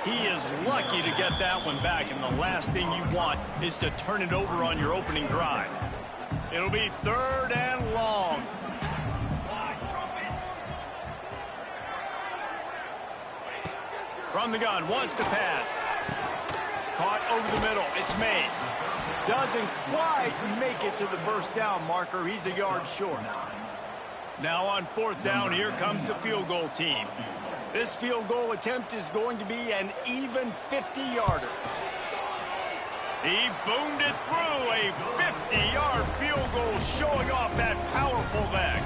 He is lucky to get that one back, and the last thing you want is to turn it over on your opening drive. It'll be third and long. From the gun, wants to pass. Caught over the middle. It's Mays. Doesn't quite make it to the first down marker. He's a yard short. Now on fourth down, here comes the field goal team. This field goal attempt is going to be an even 50-yarder. He boomed it through, a 50-yard field goal, showing off that powerful leg.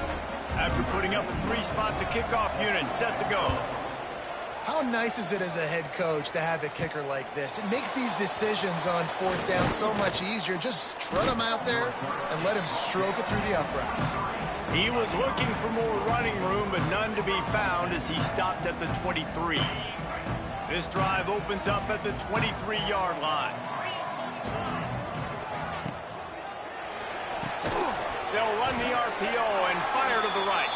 After putting up a three-spot, the kickoff unit set to go. How nice is it as a head coach to have a kicker like this? It makes these decisions on fourth down so much easier. Just trot him out there and let him stroke it through the uprights. He was looking for more running room, but none to be found as he stopped at the 23. This drive opens up at the 23-yard line. They'll run the RPO and fire to the right.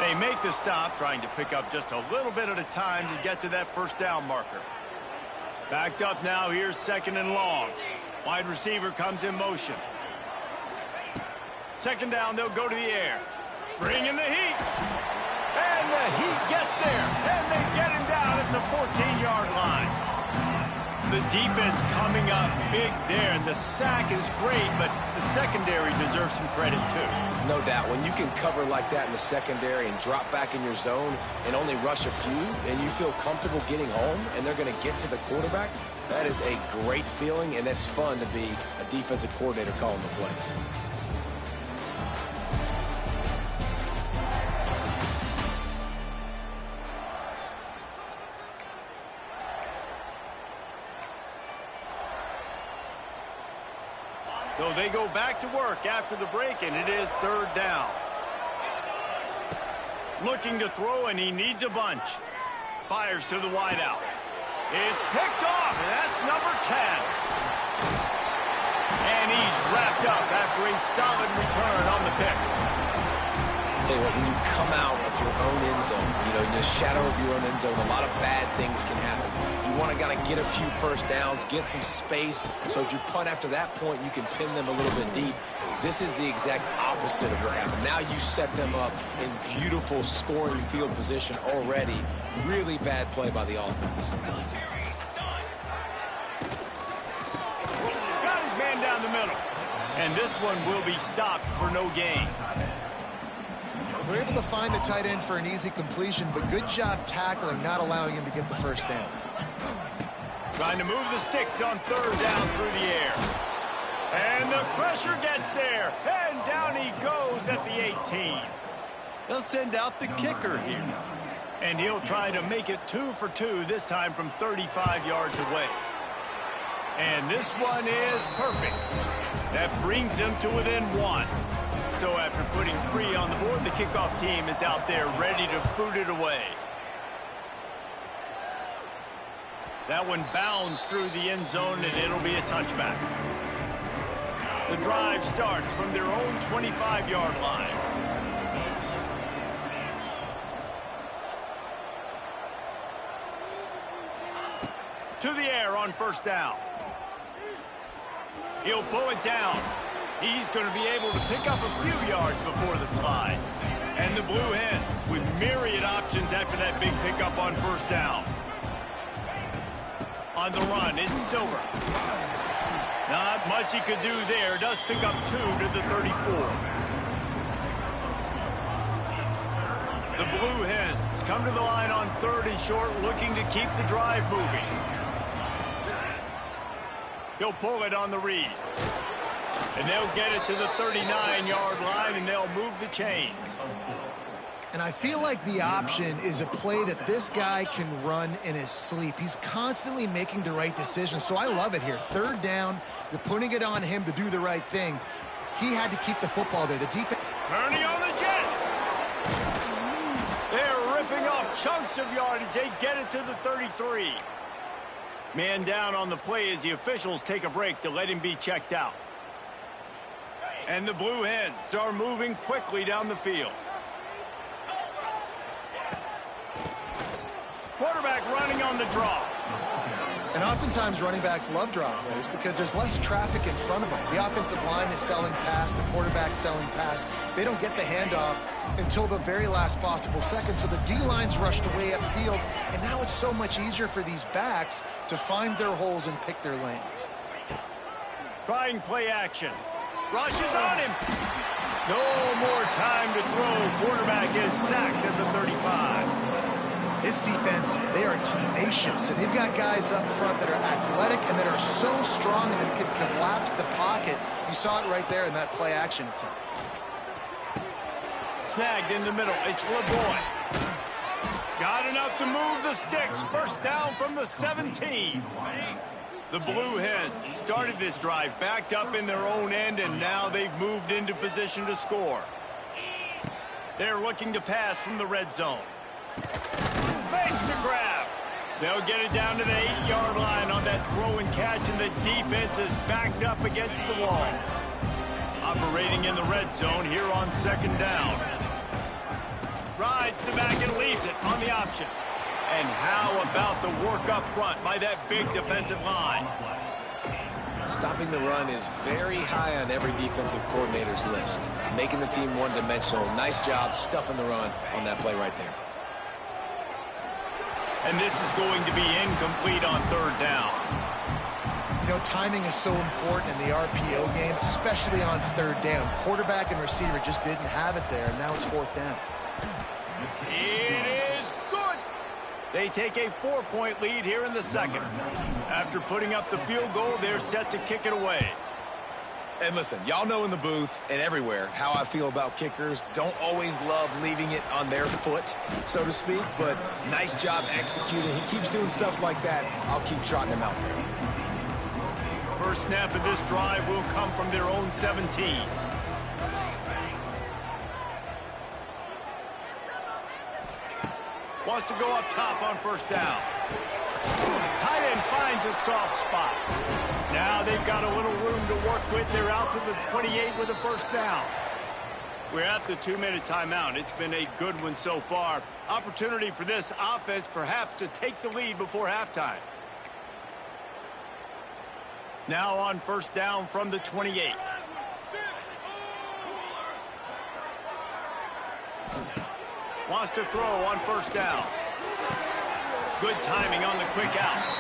They make the stop, trying to pick up just a little bit at a time to get to that first down marker. Backed up now, here's second and long. Wide receiver comes in motion. Second down, they'll go to the air. Bring in the heat. And the heat gets there. And they get him down at the 14-yard line. The defense coming up big there. And the sack is great, but the secondary deserves some credit too. No doubt. When you can cover like that in the secondary and drop back in your zone and only rush a few, and you feel comfortable getting home, and they're going to get to the quarterback, that is a great feeling, and it's fun to be a defensive coordinator calling the plays. So they go back to work after the break, and it is third down. Looking to throw, and he needs a bunch. Fires to the wideout. It's picked off, and that's number 10. And he's wrapped up after a solid return on the pick. I'll tell you what, when you come out of your own end zone, you know, in the shadow of your own end zone, a lot of bad things can happen. You want to kind of get a few first downs, get some space, so if you punt after that point, you can pin them a little bit deep. This is the exact opposite of what happened. Now you set them up in beautiful scoring field position already. Really bad play by the offense. And this one will be stopped for no gain. They're able to find the tight end for an easy completion, but good job tackling, not allowing him to get the first down. Trying to move the sticks on third down through the air. And the pressure gets there. And down he goes at the 18. They'll send out the kicker here. And he'll try to make it 2 for 2, this time from 35 yards away. And this one is perfect. That brings him to within 1. So after putting 3 on the board, the kickoff team is out there ready to boot it away. That one bounds through the end zone, and it'll be a touchback. The drive starts from their own 25-yard line. To the air on first down. He'll pull it down. He's going to be able to pick up a few yards before the slide. And the Blue Hens with myriad options after that big pickup on first down. On the run, it's Silver. Not much he could do there. Does pick up 2 to the 34. The Blue Hens come to the line on 3rd and short, looking to keep the drive moving. He'll pull it on the read. And they'll get it to the 39-yard line, and they'll move the chains. And I feel like the option is a play that this guy can run in his sleep. He's constantly making the right decision, so I love it here. 3rd down, you're putting it on him to do the right thing. He had to keep the football there. The defense... Kearney on the Jets. They're ripping off chunks of yardage. They get it to the 33. Man down on the play as the officials take a break to let him be checked out. And the Blue Hens are moving quickly down the field. Quarterback running on the draw. And oftentimes running backs love draw plays because there's less traffic in front of them. The offensive line is selling pass, the quarterback selling pass. They don't get the handoff until the very last possible second, so the D-line's rushed away upfield, and now it's so much easier for these backs to find their holes and pick their lanes. Trying play action. Rushes on him. No more time to throw. Quarterback is sacked at the 35. This defense, they are tenacious, and they've got guys up front that are athletic and that are so strong and can collapse the pocket. You saw it right there in that play action attempt. Snagged in the middle. It's LeBoy. Got enough to move the sticks. First down from the 17. The Blue Hens started this drive backed up in their own end, and now they've moved into position to score. They're looking to pass from the red zone. Makes the grab. They'll get it down to the 8-yard line on that throw and catch, and the defense is backed up against the wall. Operating in the red zone here on 2nd down. Rides the back and leaves it on the option. And how about the work up front by that big defensive line? Stopping the run is very high on every defensive coordinator's list. Making the team one-dimensional. Nice job stuffing the run on that play right there. And this is going to be incomplete on 3rd down. You know, timing is so important in the RPO game, especially on 3rd down. Quarterback and receiver just didn't have it there, and now it's 4th down. It is good. They take a 4-point lead here in the 2nd. After putting up the field goal, they're set to kick it away. And listen, y'all know in the booth and everywhere how I feel about kickers. Don't always love leaving it on their foot, so to speak, but nice job executing. He keeps doing stuff like that. I'll keep trotting him out there. First snap of this drive will come from their own 17. Wants to go up top on first down. Tight end finds a soft spot. Now they've got a little room to work with. They're out to the 28 with a first down. We're at the 2-minute timeout. It's been a good one so far. Opportunity for this offense perhaps to take the lead before halftime. Now on first down from the 28. Wants to throw on first down. Good timing on the quick out.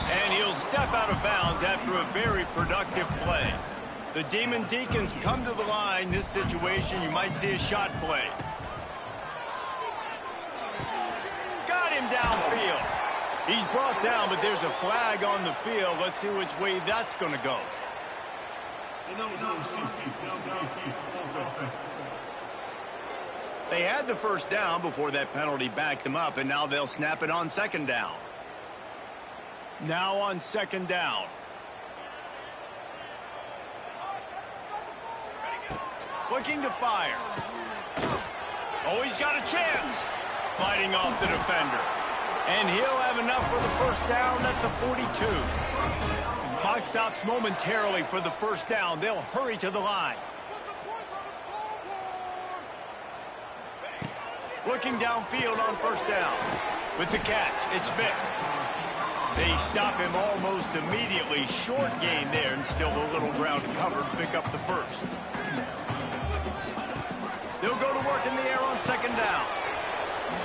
And he'll step out of bounds after a very productive play. The Demon Deacons come to the line. This situation, you might see a shot play. Got him downfield. He's brought down, but there's a flag on the field. Let's see which way that's going to go. They had the first down before that penalty backed them up, and now they'll snap it on second down. Now on second down. Looking to fire. Oh, he's got a chance. Fighting off the defender. And he'll have enough for the first down at the 42. Clock stops momentarily for the first down. They'll hurry to the line. Looking downfield on first down. With the catch, it's Vick. They stop him almost immediately. Short gain there, and still a little ground to cover to pick up the first. They'll go to work in the air on second down.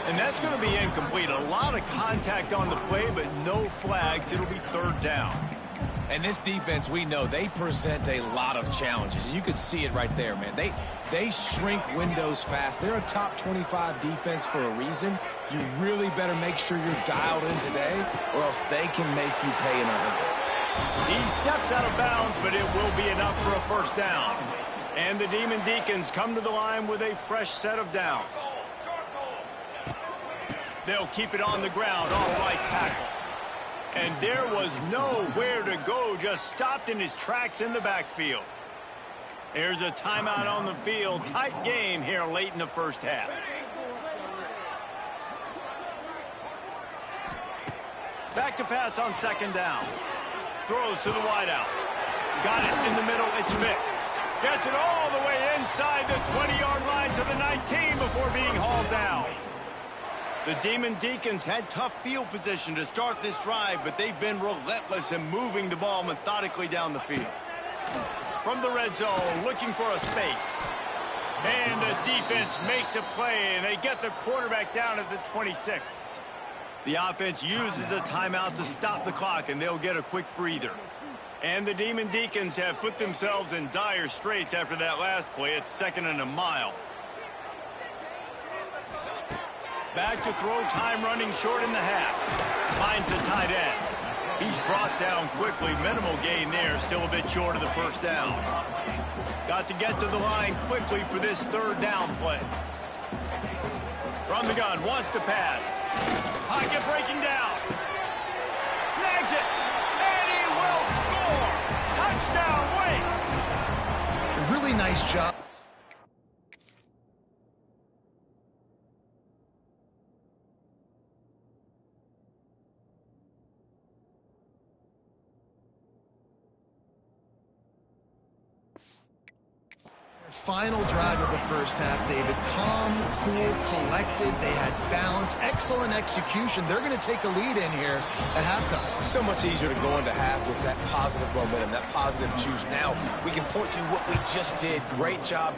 And that's going to be incomplete. A lot of contact on the play, but no flags. It'll be third down. And this defense, we know, they present a lot of challenges. And you can see it right there, man. They shrink windows fast. They're a top 25 defense for a reason. You really better make sure you're dialed in today, or else they can make you pay in a hurry. He steps out of bounds, but it will be enough for a first down. And the Demon Deacons come to the line with a fresh set of downs. They'll keep it on the ground, all right tackle. And there was nowhere to go, just stopped in his tracks in the backfield. There's a timeout on the field. Tight game here late in the first half. Back to pass on second down. Throws to the wideout. Got it in the middle. It's Vick. Gets it all the way inside the 20-yard line to the 19 before being hauled down. The Demon Deacons had tough field position to start this drive, but they've been relentless in moving the ball methodically down the field. From the red zone, looking for a space. And the defense makes a play, and they get the quarterback down at the 26. The offense uses a timeout to stop the clock, and they'll get a quick breather. And the Demon Deacons have put themselves in dire straits after that last play. It's second and a mile. Back to throw, time running short in the half. Finds the tight end. He's brought down quickly. Minimal gain there, still a bit short of the first down. Got to get to the line quickly for this third down play. From the gun, wants to pass. Pocket breaking down. Snags it. And he will score. Touchdown, Wake. A really nice job. Final drive of the first half, David. Calm, cool, collected. They had balance, excellent execution. They're going to take a lead in here at halftime. It's so much easier to go into half with that positive momentum, that positive juice. Now we can point to what we just did. Great job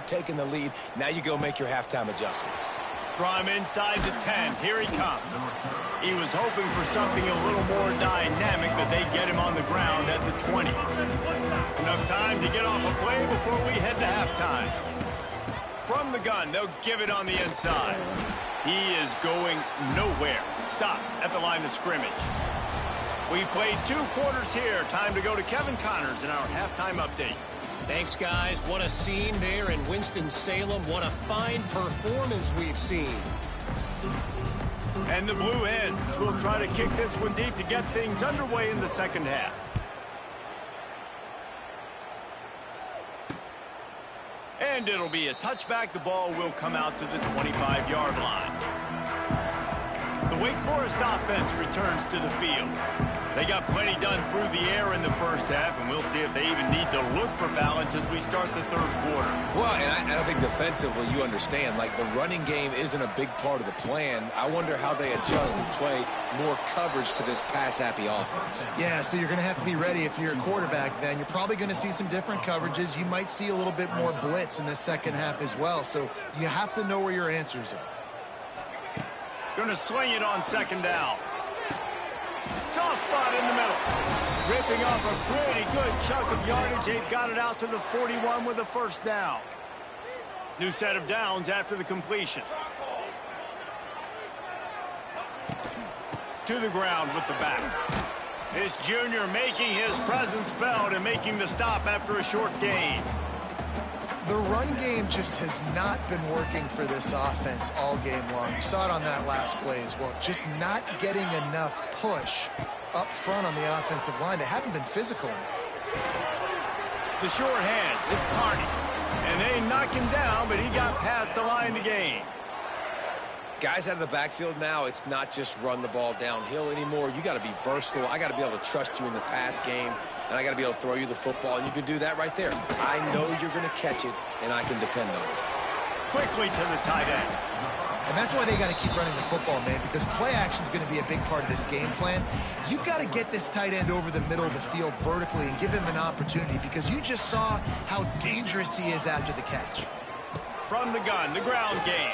taking the lead. Now you go make your halftime adjustments. From inside the 10, here he comes. He was hoping for something a little more dynamic, but they get him on the ground at the 20. Enough time to get off a play before we head to halftime. From the gun, they'll give it on the inside. He is going nowhere. Stop at the line of scrimmage. We played 2 quarters here. Time to go to Kevin Connors in our halftime update. Thanks, guys. What a scene there in Winston-Salem. What a fine performance we've seen. And the Blue Hens will try to kick this one deep to get things underway in the second half. And it'll be a touchback. The ball will come out to the 25-yard line. The Wake Forest offense returns to the field. They got plenty done through the air in the first half, and we'll see if they even need to look for balance as we start the third quarter. Well, and I think defensively, you understand, like the running game isn't a big part of the plan. I wonder how they adjust and play more coverage to this pass-happy offense. Yeah, so you're going to have to be ready if you're a quarterback then. You're probably going to see some different coverages. You might see a little bit more blitz in the second half as well, so you have to know where your answers are. Going to swing it on second down. Soft spot in the middle. Ripping off a pretty good chunk of yardage. They've got it out to the 41 with a first down. New set of downs after the completion. To the ground with the back. This junior making his presence felt and making the stop after a short gain. The run game just has not been working for this offense all game long. You saw it on that last play as well. Just not getting enough push up front on the offensive line. They haven't been physical enough. The short hands, it's Carney. And they knock him down, but he got past the line to gain. Guys out of the backfield now, it's not just run the ball downhill anymore. You got to be versatile. I got to be able to trust you in the pass game, and I got to be able to throw you the football, and you can do that right there. I know you're going to catch it, and I can depend on it. Quickly to the tight end. And that's why they got to keep running the football, man, because play action is going to be a big part of this game plan. You've got to get this tight end over the middle of the field vertically and give him an opportunity, because you just saw how dangerous he is after the catch. From the gun, the ground game.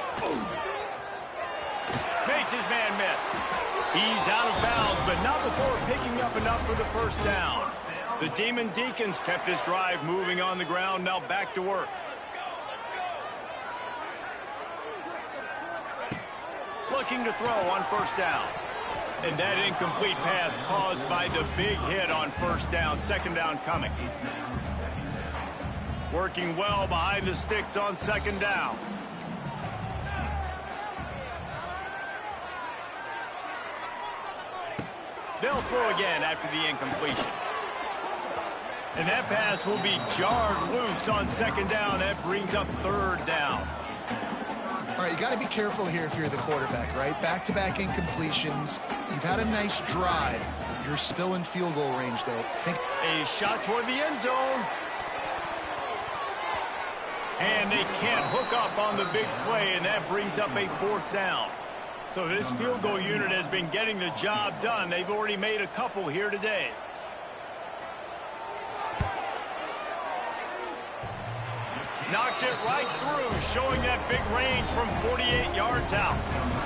Makes his man miss. He's out of bounds, but not before picking up enough for the first down. The Demon Deacons kept this drive moving on the ground, now back to work. Looking to throw on first down. And that incomplete pass caused by the big hit on first down. Second down coming. Working well behind the sticks on second down. They'll throw again after the incompletion. And that pass will be jarred loose on second down. That brings up third down. All right, you got to be careful here if you're the quarterback, right? Back-to-back incompletions. You've had a nice drive. You're still in field goal range, though. A shot toward the end zone. And they can't hook up on the big play, and that brings up a fourth down. So this field goal unit has been getting the job done. They've already made a couple here today. Knocked it right through, showing that big range from 48 yards out.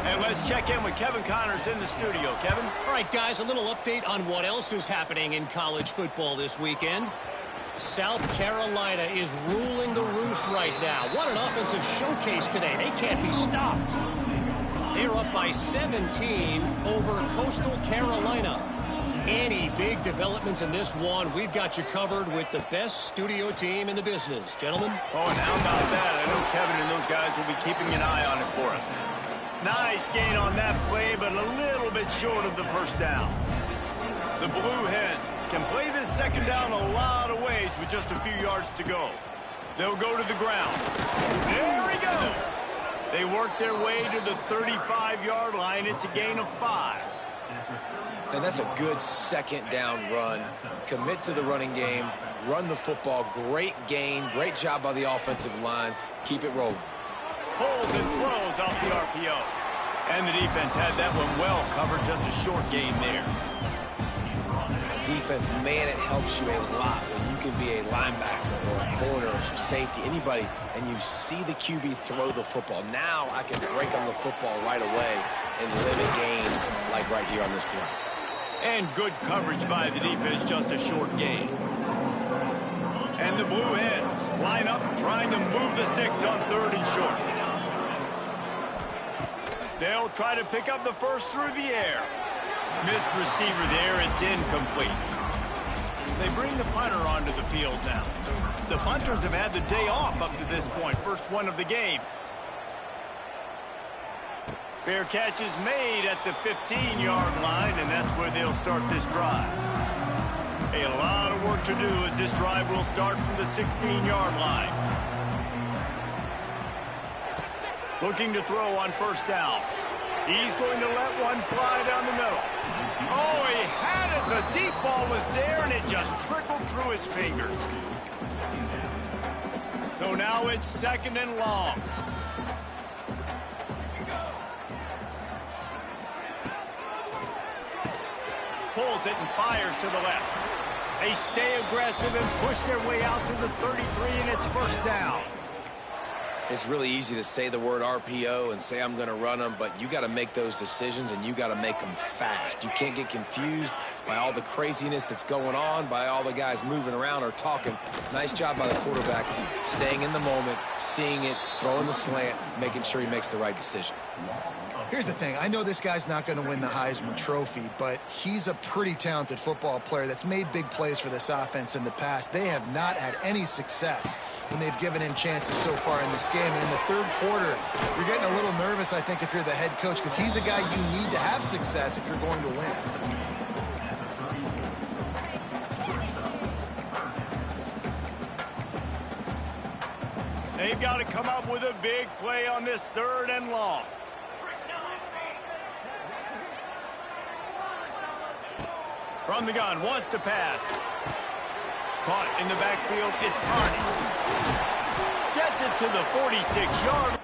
And let's check in with Kevin Connors in the studio. Kevin? All right, guys, a little update on what else is happening in college football this weekend. South Carolina is ruling the roost right now. What an offensive showcase today. They can't be stopped. They're up by 17 over Coastal Carolina. Any big developments in this one, we've got you covered with the best studio team in the business. Gentlemen? Oh, and how about that? I know Kevin and those guys will be keeping an eye on it for us. Nice gain on that play, but a little bit short of the first down. The Blue Hens can play this second down a lot of ways with just a few yards to go. They'll go to the ground. There he goes. They work their way to the 35-yard line. It's a gain of 5. And that's a good second down run. Commit to the running game. Run the football. Great gain. Great job by the offensive line. Keep it rolling. Pulls and throws off the RPO. And the defense had that one well covered. Just a short gain there. Defense, man, it helps you a lot when you can be a linebacker or a corner or safety, anybody, and you see the QB throw the football. Now I can break on the football right away and limit gains like right here on this play. And good coverage by the defense, just a short gain. And the Blue Hens line up trying to move the sticks on third and short. They'll try to pick up the first through the air. Missed receiver there, it's incomplete. They bring the punter onto the field now. The punters have had the day off up to this point, first one of the game. Fair catch is made at the 15-yard line, and that's where they'll start this drive. A lot of work to do as this drive will start from the 16-yard line. Looking to throw on first down. He's going to let one fly down the middle. Oh, he had it. The deep ball was there, and it just trickled through his fingers. So now it's second and long. Pulls it and fires to the left. They stay aggressive and push their way out to the 33, and it's first down. It's really easy to say the word RPO and say I'm going to run them, but you got to make those decisions, and you got to make them fast. You can't get confused by all the craziness that's going on, by all the guys moving around or talking. Nice job by the quarterback, staying in the moment, seeing it, throwing the slant, making sure he makes the right decision. Here's the thing. I know this guy's not going to win the Heisman Trophy, but he's a pretty talented football player that's made big plays for this offense in the past. They have not had any success when they've given him chances so far in this game. And in the third quarter, you're getting a little nervous, I think, if you're the head coach, because he's a guy you need to have success if you're going to win. They've got to come up with a big play on this 3rd and long. From the gun, wants to pass. Caught in the backfield, it's Carney. Gets it to the 46-yard.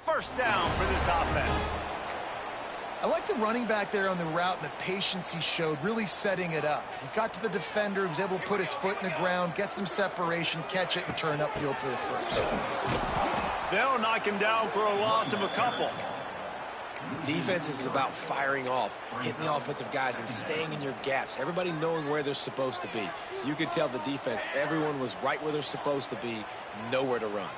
First down for this offense. I like the running back there on the route and the patience he showed, really setting it up. He got to the defender, was able to put his foot in the ground, get some separation, catch it, and turn upfield for the first. They'll knock him down for a loss of a couple. Defense is about firing off, hitting the offensive guys, and staying in your gaps. Everybody knowing where they're supposed to be. You could tell the defense, everyone was right where they're supposed to be, nowhere to run.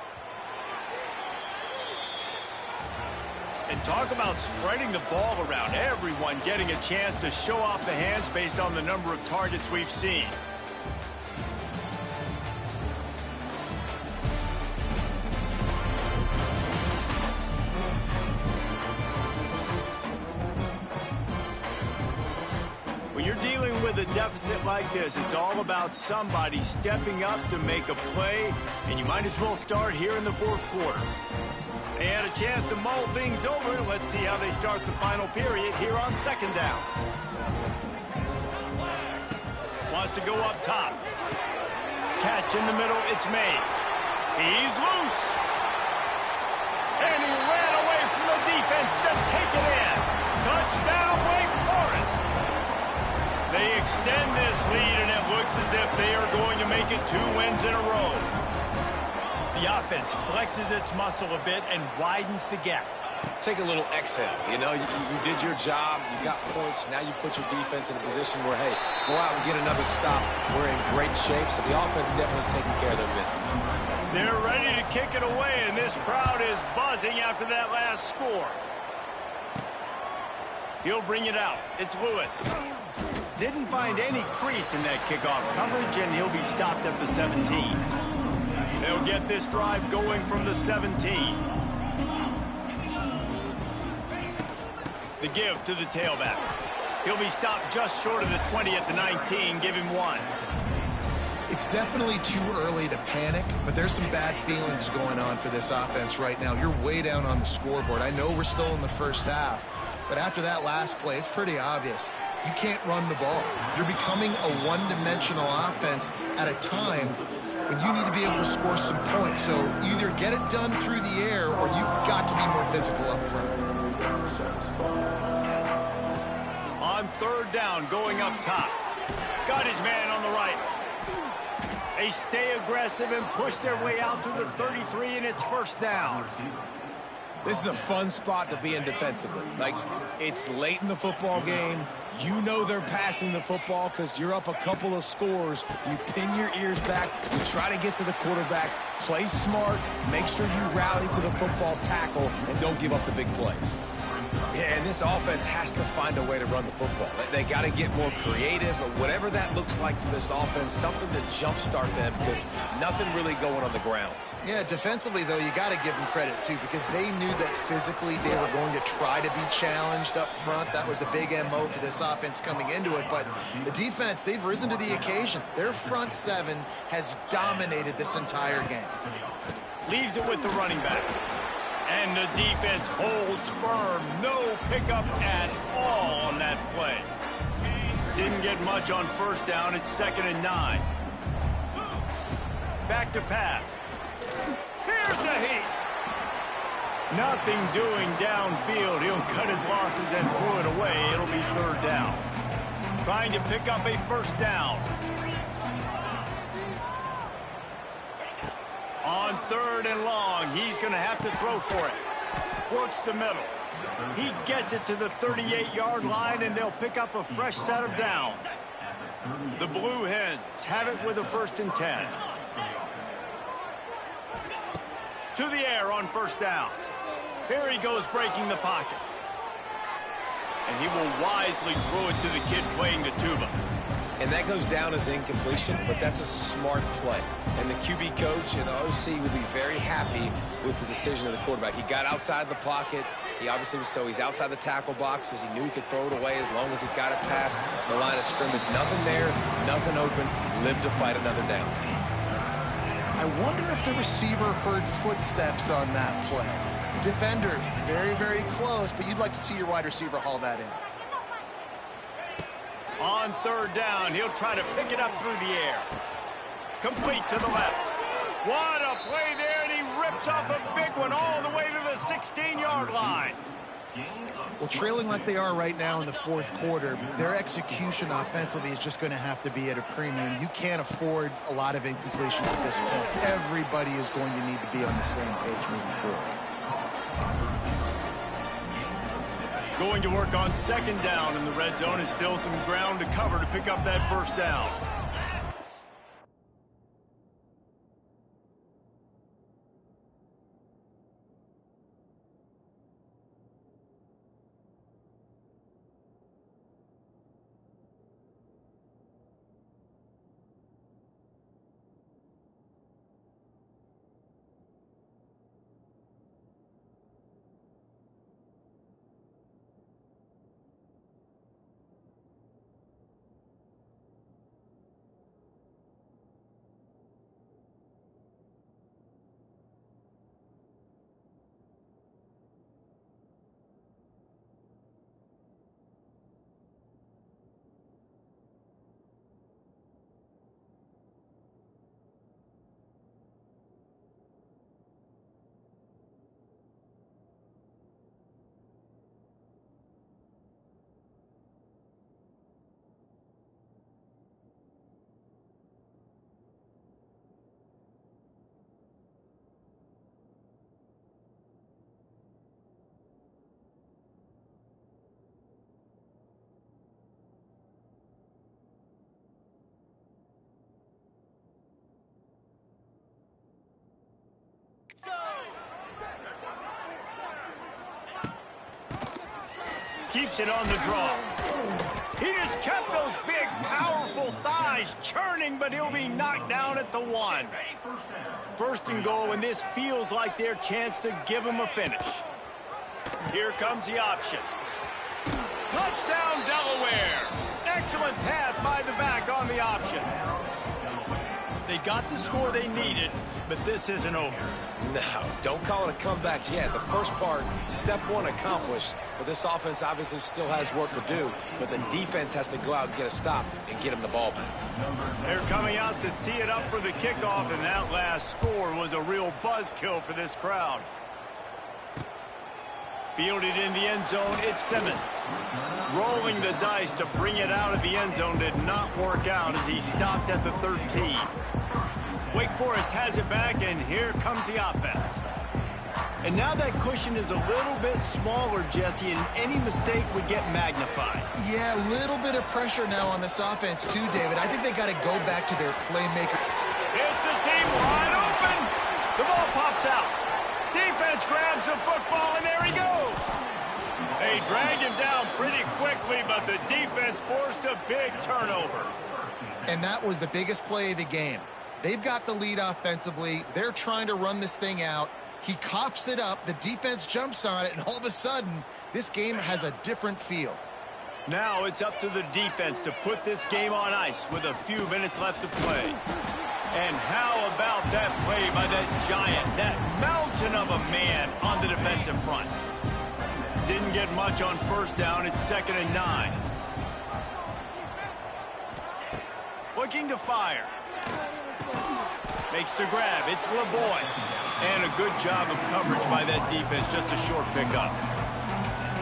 And talk about spreading the ball around. Everyone getting a chance to show off the hands based on the number of targets we've seen. When you're dealing with a deficit like this, it's all about somebody stepping up to make a play, and you might as well start here in the 4th quarter. They had a chance to mull things over. Let's see how they start the final period here on 2nd down. Wants to go up top. Catch in the middle, it's Mays. He's loose. And he ran away from the defense to take it in. Touchdown, Wake Forest. They extend this lead, and it looks as if they are going to make it 2 wins in a row. The offense flexes its muscle a bit and widens the gap. Take a little exhale. You know, you did your job. You got points. Now you put your defense in a position where, hey, go out and get another stop. We're in great shape, so the offense definitely taking care of their business. They're ready to kick it away, and this crowd is buzzing after that last score. He'll bring it out. It's Lewis. Didn't find any crease in that kickoff coverage, and he'll be stopped at the 17. They'll get this drive going from the 17. The give to the tailback. He'll be stopped just short of the 20 at the 19. Give him 1. It's definitely too early to panic, but there's some bad feelings going on for this offense right now. You're way down on the scoreboard. I know we're still in the first half, but after that last play, it's pretty obvious. You can't run the ball. You're becoming a one-dimensional offense at a time when you need to be able to score some points. So either get it done through the air or you've got to be more physical up front. On 3rd down, going up top. Got his man on the right. They stay aggressive and push their way out to the 33, and it's 1st down. This is a fun spot to be in defensively. Like, it's late in the football game. You know they're passing the football because you're up a couple of scores. You pin your ears back. You try to get to the quarterback. Play smart. Make sure you rally to the football tackle and don't give up the big plays. Yeah, and this offense has to find a way to run the football. They got to get more creative, or whatever that looks like for this offense, something to jumpstart them because nothing really going on the ground. Yeah, defensively, though, you got to give them credit, too, because they knew that physically they were going to try to be challenged up front. That was a big MO for this offense coming into it. But the defense, they've risen to the occasion. Their front 7 has dominated this entire game. Leaves it with the running back. And the defense holds firm. No pickup at all on that play. Didn't get much on 1st down. It's 2nd and 9. Back to pass. Here's a heat. Nothing doing downfield. He'll cut his losses and throw it away. It'll be third down. Trying to pick up a first down. On third and long, he's going to have to throw for it. Works the middle. He gets it to the 38-yard line, and they'll pick up a fresh set of downs. The Blue Hens have it with a 1st and 10. To the air on first down. Here he goes breaking the pocket. And he will wisely throw it to the kid playing the tuba. And that goes down as incompletion, but that's a smart play. And the QB coach and the OC will be very happy with the decision of the quarterback. He got outside the pocket. He obviously was he's outside the tackle boxes. He knew he could throw it away as long as he got it past the line of scrimmage. Nothing there, nothing open. Live to fight another down. I wonder if the receiver heard footsteps on that play. Defender, very, very close, but you'd like to see your wide receiver haul that in. On third down, he'll try to pick it up through the air. Complete to the left. What a play there, and he rips off a big one all the way to the 16-yard line. Well, trailing like they are right now in the fourth quarter, their execution offensively is just going to have to be at a premium. You can't afford a lot of incompletions at this point. Everybody is going to need to be on the same page moving forward. Going to work on second down in the red zone, and still some ground to cover to pick up that first down. Keeps it on the draw. He just kept those big, powerful thighs churning, but he'll be knocked down at the 1. First and goal, and this feels like their chance to give him a finish. Here comes the option. Touchdown, Delaware. Excellent pass by the back on the option. They got the score they needed, but this isn't over. No, don't call it a comeback yet. The first part, step one accomplished. But this offense obviously still has work to do. But the defense has to go out and get a stop and get him the ball back. They're coming out to tee it up for the kickoff, and that last score was a real buzzkill for this crowd. Fielded in the end zone, it's Simmons. Rolling the dice to bring it out of the end zone did not work out as he stopped at the 13. Wake Forest has it back, and here comes the offense. And now that cushion is a little bit smaller, Jesse, and any mistake would get magnified. Yeah, a little bit of pressure now on this offense too, David. I think they got to go back to their playmaker. It's a seam wide open. The ball pops out. Defense grabs the football, and there he goes. They drag him down pretty quickly, but the defense forced a big turnover. And that was the biggest play of the game. They've got the lead offensively. They're trying to run this thing out. He coughs it up. The defense jumps on it, and all of a sudden, this game has a different feel. Now it's up to the defense to put this game on ice with a few minutes left to play. And how about that play by that giant, that mountain of a man on the defensive front? Didn't get much on first down. It's 2nd and 9. Looking to fire. Makes the grab. It's LeBoy. And a good job of coverage by that defense, just a short pickup.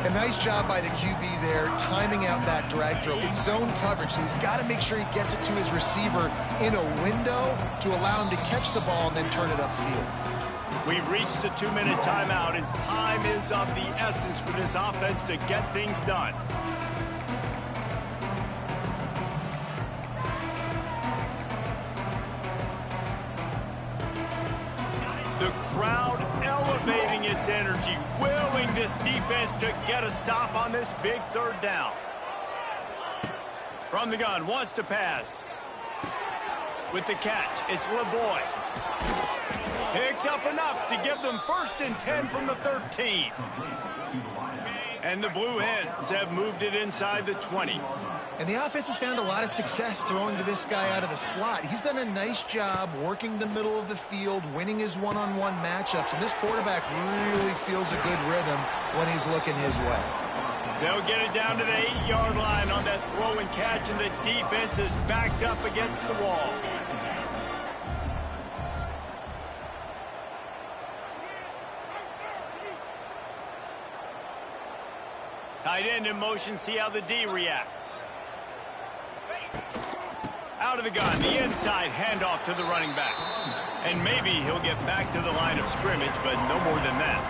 A nice job by the QB there, timing out that drag throw. It's zone coverage, so he's got to make sure he gets it to his receiver in a window to allow him to catch the ball and then turn it upfield. We've reached the 2-minute timeout, and time is of the essence for this offense to get things done. The crowd elevating its energy, willing this defense to get a stop on this big third down. From the gun, wants to pass. With the catch, it's LeBoy. Picks up enough to give them 1st and 10 from the 13. And the Blue Hens have moved it inside the 20. And the offense has found a lot of success throwing to this guy out of the slot. He's done a nice job working the middle of the field, winning his one-on-one matchups. And this quarterback really feels a good rhythm when he's looking his way. They'll get it down to the 8-yard line on that throw and catch, and the defense is backed up against the wall. Tight end in motion, see how the D reacts. Out of the gun, the inside handoff to the running back. And maybe he'll get back to the line of scrimmage, but no more than that.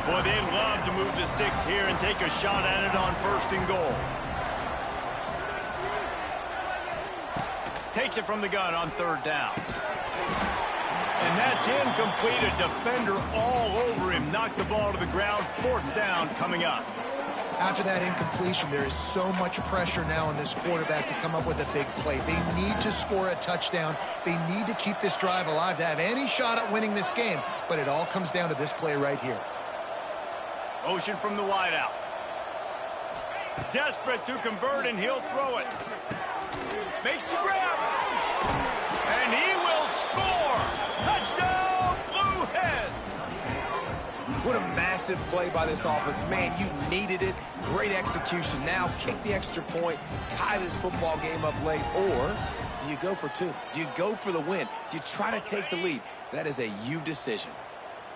Boy, they'd love to move the sticks here and take a shot at it on 1st and goal. Takes it from the gun on 3rd down. And that's incomplete. A defender all over him. Knocked the ball to the ground. 4th down coming up. After that incompletion, there is so much pressure now on this quarterback to come up with a big play. They need to score a touchdown. They need to keep this drive alive to have any shot at winning this game. But it all comes down to this play right here. Motion from the wideout. Desperate to convert, and he'll throw it. Makes the grab. And he will score. Touchdown, Blue Hens. What a massive play by this offense. Man, you needed it. Great execution. Now kick the extra point, tie this football game up late, or do you go for 2? Do you go for the win? Do you try to take the lead? That is a you decision.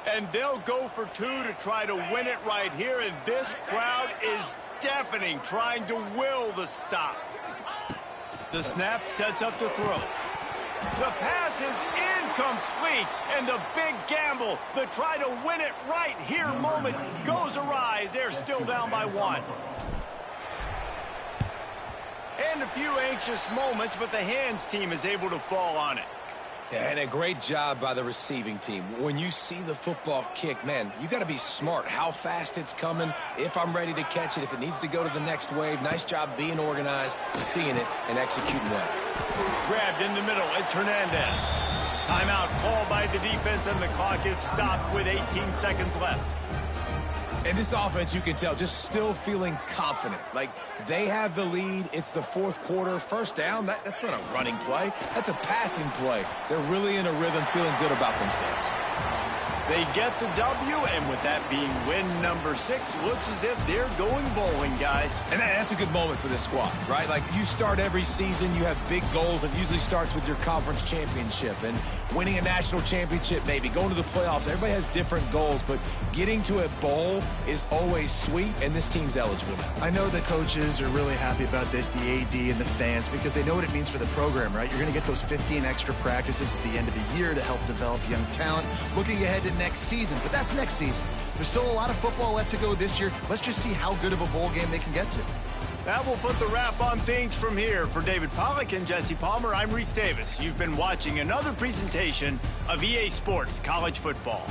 And they'll go for 2 to try to win it right here, and this crowd is deafening, trying to will the stop. The snap sets up the throw. The pass is incomplete, and the big gamble, the try to win it right here moment goes awry. They're still down by 1. And a few anxious moments, but the hands team is able to fall on it. And a great job by the receiving team. When you see the football kick, man, you got to be smart how fast it's coming, if I'm ready to catch it, if it needs to go to the next wave. Nice job being organized, seeing it, and executing well. Grabbed in the middle, it's Hernandez. Timeout called by the defense, and the clock is stopped with 18 seconds left. And this offense, you can tell, just still feeling confident. Like, they have the lead. It's the 4th quarter. 1st down, that's not a running play. That's a passing play. They're really in a rhythm, feeling good about themselves. They get the W, and with that being win number 6, looks as if they're going bowling, guys. And that's a good moment for this squad, right? Like, you start every season, you have big goals. It usually starts with your conference championship and winning a national championship, maybe going to the playoffs. Everybody has different goals, but getting to a bowl is always sweet, and this team's eligible now. I know the coaches are really happy about this, the AD and the fans, because they know what it means for the program, right? You're going to get those 15 extra practices at the end of the year to help develop young talent. Looking ahead to next season, but that's next season. There's still a lot of football left to go this year. Let's just see how good of a bowl game they can get to. That will put the wrap on things from here. For David Pollack and Jesse Palmer, I'm Reese Davis. You've been watching another presentation of EA Sports College Football.